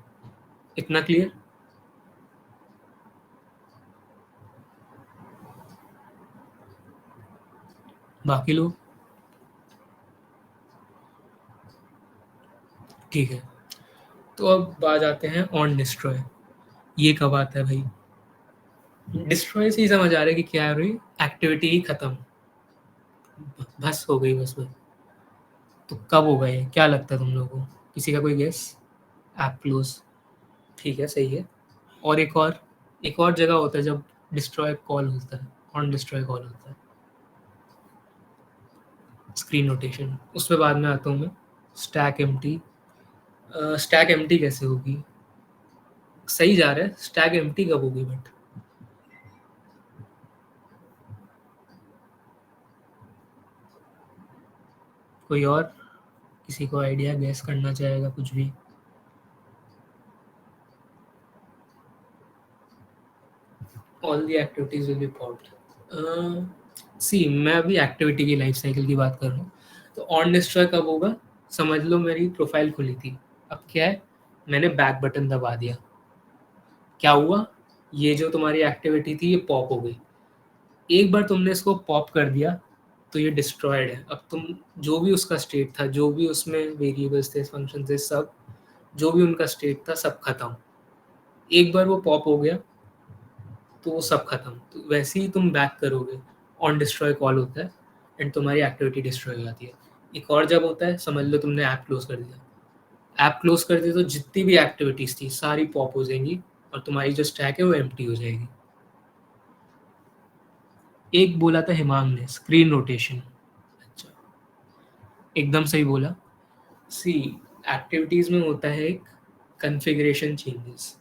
इतना क्लियर? बाकी लोग? ठीक है, तो अब आ जाते हैं ऑन डिस्ट्रॉय। ये कब आता है भाई? डिस्ट्रॉय से ही समझ आ रहा है कि क्या है रही, एक्टिविटी ही खत्म, बस हो गई बस में। तो कब होगा ये, क्या लगता है तुम लोगों को? किसी का कोई गेस? ऐप क्लोज, ठीक है, सही है। और एक और जगह होता है जब डिस्ट्रॉय कॉल होता है, ऑन डिस्ट्रॉय कॉल होता है, स्क्रीन रोटेशन, उस पर बाद में आता हूँ मैं। स्टैक एम्प्टी, स्टैक एम्प्टी कैसे होगी? सही जा रहा है, स्टैक एम्प्टी कब होगी बट? कोई और, किसी को आइडिया, गैस करना चाहेगा कुछ भी? All the activities will be popped. See, मैं अभी एक्टिविटी की लाइफ साइकिल की बात कर रहा हूँ। तो ऑन डिस्ट्रॉय कब होगा, समझ लो मेरी प्रोफाइल खुली थी, अब क्या है, मैंने बैक बटन दबा दिया, क्या हुआ, ये जो तुम्हारी एक्टिविटी थी ये पॉप हो गई। एक बार तुमने इसको पॉप कर दिया तो ये डिस्ट्रॉयड है। अब तुम जो भी उसका स्टेट था, जो भी उसमें वेरिएबल्स थे, फंक्शन थे, सब जो भी उनका स्टेट था सब खत्म। एक बार वो पॉप हो गया तो वो सब खत्म। तो वैसे ही तुम बैक करोगे, ऑन डिस्ट्रॉय कॉल होता है एंड तुम्हारी एक्टिविटी डिस्ट्रॉय हो जाती है। एक और जब होता है, समझ लो तुमने ऐप क्लोज कर दिया, ऐप क्लोज कर दिया तो जितनी भी एक्टिविटीज थी सारी पॉप हो जाएंगी और तुम्हारी जो स्टैक है वो एम्प्टी हो जाएगी। एक बोला था हिमांग ने, स्क्रीन रोटेशन, अच्छा एकदम सही बोला। सी, एक्टिविटीज में होता है एक कन्फिग्रेशन चेंजेस,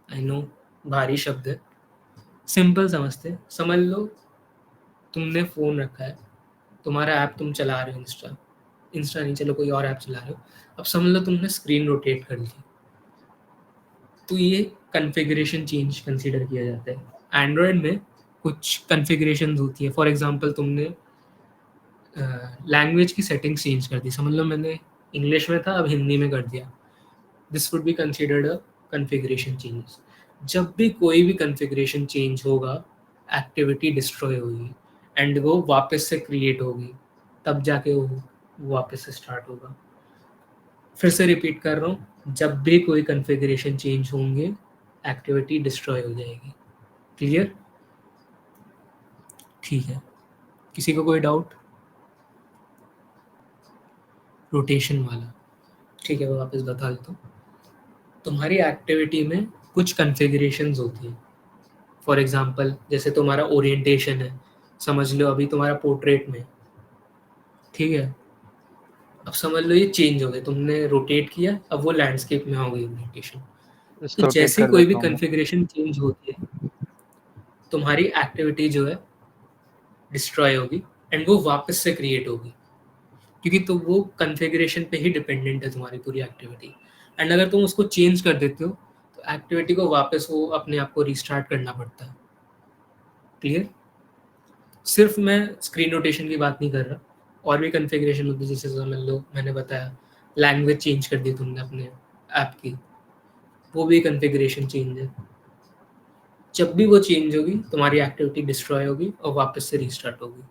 आई नो भारी शब्द है, सिंपल समझते हैं। समझ लो तुमने फ़ोन रखा है, तुम्हारा ऐप तुम चला रहे हो, इंस्टा नहीं, चलो कोई और ऐप चला रहे हो, अब समझ लो तुमने स्क्रीन रोटेट कर ली, तो ये कन्फिग्रेशन चेंज कंसीडर किया जाता है। एंड्रॉयड में कुछ कन्फिग्रेशन होती है, फॉर एग्जांपल तुमने लैंग्वेज की सेटिंग्स चेंज कर दी, समझ लो मैंने इंग्लिश में था अब हिंदी में कर दिया, this would be considered a configuration change. जब भी कोई भी कन्फिग्रेशन चेंज होगा, एक्टिविटी डिस्ट्रॉय होगी एंड वो वापस से क्रिएट होगी, तब जाके वो वापस से स्टार्ट होगा। फिर से रिपीट कर रहा हूँ, जब भी कोई कन्फिग्रेशन चेंज होंगे एक्टिविटी डिस्ट्रॉय हो जाएगी। क्लियर? ठीक है, किसी को कोई डाउट? रोटेशन वाला, ठीक है, मैं वापस बता देता हूँ। तुम्हारी एक्टिविटी में कुछ कॉन्फ़िगरेशंस होती हैं। फॉर एग्जांपल जैसे तुम्हारा ओरिएंटेशन है, समझ लो अभी तुम्हारा पोर्ट्रेट में, ठीक है। अब समझ लो ये चेंज हो गए, तुमने रोटेट किया, अब वो लैंडस्केप में हो गई ओरिएंटेशन। तो इसको रोटेट जैसे ही कर कोई भी देता हूँ मैं। कॉन्फ़िगरेशन चेंज होती है, तुम्हारी एक्टिविटी जो है डिस्ट्रॉय होगी एंड वो वापस से क्रिएट होगी, क्योंकि तो वो कॉन्फ़िगरेशन पे ही डिपेंडेंट है तुम्हारी पूरी एक्टिविटी। एंड अगर तुम उसको चेंज कर देते हो तो एक्टिविटी को वापस वो अपने आप को रीस्टार्ट करना पड़ता है। क्लियर? सिर्फ मैं स्क्रीन रोटेशन की बात नहीं कर रहा, और भी कॉन्फ़िगरेशन होती है, जैसे समझ लो मैंने बताया लैंग्वेज चेंज कर दी तुमने अपने ऐप की, वो भी कॉन्फ़िगरेशन चेंज है। जब भी वो चेंज होगी तुम्हारी एक्टिविटी डिस्ट्रॉय होगी और वापस से रीस्टार्ट होगी।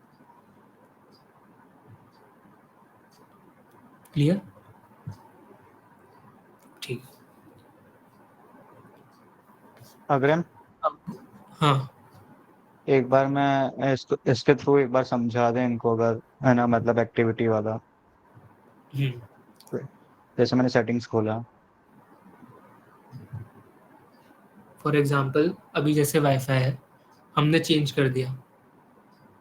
क्लियर? ठीक। अग्रिम, अब हाँ, एक बार मैं इसके थ्रू एक बार समझा दें इनको, अगर है ना, मतलब एक्टिविटी वाला। जैसे मैंने सेटिंग्स खोला, फॉर एग्जांपल अभी जैसे वाईफाई है, हमने चेंज कर दिया।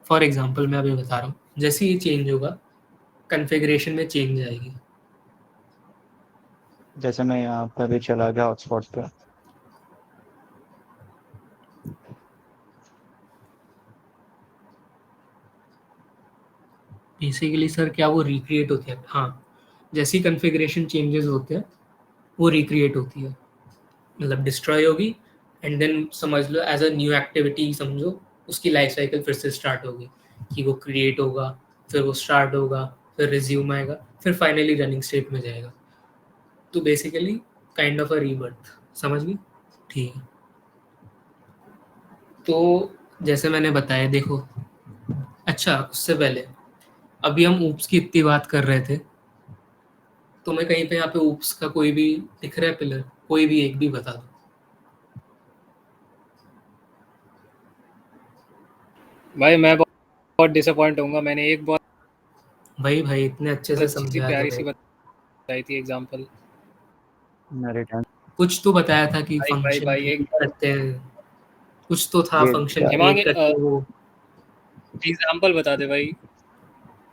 फॉर एग्जांपल मैं अभी बता रहा हूँ, जैसे ये चेंज होगा कॉन्फ़िगरेशन में चेंज आएगी। जैसे मैं यहाँ पर भी चला गया हॉटस्पॉट पे, बेसिकली सर क्या वो रिक्रिएट होती है? हाँ, जैसी कॉन्फ़िगरेशन चेंजेस होते हैं वो रिक्रिएट होती है, मतलब डिस्ट्रॉय होगी एंड देन समझ लो एज अ न्यू एक्टिविटी समझो, उसकी लाइफ साइकिल फिर से स्टार्ट होगी कि वो क्रिएट होगा, फिर वो स्टार्ट होगा, फिर रिज्यूम आएगा, फिर फाइनली रनिंग स्टेट में जाएगा। तो basically kind of a rebirth. समझ गई? ठीक है। तो जैसे मैंने बताया, देखो, अच्छा उससे पहले अभी हम ऊप्स की इतनी बात कर रहे थे, तो मैं कहीं पे यहाँ पे ऊप्स का कोई भी दिख रहा है पिलर, कोई भी एक भी बता दो। भाई मैं बहुत डिसअपॉइंट होऊंगा, मैंने एक बहुत भाई इतने अच्छे से अच्छी सी समझाया था प्यारी सी भाई, बताई थी एग्जांपल। रिटर्न कुछ तो बताया था कि भाई भाई फंक्शन भाई एक क्रिएट करते हैं, कुछ तो था ये फंक्शन क्या, हिमांग क्रिएट करते हैं वो। एग्जांपल बता दे भाई,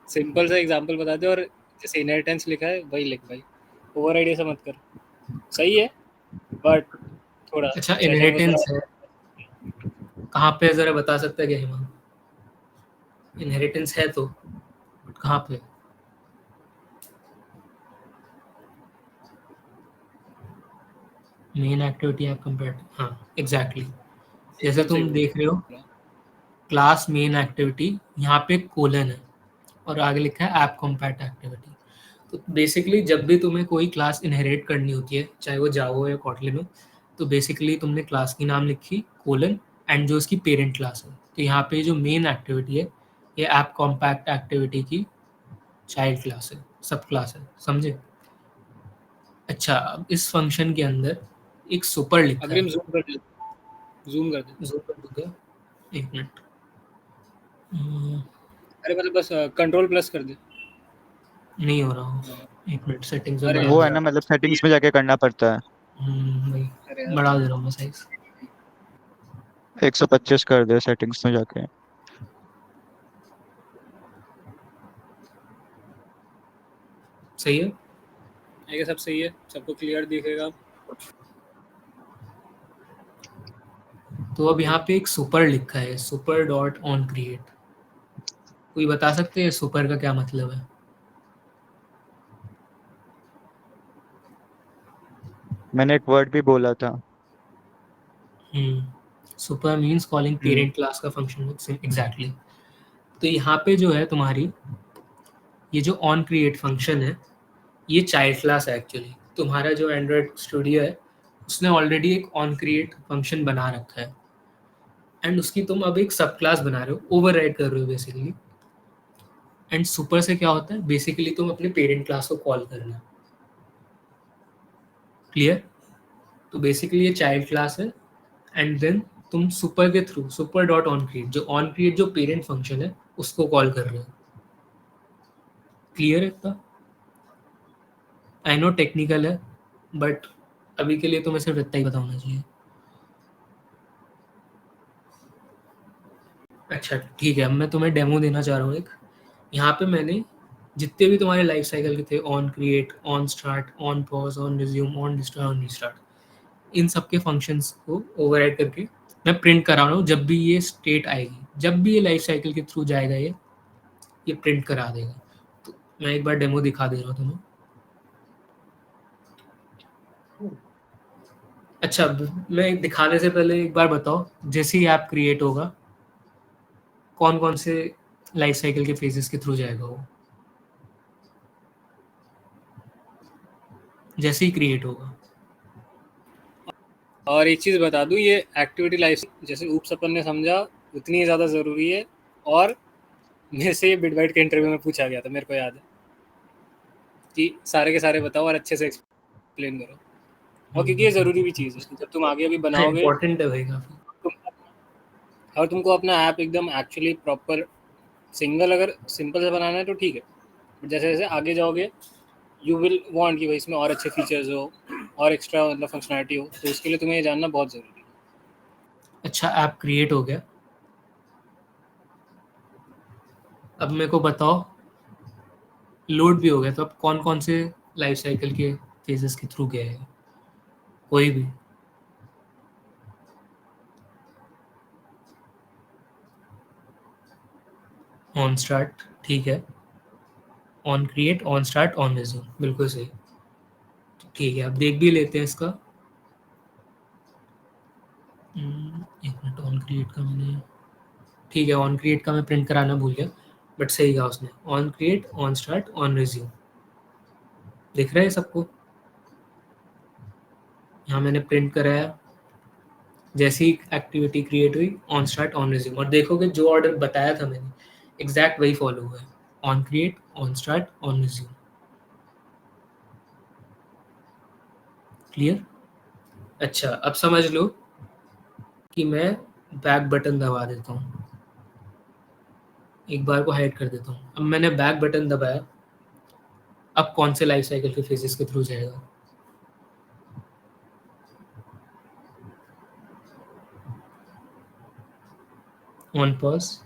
सिंपल सा एग्जांपल बता दे, और जैसे इनहेरिटेंस लिखा है वही लिख भाई, ओवर आइडिया से मत कर। सही है बट थोड़ा अच्छा सेशन को थोड़ा इनहेरिटेंस है, कहाँ पे ज़रा बता सकता है क्या हिमांग? इनहेरिटेंस है तो कहाँ पे? मेन एक्टिविटी ऐप कंपेयर, हाँ एग्जैक्टली। जैसे एकदम सही तुम देख रहे हो बोला। क्लास मेन एक्टिविटी, यहाँ पे कोलन है और आगे लिखा है ऐप कॉम्पैक्ट एक्टिविटी। तो बेसिकली जब भी तुम्हें कोई क्लास इनहेरिट करनी होती है, चाहे वो जावा हो या कॉटलिन हो, तो बेसिकली तुमने क्लास की नाम लिखी कोलन एंड जो उसकी पेरेंट क्लास है। तो यहाँ पे जो मेन एक्टिविटी है ये ऐप कॉम्पैक्ट एक्टिविटी की चाइल्ड क्लास है, सब क्लास है, समझे? अच्छा, अब इस फंक्शन के अंदर एक सुपर लिखा अग्रिम है। जूम कर दे, जूम कर दे। जूम कर दूंगा, एक मिनट। अरे मतलब बस कंट्रोल प्लस कर दे। नहीं हो रहा हूँ, एक मिनट सेटिंग्स में अरे बढ़ा वो दे है रहा ना, मतलब सेटिंग्स में जाके करना पड़ता है। हूँ। वही अरे यार बढ़ा दे रहा हूँ मैं साइज। 125 कर दे सेटिंग्स में जाके। सही है। ये सब सही है, सबको क्लियर दिखेगा। तो अब यहाँ पे एक सुपर लिखा है, सुपर डॉट ऑन क्रिएट। कोई बता सकते हैं सुपर का क्या मतलब है? मैंने एक वर्ड भी बोला था। Super means calling parent class का फंक्शन एग्जैक्टली। तो यहाँ पे जो है तुम्हारी ये जो ऑन क्रिएट फंक्शन है, ये चाइल्ड क्लास है एक्चुअली। तुम्हारा जो एंड्रॉयड स्टूडियो है उसने ऑलरेडी एक ऑन क्रिएट फंक्शन बना रखा है एंड उसकी तुम अब एक सब क्लास बना रहे हो, ओवरराइड कर रहे हो बेसिकली। एंड सुपर से क्या होता है, बेसिकली तुम अपने पेरेंट क्लास को कॉल करना। क्लियर? तो बेसिकली ये चाइल्ड क्लास है एंड देन तुम सुपर के through super dot on create, जो ऑन क्रिएट जो पेरेंट फंक्शन है उसको कॉल कर रहे हो। क्लियर है इतना? आई नो टेक्निकल है बट अभी के लिए तुम्हें सिर्फ इतना ही पता होना चाहिए। अच्छा ठीक है, अब मैं तुम्हें डेमो देना चाह रहा हूँ एक। यहाँ पे मैंने जितने भी तुम्हारे लाइफ साइकिल के थे, on create, on start, on pause, on resume, on destroy, on restart, इन सब के फंक्शंस को ओवरराइड करके मैं प्रिंट करा रहा हूँ। जब भी ये स्टेट आएगी, जब भी ये लाइफ साइकिल के थ्रू जाएगा, ये प्रिंट करा देगा। तो मैं एक बार डेमो दिखा दे रहा हूँ तुम्हें। अच्छा, मैं दिखाने से पहले एक बार बताओ, जैसे ही ऐप क्रिएट होगा, कौन कौन से लाइफ साइकिल के फेजेस के थ्रू जाएगा वो, जैसे ही क्रिएट होगा। और एक चीज़ बता दूँ, ये एक्टिविटी लाइफ जैसे ऊप्स अपन ने समझा उतनी ही ज़्यादा ज़रूरी है। और मेरे से ये बिटबाइट के इंटरव्यू में पूछा गया था, मेरे को याद है, कि सारे के सारे बताओ और अच्छे से एक्सप्लेन करो। और क्योंकि ये ज़रूरी भी चीज़ है, जब तुम आगे अभी बनाओगे इम्पोर्टेंट है भाई काफ़ी। और तुमको अपना ऐप एकदम एक्चुअली प्रॉपर सिंगल, अगर सिंपल से बनाना है तो ठीक है, बट जैसे जैसे आगे जाओगे यू विल वांट कि भाई इसमें और अच्छे फीचर्स हो और एक्स्ट्रा मतलब फंक्शनैलिटी हो, तो उसके लिए तुम्हें ये जानना बहुत ज़रूरी है। अच्छा, ऐप क्रिएट हो गया। अब मेरे को बताओ, लोड भी हो गया, तो अब कौन कौन से लाइफ साइकिल के फेजेस के थ्रू गया है, कोई भी। ऑन स्टार्ट, ठीक है। On create, on start, on resume, बिल्कुल सही। ठीक है, अब देख भी लेते हैं इसका। एक मिनट, ऑन क्रिएट का मैंने, ठीक है, ऑन क्रिएट का मैं प्रिंट कराना भूल गया, बट सही कहा उसने। On create, on start, on resume, दिख रहा है सबको। यहाँ मैंने प्रिंट कराया, जैसी एक्टिविटी क्रिएट हुई, ऑन स्टार्ट, ऑन रिज्यूम, और देखोगे जो ऑर्डर बताया था मैंने, एग्जैक्ट वही फॉलो हुआ है। On create, on start, on resume. Clear? अच्छा, अब समझ लो कि मैं बैक बटन दबा देता हूँ, एक बार को हाइड कर देता हूँ। अब मैंने बैक बटन दबाया, अब कौन से लाइफ साइकिल के फेजेस के थ्रू जाएगा। ऑन पॉज,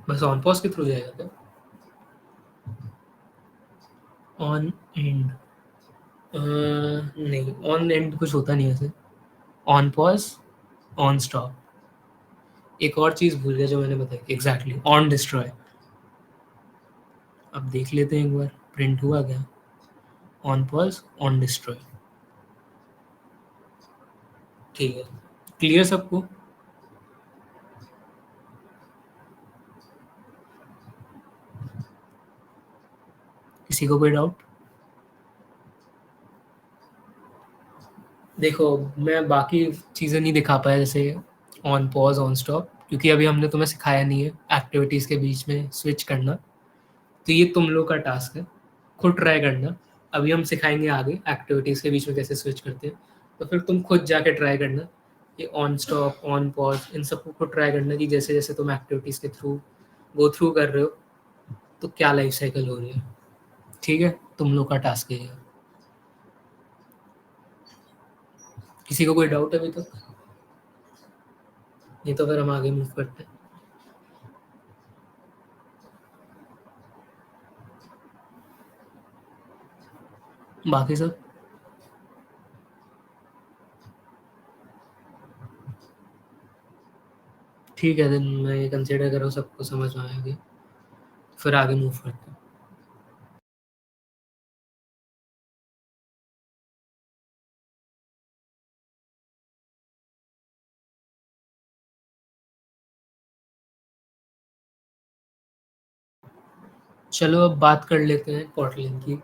बस ऑन पॉज के थ्रू जाएगा क्या? ऑन एंड, नहीं, ऑन एंड कुछ होता नहीं ऐसे। ऑन पॉज, ऑन स्टॉप, एक और चीज़ भूल गया जो मैंने बताई एग्जैक्टली, ऑन डिस्ट्रॉय। अब देख लेते हैं एक बार प्रिंट हुआ क्या। ऑन पॉज, ऑन डिस्ट्रॉय, ठीक है। क्लियर सबको? किसी को कोई डाउट? देखो, मैं बाकी चीज़ें नहीं दिखा पाया, जैसे ऑन पॉज, ऑन स्टॉप, क्योंकि अभी हमने तुम्हें सिखाया नहीं है एक्टिविटीज़ के बीच में स्विच करना। तो ये तुम लोग का टास्क है, खुद ट्राई करना। अभी हम सिखाएंगे आगे एक्टिविटीज़ के बीच में कैसे स्विच करते हैं, तो फिर तुम खुद जाके ट्राई करना। ये ऑन स्टॉप, ऑन पॉज, इन सबको खुद ट्राई करना कि जैसे जैसे तुम एक्टिविटीज़ के थ्रू गो थ्रू कर रहे हो, तो क्या लाइफ साइकिल हो रही है। ठीक है, तुम लोग का टास्क है ये। किसी को कोई डाउट है अभी तक? नहीं तो फिर हम आगे मूव करते हैं। बाकी सब ठीक है, दिन मैं ये कंसिडर कर रहा हूँ सबको समझ में आएगी, फिर आगे मूव करते हैं। चलो अब बात कर लेते हैं कॉटलिन की।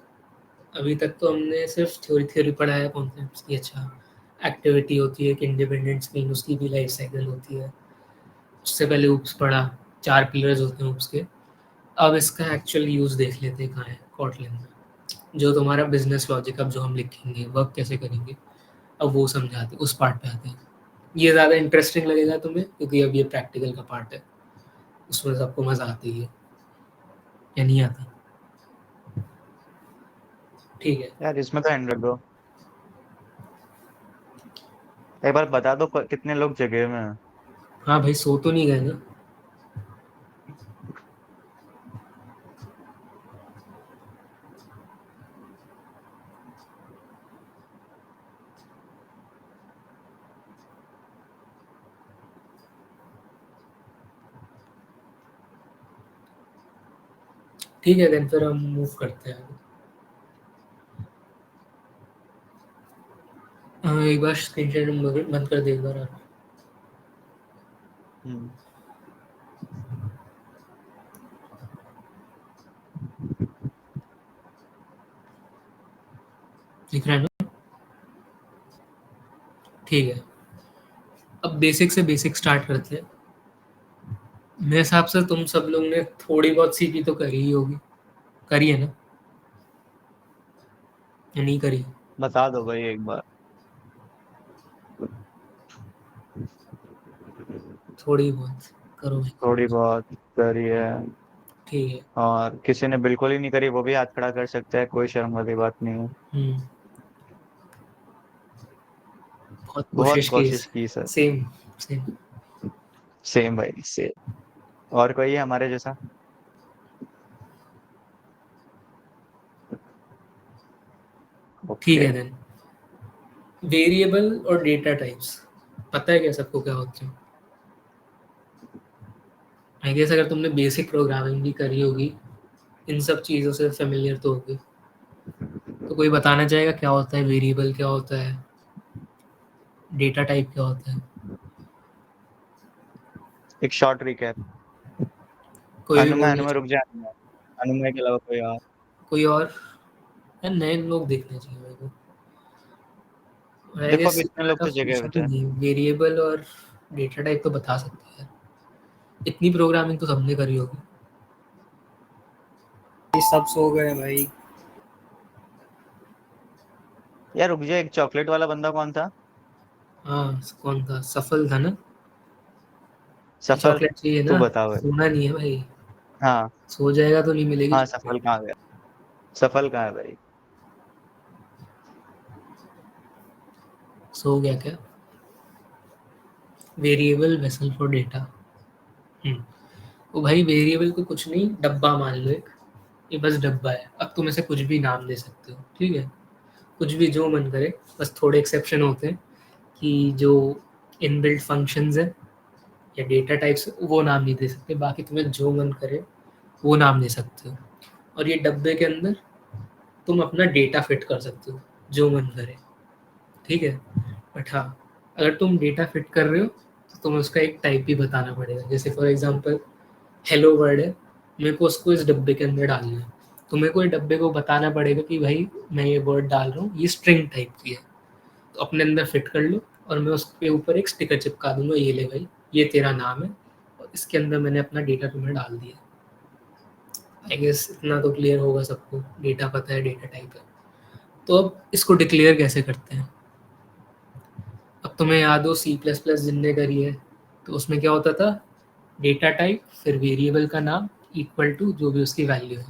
अभी तक तो हमने सिर्फ थ्योरी थ्योरी पढ़ा है कॉन्सेप्ट्स की। अच्छा, एक्टिविटी होती है, एक इंडिपेंडेंट स्क्रीन, उसकी भी लाइफ साइकिल होती है। उससे पहले ऊप्स पढ़ा, 4 पिलर्स होते हैं ऊप्स के। अब इसका एक्चुअल यूज़ देख लेते हैं कहाँ है कॉटलिन में। जो तुम्हारा बिजनेस लॉजिक, अब जो हम लिखेंगे वर्क कैसे करेंगे, अब वो समझाते, उस पार्ट पे आते हैं। ये ज़्यादा इंटरेस्टिंग लगेगा तुम्हें, क्योंकि अब ये प्रैक्टिकल का पार्ट है, उसमें सबको मज़ा आती है, या नहीं आता? ठीक है। यार इसमें तो एंड रख दो, एक बार बता दो कितने लोग जगह में हैं। हाँ भाई, सो तो नहीं गए ना? ठीक है, देन फिर हम मूव करते हैं। एक बार स्क्रीन शेयर बंद कर दे एक बार। हम्म, दिख रहा है ना? ठीक है, अब बेसिक से बेसिक स्टार्ट करते हैं। मेरे हिसाब से तुम सब लोग ने थोड़ी बहुत सीपी तो करी ही होगी, करी है ना? या नहीं करी? बता दो भाई एक बार। थोड़ी बहुत करो भाई। थोड़ी बहुत करी है, ठीक है। और किसी ने बिल्कुल ही नहीं करी वो भी हाथ खड़ा कर सकता है, कोई शर्म वाली बात नहीं है। हम्म, बहुत बहुत कोशिश की। कोशिश की सर। Same same. सेम भाई सेम। और कोई है हमारे जैसा? ठीक ओके। है देन, वेरिएबल और डेटा टाइप्स पता है क्या सबको क्या होते हैं? आई गेस अगर तुमने बेसिक प्रोग्रामिंग भी करी होगी, इन सब चीज़ों से फेमिलियर तो होगी। तो कोई बताना चाहेगा क्या होता है वेरिएबल, क्या होता है डेटा टाइप, क्या होता है? एक शॉर्ट रिकैप। कोई भी अनुमय बोलना अनुमय रुक चाहे? जा, अनुमय। अनुमय के अलावा कोई और? कोई और? यार नए लोग देखने चाहिए मेरे को। आई देखो अब गेस इतने लोग तो टफ जगह पूछा होते भी हैं। नहीं, वेरिएबल और डेटा टाइप तो बता सकते हैं। इतनी प्रोग्रामिंग तो सबने करी होगी। ये सब सो गए भाई। यार रुक जा, एक चॉकलेट वाला बंदा कौन था? हाँ, कौन था? सफल था ना? ये सफर। चॉकलेट चाहिए तू ना? बता भाई। सोना नहीं है भाई। हाँ। सो जाएगा तो नहीं मिलेगी हाँ सफल चॉकलेट। कहाँ गया? सफल कहाँ है भाई? सो गया क्या? Variable vessel for data. तो भाई वेरिएबल को कुछ नहीं, डब्बा मान लो एक। ये बस डब्बा है, अब तुम इसे कुछ भी नाम दे सकते हो, ठीक है? कुछ भी जो मन करे। बस थोड़े एक्सेप्शन होते हैं कि जो इनबिल्ट फंक्शंस है या डेटा टाइप्स वो नाम नहीं दे सकते, बाकी तुम्हें जो मन करे वो नाम दे सकते हो। और ये डब्बे के अंदर तुम अपना डेटा फिट कर सकते हो जो मन करे, ठीक है? बट हाँ, अगर तुम डेटा फिट कर रहे हो तो तुम्हें उसका एक टाइप भी बताना पड़ेगा। जैसे फॉर एग्जांपल हेलो वर्ड है, मेरे को उसको इस डब्बे के अंदर डालना है, तो मेरे को ये डब्बे को बताना पड़ेगा कि भाई मैं ये वर्ड डाल रहा हूँ, ये स्ट्रिंग टाइप की है, तो अपने अंदर फिट कर लो। और मैं उसके ऊपर एक स्टिकर चिपका दूंगा, ये ले भाई, ये तेरा नाम है और इसके अंदर मैंने अपना डेटा तुम्हें डाल दिया। आई गेस इतना तो क्लियर होगा सबको, डेटा पता है, डेटा टाइप है। तो अब इसको डिक्लेयर कैसे करते हैं? अब तुम्हें याद हो सी प्लस प्लस जिनने करी है, तो उसमें क्या होता था? डेटा टाइप फिर वेरिएबल का नाम इक्वल टू जो भी उसकी वैल्यू है,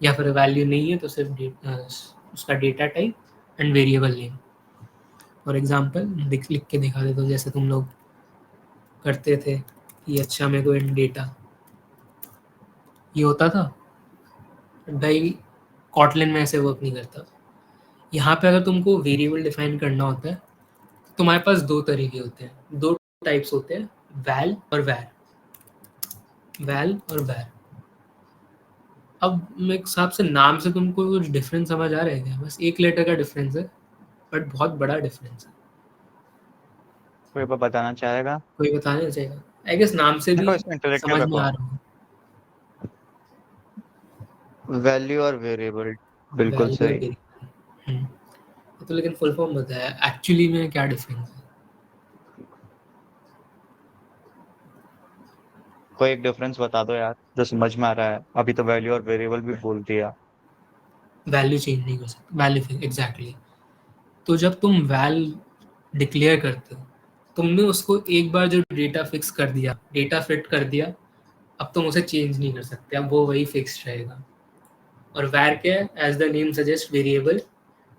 या फिर वैल्यू नहीं है तो सिर्फ उसका data type and variable name. For example लिख के दिखा देता हूँ, जैसे तुम लोग करते थे कि अच्छा मेरे को इन डेटा ये होता था। भाई कॉटलिन में ऐसे वर्क नहीं करता। यहाँ पे अगर तुमको वेरिएबल डिफाइन करना होता है तो तुम्हारे पास दो तरीके होते हैं, दो टाइप्स होते हैं, वैल और वैर। वैल और वैर। अब मेरे हिसाब से नाम से तुमको कुछ डिफरेंस समझ आ रहा है क्या? बस एक लेटर का डिफरेंस है, बट बहुत बड़ा डिफरेंस है। कोई बताना चाहेगा? कोई बताने चाहिए? आई गेस नाम से भी देखो इसमें इंटरेक्टिव समझ में रखो। आ रहा होगा। वैल्यू और वेरिएबल। बिल्कुल वैल्यू और सही। वेरिएबल। तो लेकिन फुल फॉर्म बताया एक्चुअली में क्या डिफरेंस है? कोई एक डिफरेंस बता दो यार जो समझ में आ रहा है, अभी तो वैल्यू और वेरिएबल भी बोल दिया। वैल्यू चेंज नहीं कर सकते, वैल्यू एग्जैक्टली। तो जब तुम वैल डिक्लेयर करते हो, तुमने उसको एक बार जो डेटा फिक्स कर दिया, डेटा फिट कर दिया, अब तुम उसे चेंज नहीं कर सकते, अब वो वही फिक्स रहेगा। और वैर क्या है? As the name suggest variable,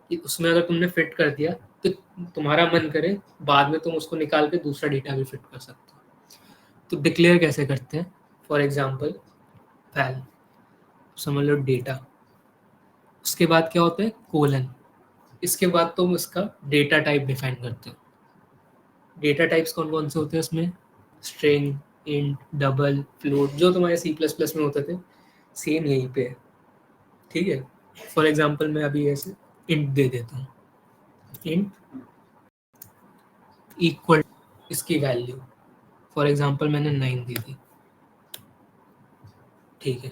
कि उसमें अगर तुमने फिट कर दिया तो तुम्हारा मन करे बाद में तुम उसको निकाल के दूसरा डेटा भी फिट कर सकते हो। तो डिक्लेयर कैसे करते हैं? फॉर एग्जाम्पल वैल, समझ लो डेटा, उसके बाद क्या होता है कोलन, इसके बाद तुम इसका डेटा टाइप डिफाइन करते हो। डेटा टाइप्स कौन कौन से होते हैं इसमें? स्ट्रिंग, इंट, डबल, फ्लोट, जो तुम्हारे C++ में होते थे सेम यहीं पे है, ठीक है। फॉर एग्जाम्पल मैं अभी ऐसे इंट दे देता हूँ, इंट इक्वल इसकी वैल्यू, फॉर एग्जाम्पल मैंने 9 दी थी, ठीक है।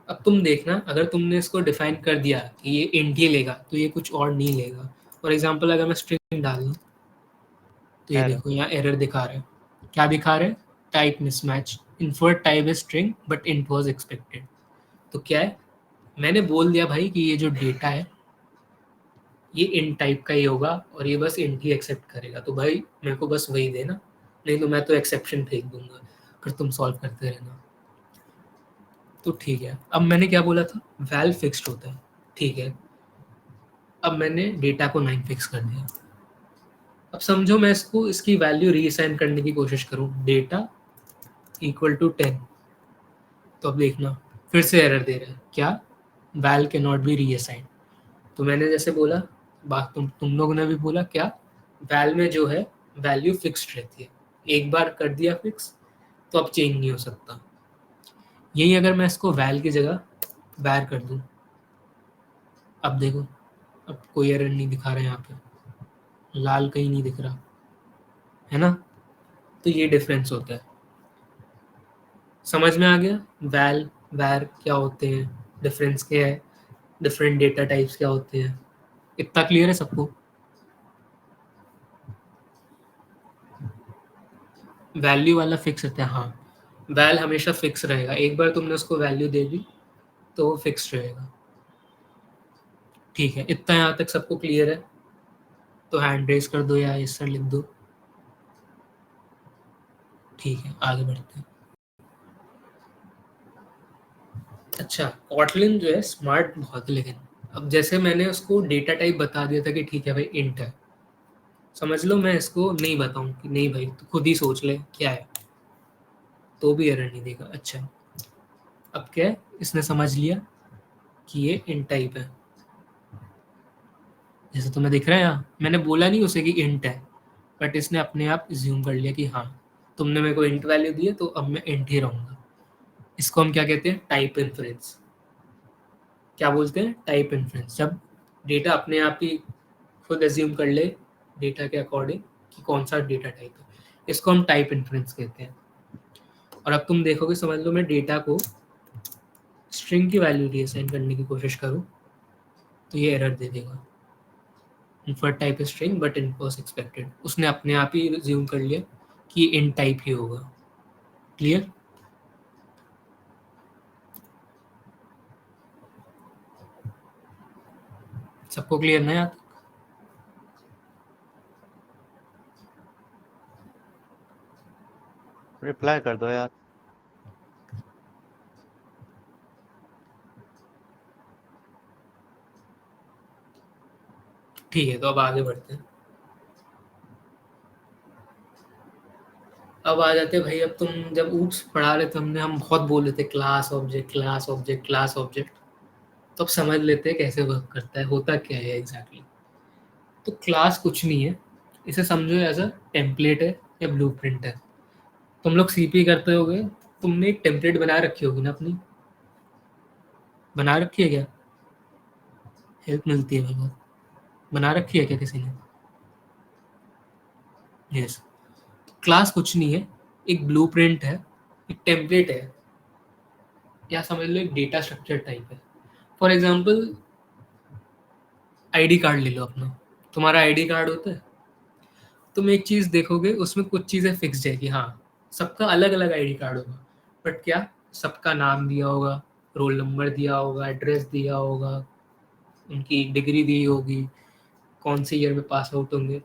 अब तुम देखना, अगर तुमने इसको डिफाइन कर दिया कि ये इंट ही लेगा तो ये कुछ और नहीं लेगा। फॉर एग्जाम्पल अगर मैं स्ट्रिंग डाल दूँ तो ये Error. देखो यहाँ एरर दिखा रहा है। क्या दिखा रहा है? Type mismatch, inferred type is string but int was expected. तो क्या है, मैंने बोल दिया भाई कि ये जो डेटा है ये इंट टाइप का ही होगा और ये बस इंट ही एक्सेप्ट करेगा, तो भाई मेरे को बस वही देना, नहीं तो मैं तो एक्सेप्शन फेंक दूंगा, फिर तुम सॉल्व करते रहना। तो ठीक है, अब मैंने क्या बोला था, वैल फिक्स्ड होता है, ठीक है। अब मैंने डेटा को 9 फिक्स कर दिया। अब समझो मैं इसको इसकी वैल्यू रीअसाइन करने की कोशिश करूं, डेटा इक्वल टू 10, तो अब देखना फिर से एरर दे रहा है, क्या? Val can not be reassign. तो मैंने जैसे बोला, बात तुम लोगों ने भी बोला, क्या वैल में जो है वैल्यू फिक्स्ड रहती है, एक बार कर दिया फिक्स तो अब चेंज नहीं हो सकता। यही अगर मैं इसको वैल की जगह वैर कर दूं, अब देखो, अब कोई एरर नहीं दिखा रहा है, यहाँ पे लाल कहीं नहीं दिख रहा है ना। तो ये डिफरेंस होता है, समझ में आ गया? वैल वैर क्या होते हैं, डिफरेंस क्या है, डिफरेंट डेटा टाइप्स क्या होते हैं, इतना क्लियर है सबको? वैल्यू वाला फिक्स रहता है, हाँ, वैल हमेशा फिक्स रहेगा, एक बार तुमने उसको वैल्यू दे दी तो वो फिक्स रहेगा, ठीक है। इतना यहाँ तक सबको क्लियर है? तो हैंड रेज कर दो या यस सर लिख दो। ठीक है, आगे बढ़ते हैं। अच्छा, कॉटलिन जो है स्मार्ट बहुत है, लेकिन अब जैसे मैंने उसको डेटा टाइप बता दिया था कि ठीक है भाई इंट है, समझ लो मैं इसको नहीं बताऊं कि नहीं भाई तो खुद ही सोच ले क्या है, तो भी एरर नहीं देगा। अच्छा, अब क्या है, इसने समझ लिया कि ये इंट टाइप है, जैसे तुम्हें दिख रहा है यहाँ, मैंने बोला नहीं उसे कि इंट है, बट इसने अपने आप ज्यूम कर लिया कि हाँ तुमने मेरे को इंट वैल्यू दी है तो अब मैं इंट ही रहूँगा। इसको हम क्या कहते हैं? Type inference. क्या बोलते हैं? टाइप इन्फ्रेंस, जब डेटा अपने आप ही खुद एज्यूम कर ले डेटा के अकॉर्डिंग कि कौन सा डेटा टाइप है, इसको हम टाइप इन्फ्रेंस कहते हैं। और अब तुम देखोगे, समझ लो मैं डेटा को स्ट्रिंग की वैल्यू रीअसाइन करने की कोशिश करूँ तो ये एरर दे देगा, inferred type string but int was expected. उसने अपने आप ही रिज्यूम कर लिया कि इंट टाइप ही होगा। क्लियर? सबको क्लियर ना यार? रिप्लाई कर दो यार। ठीक है, तो अब आगे बढ़ते हैं। अब आ जाते हैं भाई, अब तुम जब ऊप्स पढ़ा रहे थे हमने, हम बहुत बोल रहे थे class object class object class object, तो अब समझ लेते हैं कैसे वर्क करता है, होता क्या है एग्जैक्टली। तो क्लास कुछ नहीं है, इसे समझो एज अ टेम्पलेट है या ब्लूप्रिंट है। तुम लोग सीपी करते होगे, तुमने एक टेम्पलेट बना रखी होगी ना अपनी, बना रखी है क्या? हेल्प मिलती है भाई बहुत, बना रखी है क्या किसी ने? यस। क्लास कुछ नहीं है, एक ब्लूप्रिंट है, एक टेम्पलेट है, या समझ लो एक डेटा स्ट्रक्चर टाइप है। फॉर एग्जाम्पल आईडी कार्ड ले लो अपना, तुम्हारा आईडी कार्ड होता है, तुम एक चीज़ देखोगे उसमें कुछ चीज़ें फिक्स है कि हाँ सबका अलग अलग आईडी कार्ड होगा, बट क्या सबका नाम दिया होगा, रोल नंबर दिया होगा, एड्रेस दिया होगा, उनकी डिग्री दी होगी, कौन से ईयर में पास आउट होंगे,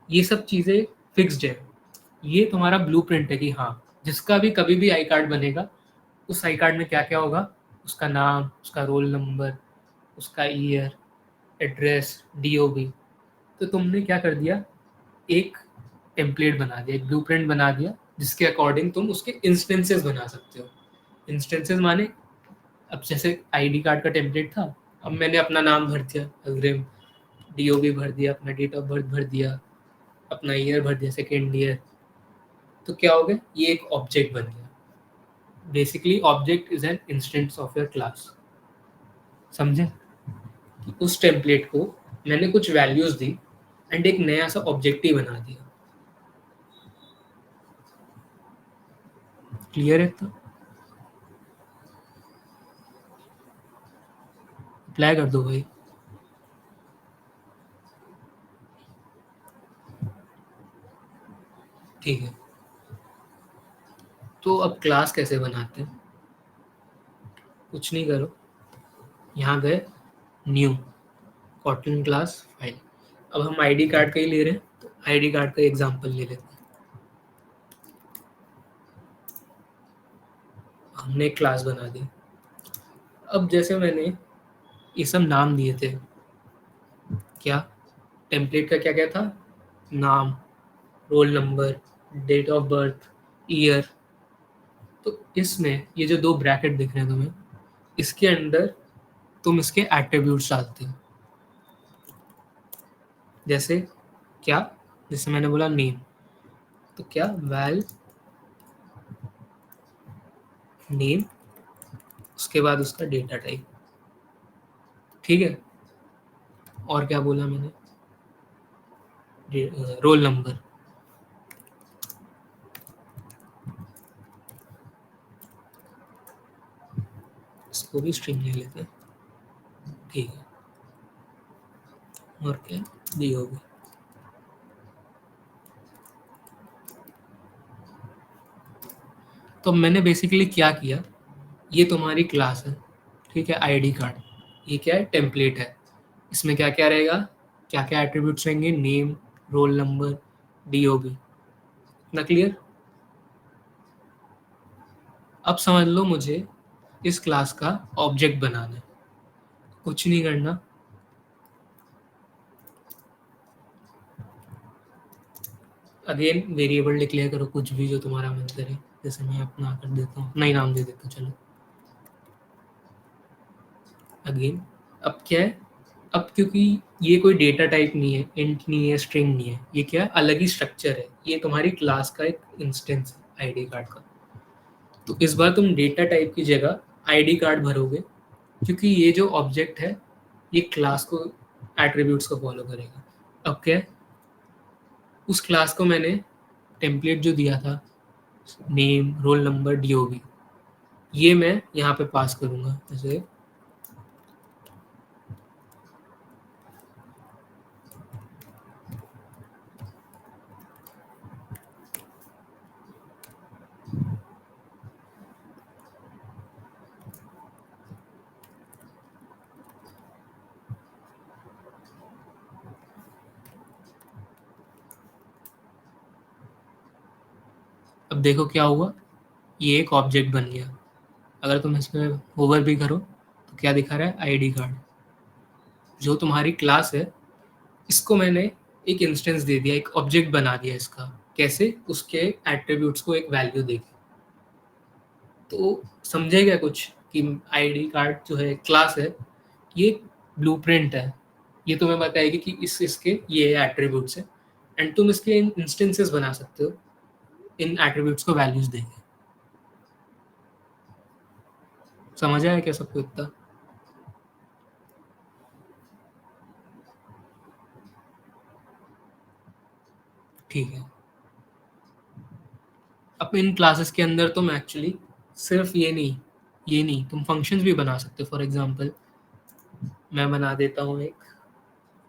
ये सब चीज़ें फिक्स्ड है। ये तुम्हारा ब्लूप्रिंट है कि हाँ जिसका भी कभी भी आई कार्ड बनेगा, उस आई कार्ड में क्या क्या होगा, उसका नाम, उसका रोल नंबर, उसका ईयर, एड्रेस, डीओबी। तो तुमने क्या कर दिया, एक टेम्पलेट बना दिया, एक ब्लूप्रिंट बना दिया जिसके अकॉर्डिंग तुम उसके इंस्टेंसेस बना सकते हो। इंस्टेंसेस माने अब जैसे आईडी कार्ड का टेम्पलेट था, अब मैंने अपना नाम भर दिया अग्रिम, डीओबी भर दिया, अपना डेट ऑफ बर्थ भर दिया, अपना ईयर भर दिया, सेकेंड ईयर, तो क्या हो गया, ये एक ऑब्जेक्ट बन गया। Basically object is an instance of your class. समझे कि उस टेम्पलेट को मैंने कुछ वैल्यूज दी एंड एक नया सा ऑब्जेक्ट ही बना दिया। क्लियर है? तो अप्लाई कर दो भाई। ठीक है, तो अब क्लास कैसे बनाते हैं? कुछ नहीं करो, यहाँ गए न्यू कॉटन क्लास फाइल। अब हम आईडी कार्ड का ही ले रहे हैं, तो आईडी कार्ड का एग्जांपल ले लेते हैं। हमने एक क्लास बना दी। अब जैसे मैंने ये सब नाम दिए थे, क्या टेम्पलेट का क्या क्या था, नाम, roll number, date of birth, year. तो इसमें ये जो दो ब्रैकेट दिख रहे हैं तुम्हें, इसके अंदर तुम इसके एट्रीब्यूट्स डालते हो। जैसे क्या, जैसे मैंने बोला नेम, तो क्या वैल नेम, उसके बाद उसका डेटा टाइप। ठीक है, और क्या बोला मैंने, रोल नंबर, इसको भी स्ट्रिंग ले लेते हैं। ठीक है, और क्या दी होगी। तो मैंने बेसिकली क्या किया, ये तुम्हारी क्लास है, ठीक है, आईडी कार्ड, ये क्या है, टेम्पलेट है। इसमें क्या क्या रहेगा, क्या क्या एट्रीब्यूट्स रहेंगे, नेम, रोल नंबर, डीओबी। ना क्लियर? अब समझ लो मुझे इस क्लास का ऑब्जेक्ट बनाना है। कुछ नहीं करना, अगेन वेरिएबल डिक्लेयर करो, कुछ भी जो तुम्हारा मन करे। जैसे मैं अपना कर देता हूँ, नई नाम दे देता हूँ, चलो अगेन। अब क्या है, अब क्योंकि ये कोई डेटा टाइप नहीं है, इंट नहीं है, स्ट्रिंग नहीं है, ये क्या है, अलग ही स्ट्रक्चर है, ये तुम्हारी क्लास का एक इंस्टेंस है आईडी कार्ड का। तो इस बार तुम डेटा टाइप की जगह आईडी कार्ड भरोगे, क्योंकि ये जो ऑब्जेक्ट है ये क्लास को, एट्रीब्यूट्स को फॉलो करेगा। अब क्या है, उस क्लास को मैंने टेम्पलेट जो दिया था, नेम, रोल नंबर, डीओबी, ये मैं यहाँ पे पास करूँगा। जैसे अब देखो क्या हुआ, ये एक ऑब्जेक्ट बन गया। अगर तुम इसमें होवर भी करो तो क्या दिखा रहा है, आईडी कार्ड। जो तुम्हारी क्लास है, इसको मैंने एक इंस्टेंस दे दिया, एक ऑब्जेक्ट बना दिया इसका। कैसे, उसके एट्रीब्यूट्स को एक वैल्यू देके। तो समझे क्या कुछ कि आईडी कार्ड जो है क्लास है, ये ब्लूप्रिंट है, ये तुम्हें बताएगी कि इसके ये एट्रीब्यूट्स है, एंड तुम इसके इंस्टेंसेस बना सकते हो इन एट्रीब्यूट्स को वैल्यूज देके। समझ आया क्या सबको इतना? ठीक है, अब इन क्लासेस के अंदर तुम एक्चुअली सिर्फ ये नहीं तुम फंक्शंस भी बना सकते हो। फॉर एग्जांपल मैं बना देता हूँ एक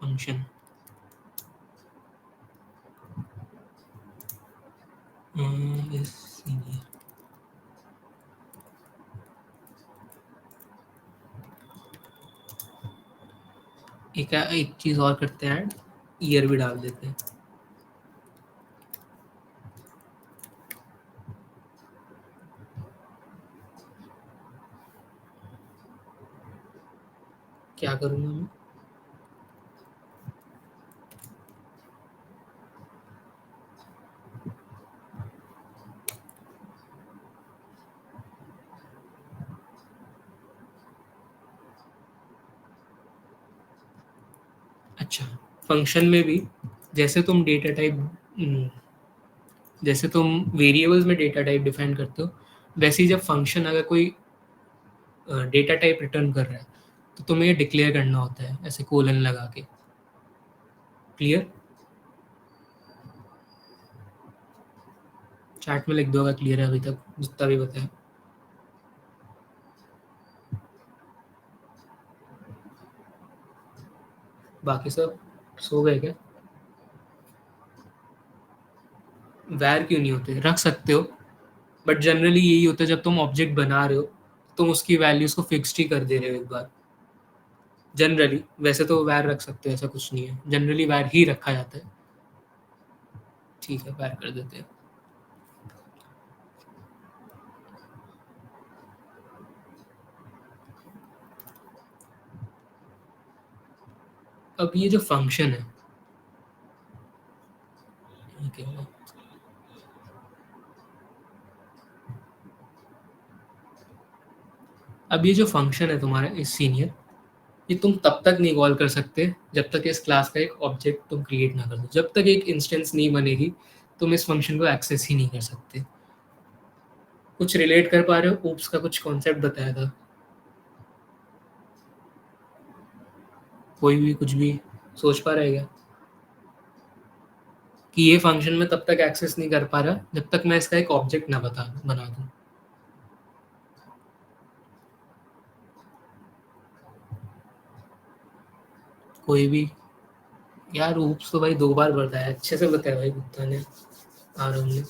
फंक्शन, एक चीज और करते हैं, ऐड ईयर भी डाल देते हैं। क्या करूँगा मैं, अच्छा, फंक्शन में भी जैसे तुम डेटा टाइप जैसे तुम वेरिएबल्स में डेटा टाइप डिफाइन करते हो, वैसे ही जब फंक्शन अगर कोई डेटा टाइप रिटर्न कर रहा है तो तुम्हें ये डिक्लेयर करना होता है ऐसे कोलन लगा के। क्लियर? चैट में लिख दो अगर क्लियर है अभी तक जितना भी बताया। बाकी सब सो गए क्या? वैर क्यों नहीं होते? रख सकते हो, बट जनरली यही होता है जब तुम ऑब्जेक्ट बना रहे हो तुम उसकी वैल्यूज को फिक्स्ड ही कर दे रहे हो एक बार। जनरली वैसे तो वैर रख सकते हो, ऐसा कुछ नहीं है, जनरली वैर ही रखा जाता है। ठीक है, वैर कर देते हैं। अब ये जो फंक्शन है, ठीक है, अब ये जो फंक्शन है तुम्हारा इस सीनियर, ये तुम तब तक नहीं कॉल कर सकते जब तक इस क्लास का एक ऑब्जेक्ट तुम क्रिएट ना कर दो। जब तक एक इंस्टेंस नहीं बनेगी तुम इस फंक्शन को एक्सेस ही नहीं कर सकते। कुछ रिलेट कर पा रहे हो? ऊप्स का कुछ कॉन्सेप्ट बताया था, कोई भी कुछ भी सोच पा रहा है क्या कि ये फंक्शन में तब तक एक्सेस नहीं कर पा रहा जब तक मैं इसका एक ऑब्जेक्ट ना बना दूं? कोई भी? यार ऊप्स तो भाई 2 बार बताया, अच्छे से बताया भाई गुप्ता ने, आरव ने।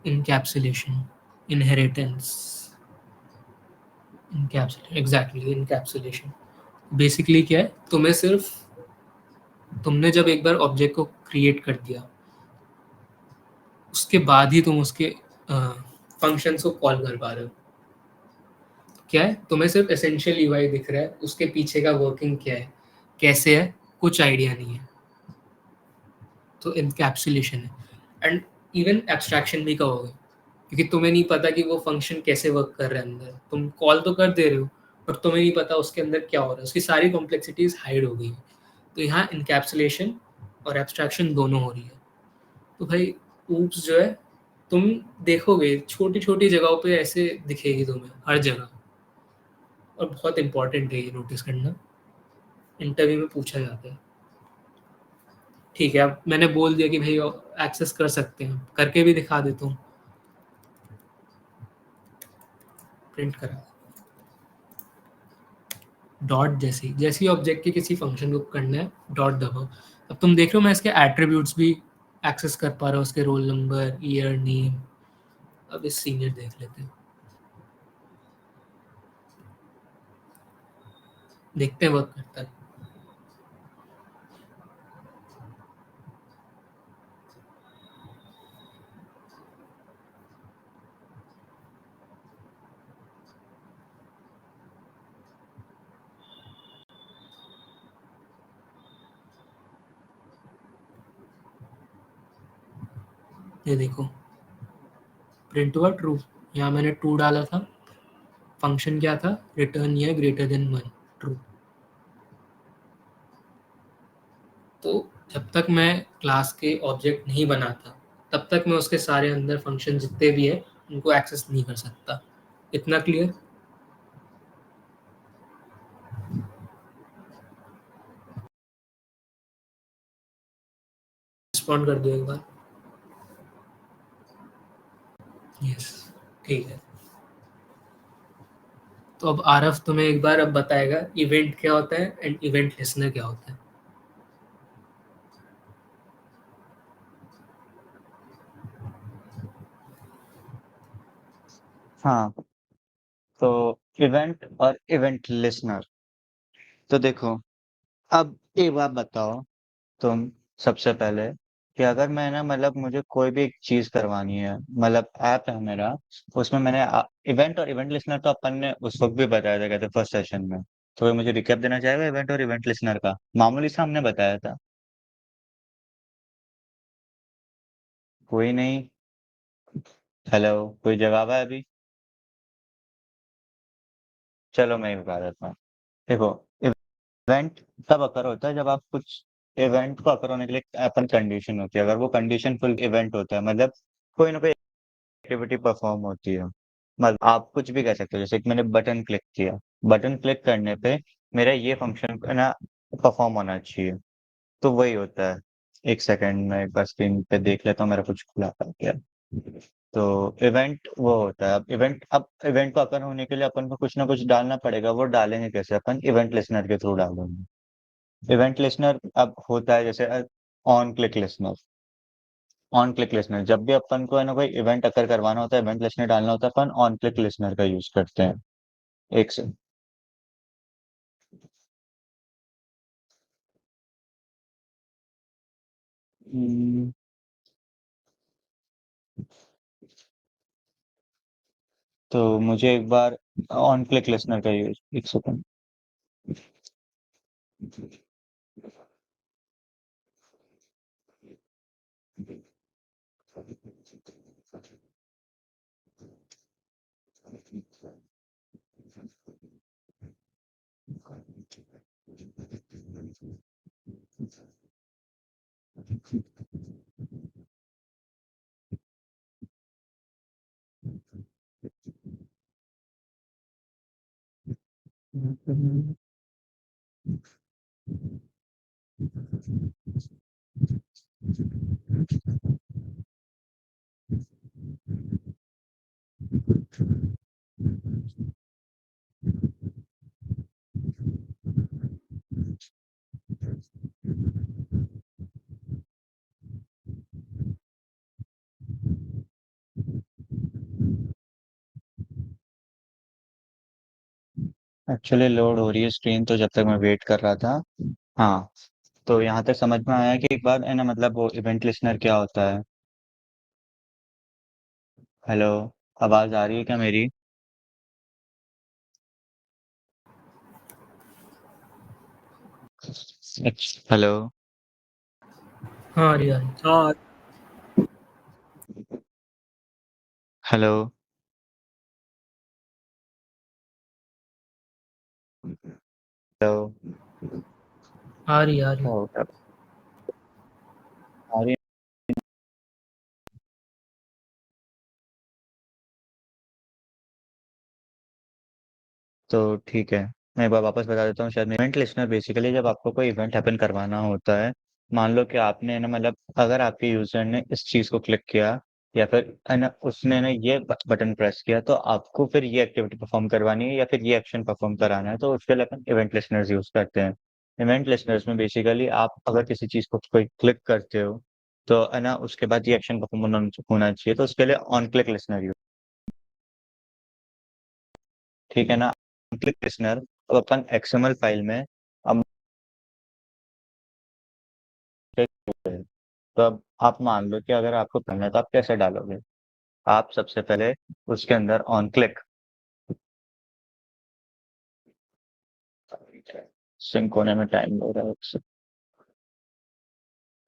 Encapsulation, inheritance, exactly encapsulation. Basically क्या है, तुम्हें सिर्फ तुमने जब एक बार ऑब्जेक्ट को क्रिएट कर दिया उसके बाद ही तुम उसके फंक्शंस को कॉल कर पा रहे हो। क्या है, तुम्हें सिर्फ एसेंशियल यूआई दिख रहा है, उसके पीछे का वर्किंग क्या है, कैसे है, कुछ आइडिया नहीं है। तो इनकैप्सुलेशन है। एंड इवन एब्स्ट्रैक्शन भी कहोगे, क्योंकि तुम्हें नहीं पता कि वो फंक्शन कैसे वर्क कर रहा है अंदर। तुम कॉल तो कर दे रहे हो पर तुम्हें नहीं पता उसके अंदर क्या हो रहा है, उसकी सारी कॉम्प्लेक्सिटीज हाइड हो गई है। तो यहाँ इनकैप्सुलेशन और एब्स्ट्रैक्शन दोनों हो रही है। तो भाई ऊप्स जो है, तुम देखोगे छोटी छोटी जगहों पे ऐसे दिखेगी तुम्हें हर जगह, और बहुत इंपॉर्टेंट है ये नोटिस करना, इंटरव्यू में पूछा जाता है। ठीक है, अब मैंने बोल दिया कि भाई एक्सेस कर सकते हैं, करके भी दिखा देता हूँ। प्रिंट करा डॉट, जैसी ऑब्जेक्ट के किसी फंक्शन को करना है डॉट दबाओ। अब तुम देख रहे हो मैं इसके एट्रीब्यूट्स भी एक्सेस कर पा रहा हूँ, उसके रोल नंबर, ईयर, नेम। अब इस सीनियर देख लेते हैं, देखते हैं वर्क करता है। ये देखो प्रिंट हुआ ट्रू, यहाँ मैंने ट्रू डाला था, फंक्शन क्या था, return year greater than 1, true. तो जब तक मैं क्लास के ऑब्जेक्ट नहीं बनाता तब तक मैं उसके सारे अंदर फंक्शन जितने भी है उनको एक्सेस नहीं कर सकता। इतना क्लियर? रिस्पॉन्ड कर दो एक बार। यस, ठीक है। तो अब आरफ तुम्हें एक बार अब बताएगा इवेंट क्या होता है एंड इवेंट लिसनर क्या होता है। हाँ, तो इवेंट और इवेंट लिसनर। तो देखो, अब एक बात बताओ तुम सबसे पहले कि अगर मैं ना मतलब मुझे कोई भी एक चीज़ करवानी है, मतलब ऐप है मेरा, उसमें मैंने इवेंट और इवेंट लिसनर तो अपन ने उस वक़्त भी बताया था, कहते फर्स्ट सेशन में। तो कोई मुझे रिकैप देना चाहेगा इवेंट और इवेंट लिसनर का? मामूली सा हमने बताया था। कोई नहीं? हेलो, कोई जवाब है अभी? चलो मैं ही बता देता हूँ। देखो इवेंट तब अकर होता है जब आप कुछ इवेंट को अकर होने के लिए अपन कंडीशन होती है। अगर वो कंडीशन फुल इवेंट होता है मतलब कोई ना कोई एक्टिविटी परफॉर्म होती है। मतलब आप कुछ भी कर सकते हो, जैसे कि मैंने बटन क्लिक किया, बटन क्लिक करने पे मेरा ये फंक्शन ना परफॉर्म होना चाहिए। तो वही होता है। एक सेकंड में एक बार स्क्रीन पे देख लेता हूँ मेरा कुछ खुला था क्या। तो इवेंट वो होता है। अब इवेंट को अकर होने के लिए अपन को कुछ ना कुछ डालना पड़ेगा। वो डालेंगे कैसे? अपन इवेंट लिसनर के थ्रू डालेंगे। इवेंट लिसनर अब होता है जैसे ऑन क्लिक लिसनर जब भी अपन को है ना कोई इवेंट अकर करवाना होता है, इवेंट लिसनर डालना होता है, अपन ऑन क्लिक लिसनर का यूज करते हैं। एक से हम्म, तो मुझे एक बार ऑन क्लिक लिसनर का यूज, एक सेकंड। एक्चुअली लोड हो रही है स्क्रीन, तो जब तक मैं वेट कर रहा था। हाँ, तो यहाँ तक समझ में आया कि एक बार है ना मतलब वो इवेंट लिसनर क्या होता है। हेलो, आवाज आ रही है क्या मेरी? हेलो। हाँ, आ रही आ रही। हाँ हेलो। हेलो। आ रही आ रही। ओ, आ रही है? तो ठीक है, मैं एक बार वापस बता देता हूँ। शायद इवेंट लिसनर बेसिकली जब आपको कोई इवेंट हैपन करवाना होता है, मान लो कि आपने ना मतलब अगर आपके यूजर ने इस चीज को क्लिक किया या फिर है ना उसने ना ये बटन प्रेस किया, तो आपको फिर ये एक्टिविटी परफॉर्म करवानी है या फिर ये एक्शन परफॉर्म कराना है, तो उसके लिए अपन इवेंट लिसनर्स यूज करते हैं। इवेंट लिसनर्स में बेसिकली आप अगर किसी चीज को कोई क्लिक करते हो तो है ना उसके बाद ये एक्शन परफॉर्म होना चाहिए, तो उसके लिए ऑन क्लिक लिसनर यूज। ठीक है ना? ऑन क्लिक लिसनर अब अपन एक्सएमएल फाइल में अब तो अब आप मान लो कि अगर आपको करना है तो आप कैसे डालोगे? आप सबसे पहले उसके अंदर ऑन क्लिक, सिंक होने में टाइम लग रहा है उससे।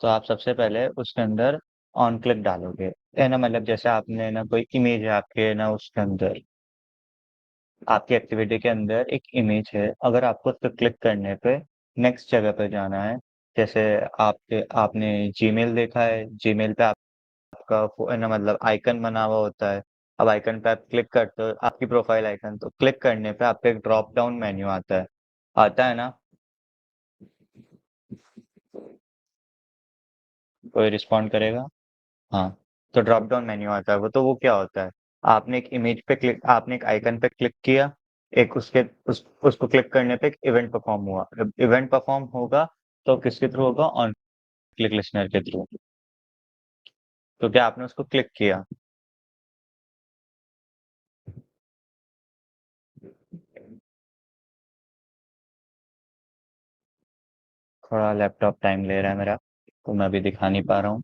तो आप सबसे पहले उसके अंदर ऑन क्लिक डालोगे, है ना मतलब जैसे आपने ना कोई इमेज है आपके ना उसके अंदर, आपकी एक्टिविटी के अंदर एक इमेज है, अगर आपको उस पर क्लिक करने पे नेक्स्ट जगह पे जाना है, जैसे आपने जीमेल देखा है, जीमेल पे आपका है ना मतलब आइकन बना हुआ होता है। अब आइकन पे आप क्लिक करते हो, आपकी प्रोफाइल आइकन, तो क्लिक करने पे आपको एक ड्रॉप डाउन मेन्यू आता है ना? कोई रिस्पॉन्ड करेगा? हाँ, तो ड्रॉप डाउन मेन्यू आता है। वो क्या होता है? आपने एक आइकन पे क्लिक किया, एक उसको क्लिक करने पे एक इवेंट परफॉर्म हुआ। इवेंट परफॉर्म होगा तो किसके थ्रू होगा? ऑन क्लिक लिसनर के थ्रू। तो क्या आपने उसको क्लिक किया? थोड़ा लैपटॉप टाइम ले रहा है मेरा, तो मैं अभी दिखा नहीं पा रहा हूँ।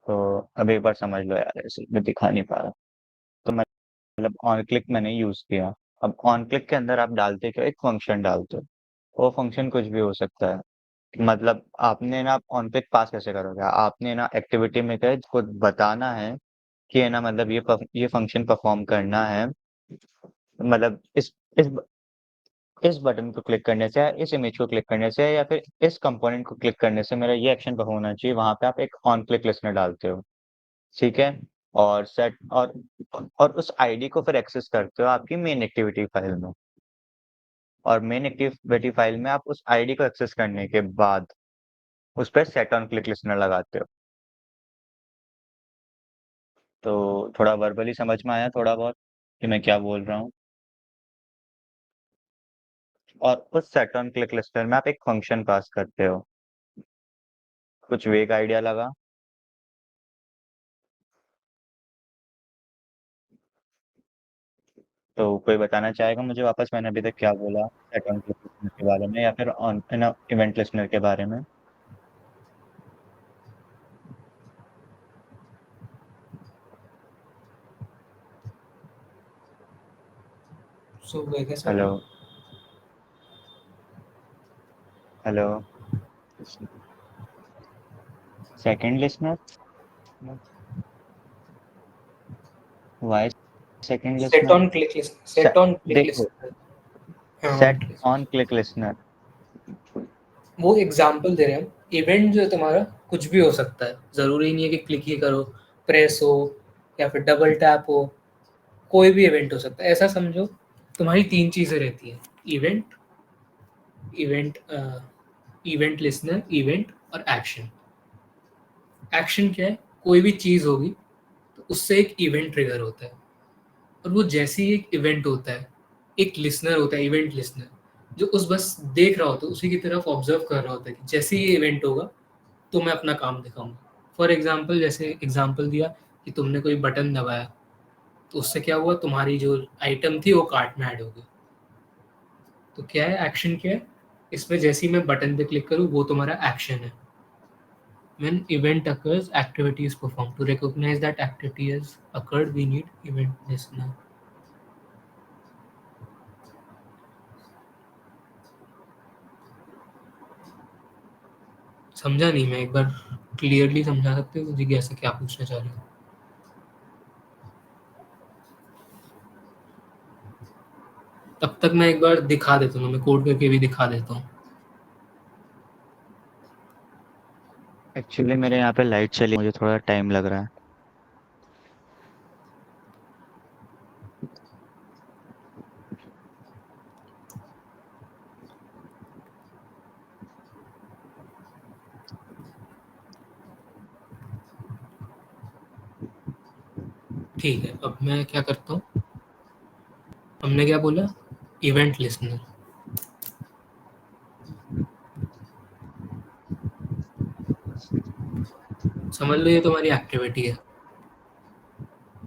तो अभी एक बार समझ लो यार, ऐसे मैं दिखा नहीं पा रहा। तो मतलब ऑन क्लिक मैंने यूज किया। अब ऑन क्लिक के अंदर आप डालते क्या? एक फंक्शन डालते हो। वो फंक्शन कुछ भी हो सकता है। मतलब आपने ना ऑन क्लिक पास कैसे करोगे? आपने ना एक्टिविटी में क्या खुद बताना है कि है ना मतलब ये फंक्शन परफॉर्म करना है। मतलब इस इस बटन को क्लिक करने से या इस इमेज को क्लिक करने से या फिर इस कंपोनेंट को क्लिक करने से मेरा ये एक्शन परफॉर्म होना चाहिए, वहाँ पे आप एक ऑन क्लिक लिस्टनर डालते हो, ठीक है? और सेट और उस आईडी को फिर एक्सेस करते हो आपकी मेन एक्टिविटी फाइल में, और मेन एक्टिविटी फाइल में आप उस आईडी को एक्सेस करने के बाद उस पर सेट ऑन क्लिक लिस्टनर लगाते हो। तो थोड़ा वर्बली समझ में आया थोड़ा बहुत कि मैं क्या बोल रहा हूँ? और उस सेट ऑन क्लिक लिस्टनर में आप एक फंक्शन पास करते हो। कुछ वेग आइडिया लगा? तो कोई बताना चाहेगा मुझे वापस मैंने अभी तक क्या बोला सेट ऑन क्लिक लिस्टनर के बारे में या फिर ऑन इवेंट लिस्टनर के बारे में? सो वो कैसे हेलो होगा? Hello second listener, why second set listener? On click list, set on click देखो, लिस्ट। हाँ, सेट ऑन क्लिक लिस्टनर, वो एग्जांपल दे रहे हैं हम। इवेंट जो है तुम्हारा कुछ भी हो सकता है, ज़रूरी नहीं है कि क्लिक ही करो, प्रेस हो या फिर डबल टैप हो, कोई भी इवेंट हो सकता है। ऐसा समझो तुम्हारी 3 चीज़ें रहती हैं, event, event event listener, event और एक्शन। एक्शन क्या है? कोई भी चीज़ होगी तो उससे एक इवेंट ट्रिगर होता है, और वो जैसे ही एक इवेंट होता है, एक लिसनर होता है, इवेंट लिसनर, जो उस बस देख रहा होता है, उसी की तरफ ऑब्जर्व कर रहा होता है कि जैसे ही ये इवेंट होगा तो मैं अपना काम दिखाऊंगा। फॉर एग्जाम्पल, जैसे एग्जाम्पल दिया कि तुमने कोई बटन दबाया, तो उससे क्या हुआ, तुम्हारी जो आइटम थी वो कार्ट में ऐड हो गई। तो क्या है, एक्शन क्या है इसमें? जैसे ही मैं बटन पे क्लिक करूँ वो तुम्हारा एक्शन है। When event occurs, activity is performed. To recognize that activity has occurred, we need event listener. समझा नहीं मैं, एक बार क्लियरली समझा सकते हो जिज्ञासा क्या पूछना चाह रही हो? तब तक मैं एक बार दिखा देता हूँ, मैं कोड करके भी दिखा देता हूँ। एक्चुअली मेरे यहाँ पे लाइट चली, मुझे थोड़ा टाइम लग रहा है। ठीक है, अब मैं क्या करता हूँ, हमने क्या बोला, इवेंट लिसनर। समझ लो ये तुम्हारी एक्टिविटी है।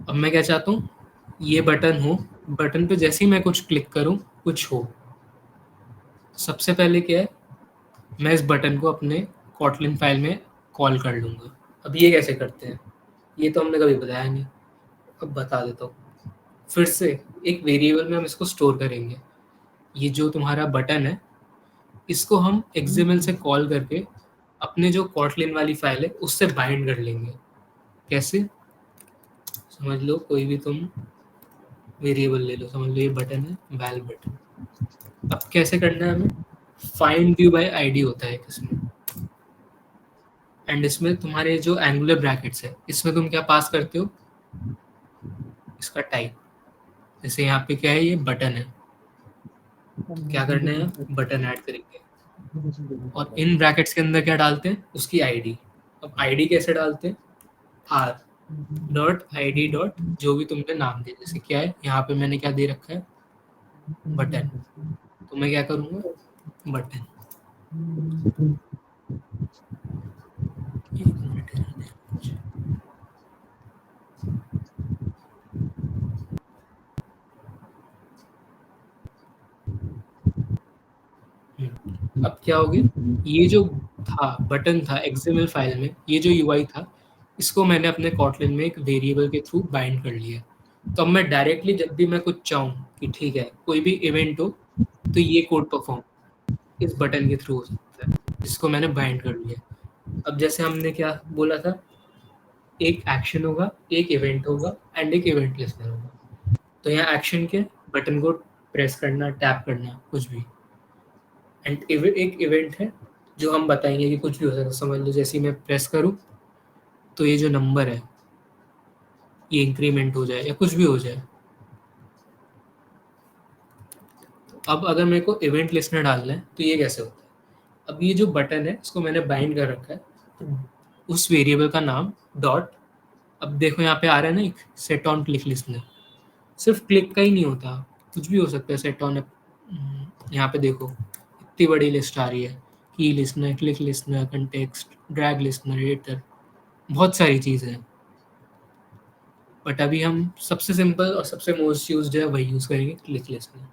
अब मैं क्या चाहता हूँ, ये बटन हो, बटन पे जैसे ही मैं कुछ क्लिक करूँ कुछ हो। सबसे पहले क्या है, मैं इस बटन को अपने कॉटलिन फाइल में कॉल कर लूँगा। अब ये कैसे करते हैं, ये तो हमने कभी बताया नहीं, अब बता देता हूँ। फिर से एक वेरिएबल में हम इसको स्टोर करेंगे। ये जो तुम्हारा बटन है, इसको हम एक्सएमएल से कॉल करके अपने जो कॉटलिन वाली फाइल है उससे बाइंड कर लेंगे। कैसे, समझ लो कोई भी तुम वेरिएबल ले लो, समझ लो ये बटन है, वैल बटन। अब कैसे करना है हमें, फाइंड व्यू बाय आईडी होता है इसमें, एंड इसमें तुम्हारे जो एंगुलर ब्रैकेट्स है इसमें तुम क्या पास करते हो, इसका टाइप। जैसे यहाँ पे क्या है, ये बटन है, तो क्या करना है, बटन ऐड करेंगे, और इन ब्रैकेट्स के अंदर क्या डालते हैं, उसकी आईडी। अब आईडी कैसे डालते हैं, R dot I D dot जो भी तुमने नाम दिया, जैसे क्या है यहाँ पे मैंने क्या दे रखा है, बटन। तो मैं क्या करूँगा, बटन। एक मिनट रहने दो मुझे। अब क्या हो गया, ये जो था बटन था एक्सएमएल फाइल में, ये जो यूआई था, इसको मैंने अपने कॉटलिन में एक वेरिएबल के थ्रू बाइंड कर लिया। तो अब मैं डायरेक्टली जब भी मैं कुछ चाहूँ कि ठीक है कोई भी इवेंट हो, तो ये कोड परफॉर्म इस बटन के थ्रू हो सकता है, जिसको मैंने बाइंड कर लिया। अब जैसे हमने क्या बोला था, एक एक्शन होगा, एक इवेंट होगा एंड एक इवेंट लिस्टनर होगा। तो यहाँ एक्शन क्या है, बटन को प्रेस करना, टैप करना, कुछ भी। एंड एक इवेंट है जो हम बताएंगे कि कुछ भी हो सकता है। समझ लो जैसे ही मैं प्रेस करूँ तो ये जो नंबर है ये इंक्रीमेंट हो जाए या कुछ भी हो जाए। अब अगर मेरे को इवेंट लिस्टनर डालना है तो ये कैसे होता है? अब ये जो बटन है इसको मैंने बाइंड कर रखा है, तो उस वेरिएबल का नाम डॉट, अब देखो यहाँ पे आ रहा है ना एक सेट ऑन क्लिक लिस्टनर। सिर्फ क्लिक का ही नहीं होता, कुछ भी हो सकता है सेट ऑन। यहाँ पे देखो इतनी बड़ी लिस्ट आ रही है, की listener, click listener, context, drag listener, editor, बहुत सारी चीज़ें हैं। बट अभी हम सबसे सिंपल और सबसे मोस्ट यूज्ड है वही यूज़ करेंगे, क्लिक लिस्टनर।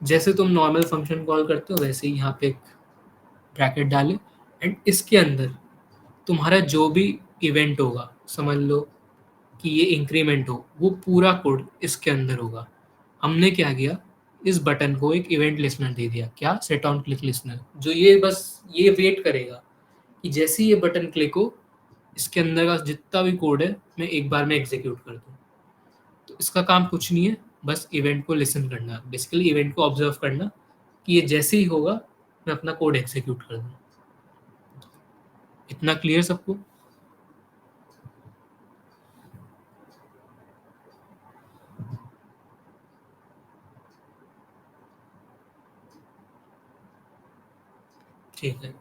जैसे तुम नॉर्मल फंक्शन कॉल करते हो वैसे ही यहाँ पे एक ब्रैकेट डाले, एंड इसके अंदर तुम्हारा जो भी इवेंट होगा, समझ लो कि ये इंक्रीमेंट हो, वो पूरा कोड इसके अंदर होगा। हमने क्या किया, इस बटन को एक इवेंट लिस्टनर दे दिया, क्या, सेट ऑन क्लिक लिस्टनर, जो ये बस ये वेट करेगा कि जैसे ही ये बटन क्लिक हो इसके अंदर का जितना भी कोड है मैं एक बार में एग्जीक्यूट कर दूँ। तो इसका काम कुछ नहीं है, बस इवेंट को लिसन करना, बेसिकली इवेंट को ऑब्जर्व करना कि ये जैसे ही होगा मैं अपना कोड एग्जीक्यूट कर दूँ। इतना क्लियर सबको? ठीक है,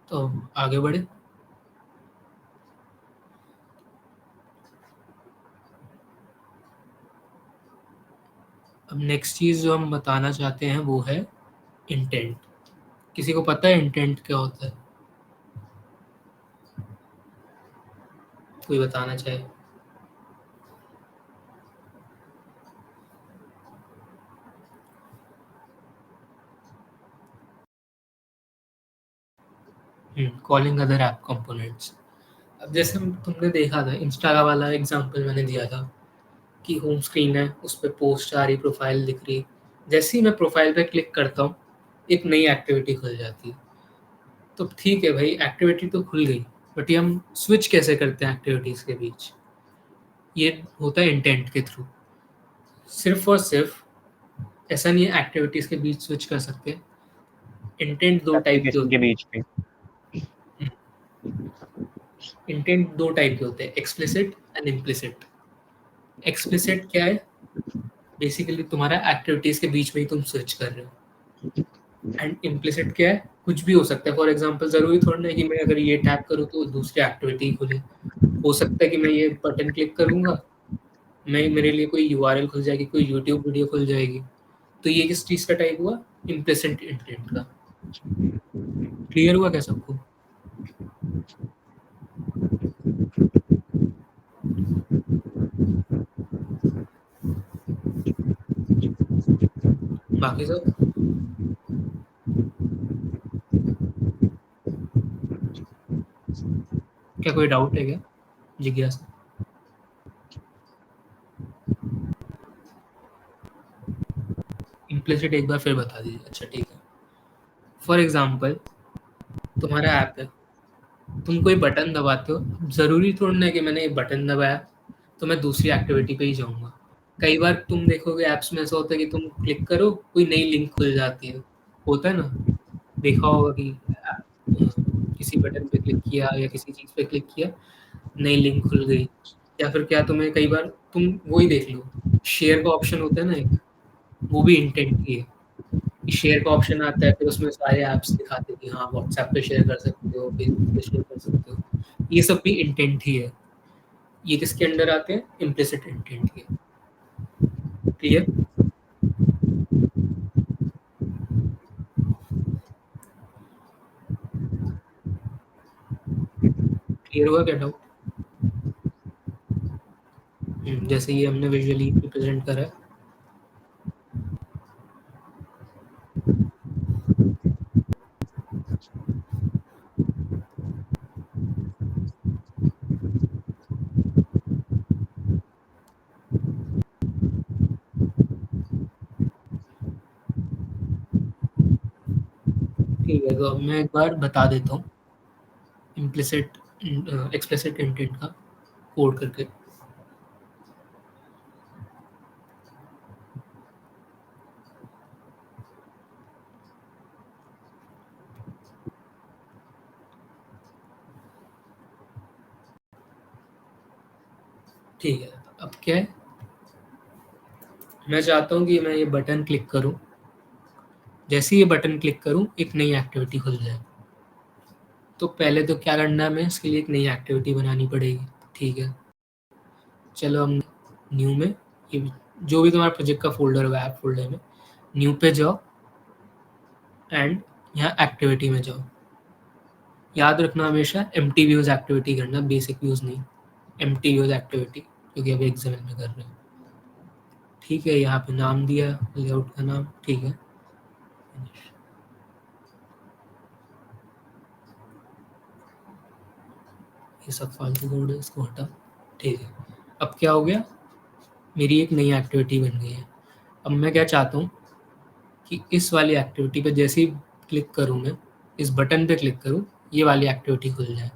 तो आगे बढ़े। अब नेक्स्ट चीज़ जो हम बताना चाहते हैं वो है इंटेंट। किसी को पता है इंटेंट क्या होता है? कोई बताना चाहे? Calling other app components. अब जैसे हम तुमने देखा था इंस्टा का वाला एग्जांपल मैंने दिया था कि होम स्क्रीन है, उस पर पोस्ट आ रही, प्रोफाइल दिख रही, जैसे ही मैं प्रोफाइल पे क्लिक करता हूँ एक नई एक्टिविटी खुल जाती है। तो ठीक है भाई, एक्टिविटी तो खुल गई, बट ये हम स्विच कैसे करते हैं एक्टिविटीज़ के बीच? ये होता है इंटेंट के थ्रू। सिर्फ और सिर्फ ऐसा नहीं है एक्टिविटीज़ के बीच स्विच कर सकते हैं। इंटेंट दो टाइप के एप्लीकेशन होते के बीच पे। हैं। इंटेंट दो टाइप के होते हैं, एक्सप्लिसिट एंड इम्प्लिसिट। एक्सप्लिसिट क्या है? बेसिकली तुम्हारा एक्टिविटीज़ के बीच में ही तुम स्विच कर रहे हो। एंड इम्प्लिसिट क्या है? कुछ भी हो सकता है। फॉर एग्जांपल ज़रूरी थोड़ा ना है कि मैं अगर ये टैप करूँ तो दूसरी एक्टिविटी खुले। हो सकता है कि मैं ये बटन क्लिक करूँगा, मैं मेरे लिए कोई यूआरएल खुल जाएगी, कोई यूट्यूब वीडियो खुल जाएगी। तो ये किस चीज़ का टाइप हुआ? इम्प्लिसिट इंटेंट का। क्लियर हुआ क्या सबको? बाकी सब क्या कोई डाउट है क्या? जिज्ञासा? इम्प्लिसिट एक बार फिर बता दीजिए। अच्छा ठीक है। फॉर एग्जांपल तुम्हारा ऐप है, तुम कोई बटन दबाते हो, ज़रूरी थोड़ा ना है कि मैंने ये बटन दबाया तो मैं दूसरी एक्टिविटी पे ही जाऊँगा। कई बार तुम देखोगे ऐप्स में ऐसा होता है कि तुम क्लिक करो कोई नई लिंक खुल जाती है, होता है ना? देखा होगा कि किसी बटन पे क्लिक किया या किसी चीज़ पे क्लिक किया, नई लिंक खुल गई। या फिर क्या तुम्हें कई बार तुम वही देख लो, शेयर का ऑप्शन होता है ना एक, वो भी इंटेंट ही है। कि शेयर का ऑप्शन आता है, फिर उसमें सारे ऐप्स दिखाते हैं कि हाँ व्हाट्सएप पे शेयर कर सकते हो, फेसबुक पे शेयर कर सकते हो। ये सब भी इंटेंट ही है। ये किसके अंडर आते हैं? इम्प्लिसिट इंटेंट के। क्लियर? क्लियर हुआ क्या डाउट? जैसे ये हमने विजुअली रिप्रेजेंट करा है। ठीक है, तो अब मैं एक बार बता देता हूँ इम्प्लिसिट एक्सप्लिसिट इंटेंट का कोड करके। ठीक है, अब क्या है, मैं चाहता हूँ कि मैं ये बटन क्लिक करूँ, जैसे ये बटन क्लिक करूँ एक नई एक्टिविटी खुल जाए। तो पहले तो क्या करना है, हमें इसके लिए एक नई एक्टिविटी बनानी पड़ेगी। ठीक है, चलो हम न्यू में, ये जो भी तुम्हारा प्रोजेक्ट का फोल्डर होगा ऐप फोल्डर में, न्यू पे जाओ एंड यहाँ एक्टिविटी में जाओ। याद रखना हमेशा एम्प्टी व्यूज एक्टिविटी करना, बेसिक व्यूज नहीं, एम्प्टी व्यूज एक्टिविटी, क्योंकि अभी एग्जाम में कर रहे हैं। ठीक है, यहाँ पे नाम दिया लेआउट का नाम, ठीक है, ये सब फालतू कोड है, इसको हटा। ठीक है, अब क्या हो गया, मेरी एक नई एक्टिविटी बन गई है। अब मैं क्या चाहता हूँ कि इस वाली एक्टिविटी पे जैसे ही क्लिक करूँ, मैं इस बटन पे क्लिक करूँ, ये वाली एक्टिविटी खुल जाए।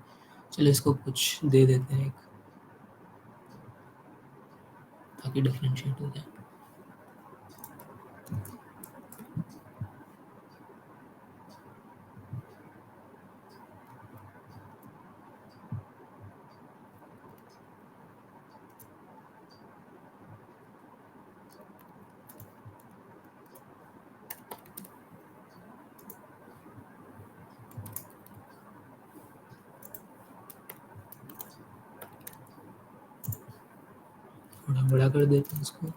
चलो इसको कुछ दे देते हैं एक, ताकि डिफ्रेंशिएट हो जाए। थोड़ा बड़ा कर देते हैं इसको।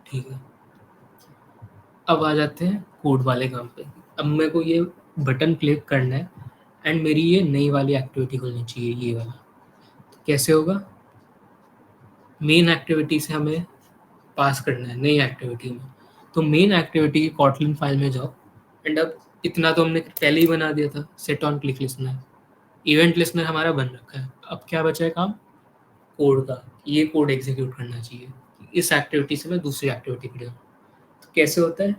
ठीक है, अब आ जाते हैं कोड वाले काम पे। अब मेरे को ये बटन क्लिक करना है एंड मेरी ये नई वाली एक्टिविटी खुलनी चाहिए, ये वाला। तो कैसे होगा, मेन एक्टिविटी से हमें पास करना है नई एक्टिविटी में। तो मेन एक्टिविटी की कॉटलिन फाइल में जाओ एंड अब इतना तो हमने पहले ही बना दिया था, set on click listener, event listener हमारा बन रखा है। अब क्या बचा है काम, कोड का। ये कोड एग्जीक्यूट करना चाहिए, इस एक्टिविटी से मैं दूसरी एक्टिविटी पे जाऊँ। तो कैसे होता है,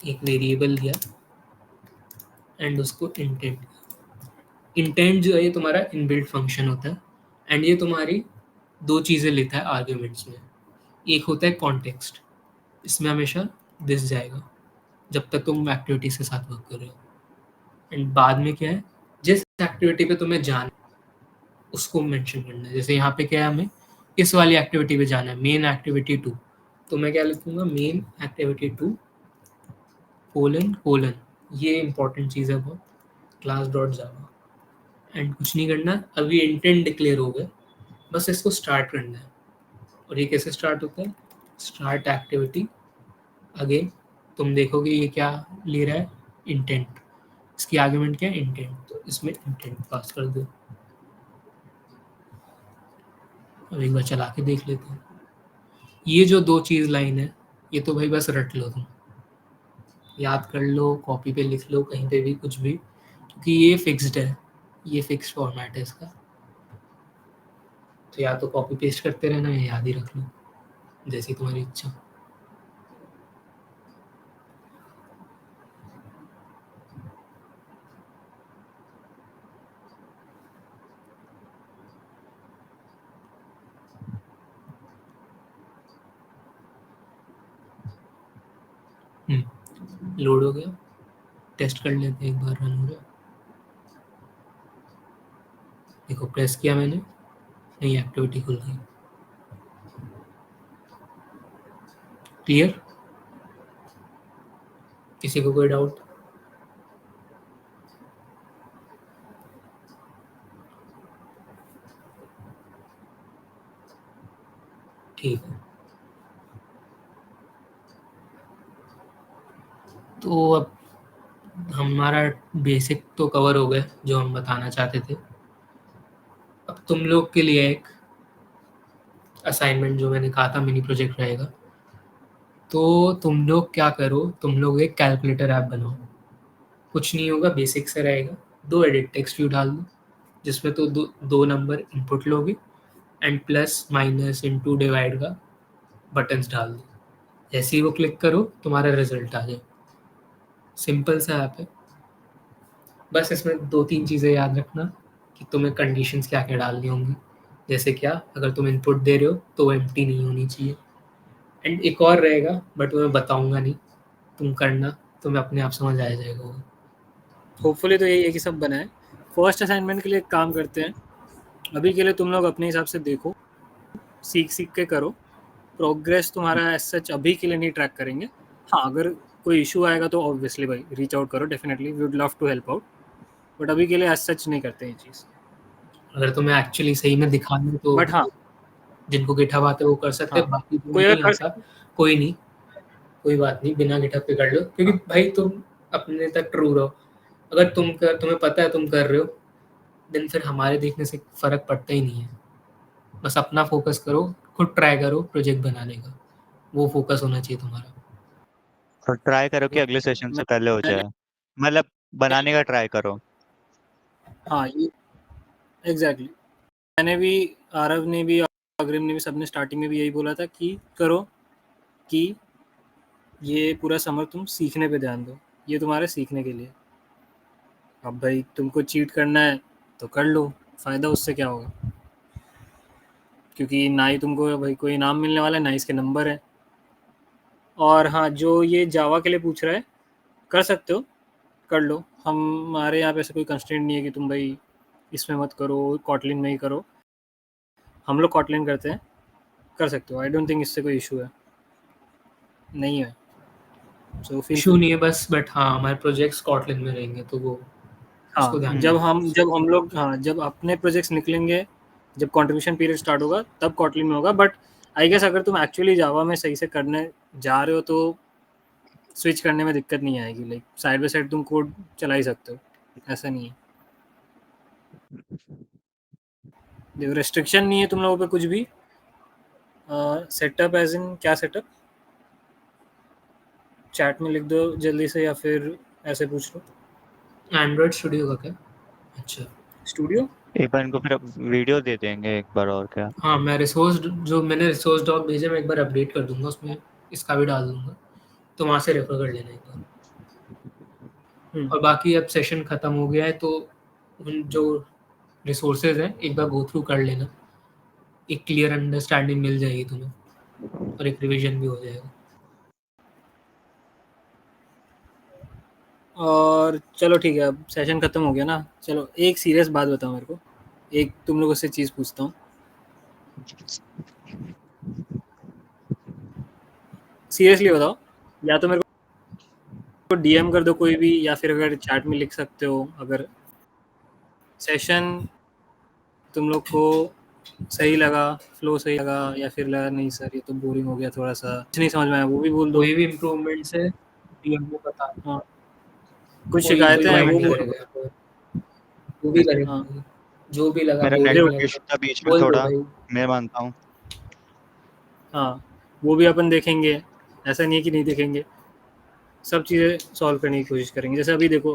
एक वेरिएबल दिया एंड उसको इंटेंट, इंटेंट जो है ये तुम्हारा इनबिल्ट फंक्शन होता है एंड ये तुम्हारी दो चीज़ें लेता है आर्ग्यूमेंट्स में। एक होता है कॉन्टेक्स्ट, इसमें हमेशा दिस जाएगा जब तक तुम एक्टिविटी के साथ वर्क कर रहे हो। एंड बाद में क्या है, जिस एक्टिविटी पे तुम्हें जाना उसको मेंशन करना है। जैसे यहाँ पे क्या है, हमें इस वाली एक्टिविटी पे जाना है, मेन एक्टिविटी 2। तो मैं क्या लिखूंगा, मेन एक्टिविटी 2 कोलन कोलन, ये इंपॉर्टेंट चीज़ है बहुत, क्लास डॉट जावा। एंड कुछ नहीं करना, अभी इंटेंट डिक्लेयर हो गए, बस इसको स्टार्ट करना है। और ये कैसे स्टार्ट होता है, स्टार्ट एक्टिविटी अगेन, तुम देखोगे ये क्या ले रहा है, इंटेंट, इसकी आर्गुमेंट क्या है, इंटेंट, तो इसमें इंटेंट पास कर दो। अब एक बार चला के देख लेते हैं। ये जो दो चीज़ लाइन है, ये तो भाई बस रट लो तुम, याद कर लो, कॉपी पे लिख लो, कहीं पे भी कुछ भी, क्योंकि ये फिक्स्ड है, ये फिक्स्ड फॉर्मेट है इसका। तो या तो कॉपी पेस्ट करते रहना या याद ही रख लो, जैसी तुम्हारी इच्छा। लोड हो गया, टेस्ट कर लेते हैं एक बार, रन हो गया। देखो प्रेस किया मैंने, नई एक्टिविटी खुल गई। क्लियर, किसी को कोई डाउट? ठीक है, तो अब हमारा बेसिक तो कवर हो गए जो हम बताना चाहते थे। अब तुम लोग के लिए एक असाइनमेंट जो मैंने कहा था मिनी प्रोजेक्ट रहेगा। तो तुम लोग क्या करो, तुम लोग एक कैलकुलेटर ऐप बनाओ। कुछ नहीं होगा, बेसिक से रहेगा, 2 एडिट टेक्स्ट व्यू डाल दो, जिसमें तो दो नंबर इनपुट लोगे and plus minus into divide का बटन्स डाल दो। जैसे ही वो क्लिक करो तुम्हारा रिजल्ट आ जाए। सिंपल सा ऐप है, बस इसमें 2-3 चीज़ें याद रखना कि तुम्हें कंडीशंस क्या-क्या डालनी होंगी। जैसे क्या, अगर तुम इनपुट दे रहे हो तो वो एम्प्टी नहीं होनी चाहिए। एंड एक और रहेगा बट मैं बताऊँगा नहीं, तुम करना, तुम्हें अपने आप समझ आ जाएगा वो। होपफुली तो यही है कि सब बनाए। फर्स्ट असाइनमेंट के लिए एक काम करते हैं, अभी के लिए तुम लोग अपने हिसाब से देखो, सीख के करो। प्रोग्रेस तुम्हारा एज सच अभी के लिए नहीं ट्रैक करेंगे। हाँ, अगर कोई इशू आएगा तो ऑब्वियसली भाई रीच आउट करो, definitely we would love to help out, but अभी के लिए एज सच नहीं करते ये चीज़। अगर तुम्हें एक्चुअली सही में दिखाना है तो बट हाँ, जिनको गिटहब आता है वो कर सकते हैं, हाँ, बाकी कोई जिनको अगर नहीं कर आता कोई नहीं, कोई बात नहीं, बिना गिटहब के कर लो, क्योंकि भाई तुम अपने तक ट्रू रहो। अगर तुम्हें पता है तुम कर रहे हो, देन फिर हमारे देखने से फ़र्क पड़ता ही नहीं है। बस अपना फोकस करो, खुद ट्राई करो प्रोजेक्ट बनाने का, वो फोकस होना चाहिए तुम्हारा। तो ट्राई करो कि अगले सेशन से पहले हो जाए, मतलब बनाने का ट्राई करो। हाँ, ये एग्जैक्टली मैंने भी, आरव ने भी, अग्रिम ने भी, सबने स्टार्टिंग में भी यही बोला था कि करो, कि ये पूरा समर तुम सीखने पे ध्यान दो, ये तुम्हारे सीखने के लिए। अब भाई तुमको चीट करना है तो कर लो, फ़ायदा उससे क्या होगा, क्योंकि ना ही तुमको भाई कोई इनाम मिलने वाला है, ना ही इसके नंबर है। और हाँ, जो ये जावा के लिए पूछ रहा है, कर सकते हो, कर लो। हमारे यहाँ पे ऐसा कोई कंस्ट्रेंट नहीं है कि तुम भाई इसमें मत करो, कॉटलिन में ही करो। हम लोग कॉटलिन करते हैं, कर सकते हो। आई डोंट थिंक इससे कोई इशू है, नहीं है। सो फील इशू नहीं है बस, बट हाँ हमारे प्रोजेक्ट स्कॉटलैंड में रहेंगे तो वो उसको हाँ, ध्यान जब रखना। हम लोग, हाँ, जब अपने प्रोजेक्ट्स निकलेंगे, जब कंट्रीब्यूशन पीरियड स्टार्ट होगा तब कॉटलिन में होगा। बट आई गेस अगर तुम एक्चुअली जावा में सही से करने जा रहे हो तो स्विच करने में दिक्कत नहीं आएगी। लाइक साइड बाय साइड तुम कोड चला ही सकते हो, ऐसा नहीं है। देखो, रेस्ट्रिक्शन नहीं है तुम लोगों पे कुछ भी। सेटअप एज इन क्या सेटअप, चैट में लिख दो जल्दी से, या फिर ऐसे पूछ लो। एंड्रॉइड स्टूडियो का क्या? अच्छा, स्टूडियो, एक बार इनको फिर वीडियो दे देंगे एक बार, और क्या। हाँ मैं मैंने रिसोर्स डॉक भेजे, मैं एक बार अपडेट कर दूंगा, उसमें इसका भी डाल दूंगा, तो वहाँ से रेफर कर लेना एक बार। और बाकी अब सेशन ख़त्म हो गया है तो उन जो रिसोर्सेज हैं एक बार गो थ्रू कर लेना, एक क्लियर अंडरस्टैंडिंग मिल जाएगी तुम्हें और एक रिवीजन भी हो जाएगा। और चलो ठीक है, अब सेशन खत्म हो गया ना। चलो एक सीरियस बात बताओ मेरे को, एक तुम लोगों से चीज़ पूछता हूँ, सीरियसली बताओ। या तो मेरे को डीएम कर दो कोई भी, या फिर अगर चैट में लिख सकते हो, अगर सेशन तुम लोग को सही लगा, फ्लो सही लगा, या फिर लगा नहीं सर ये तो बोरिंग हो गया, थोड़ा सा कुछ नहीं समझ में आया, वो भी बोल दो। कोई भी इम्प्रूवमेंट्स है डीएम में बता, हाँ, कुछ कोई शिकायतें हैं वो माइंड नहीं बोल करेगा दो। यहाँ पे, वो भी करेगा हाँ, भाई, जो भी लगा मेरा बोरिंग नेटवर्क लगा इशू था बीच में बोल दो थोड़ा, भाई। मैं मानता हूँ। हाँ, वो भी अपन देखेंगे, ऐसा नहीं है कि नहीं देखेंगे, सब चीज़ें सॉल्व करने की कोशिश करेंगे। जैसे अभी देखो,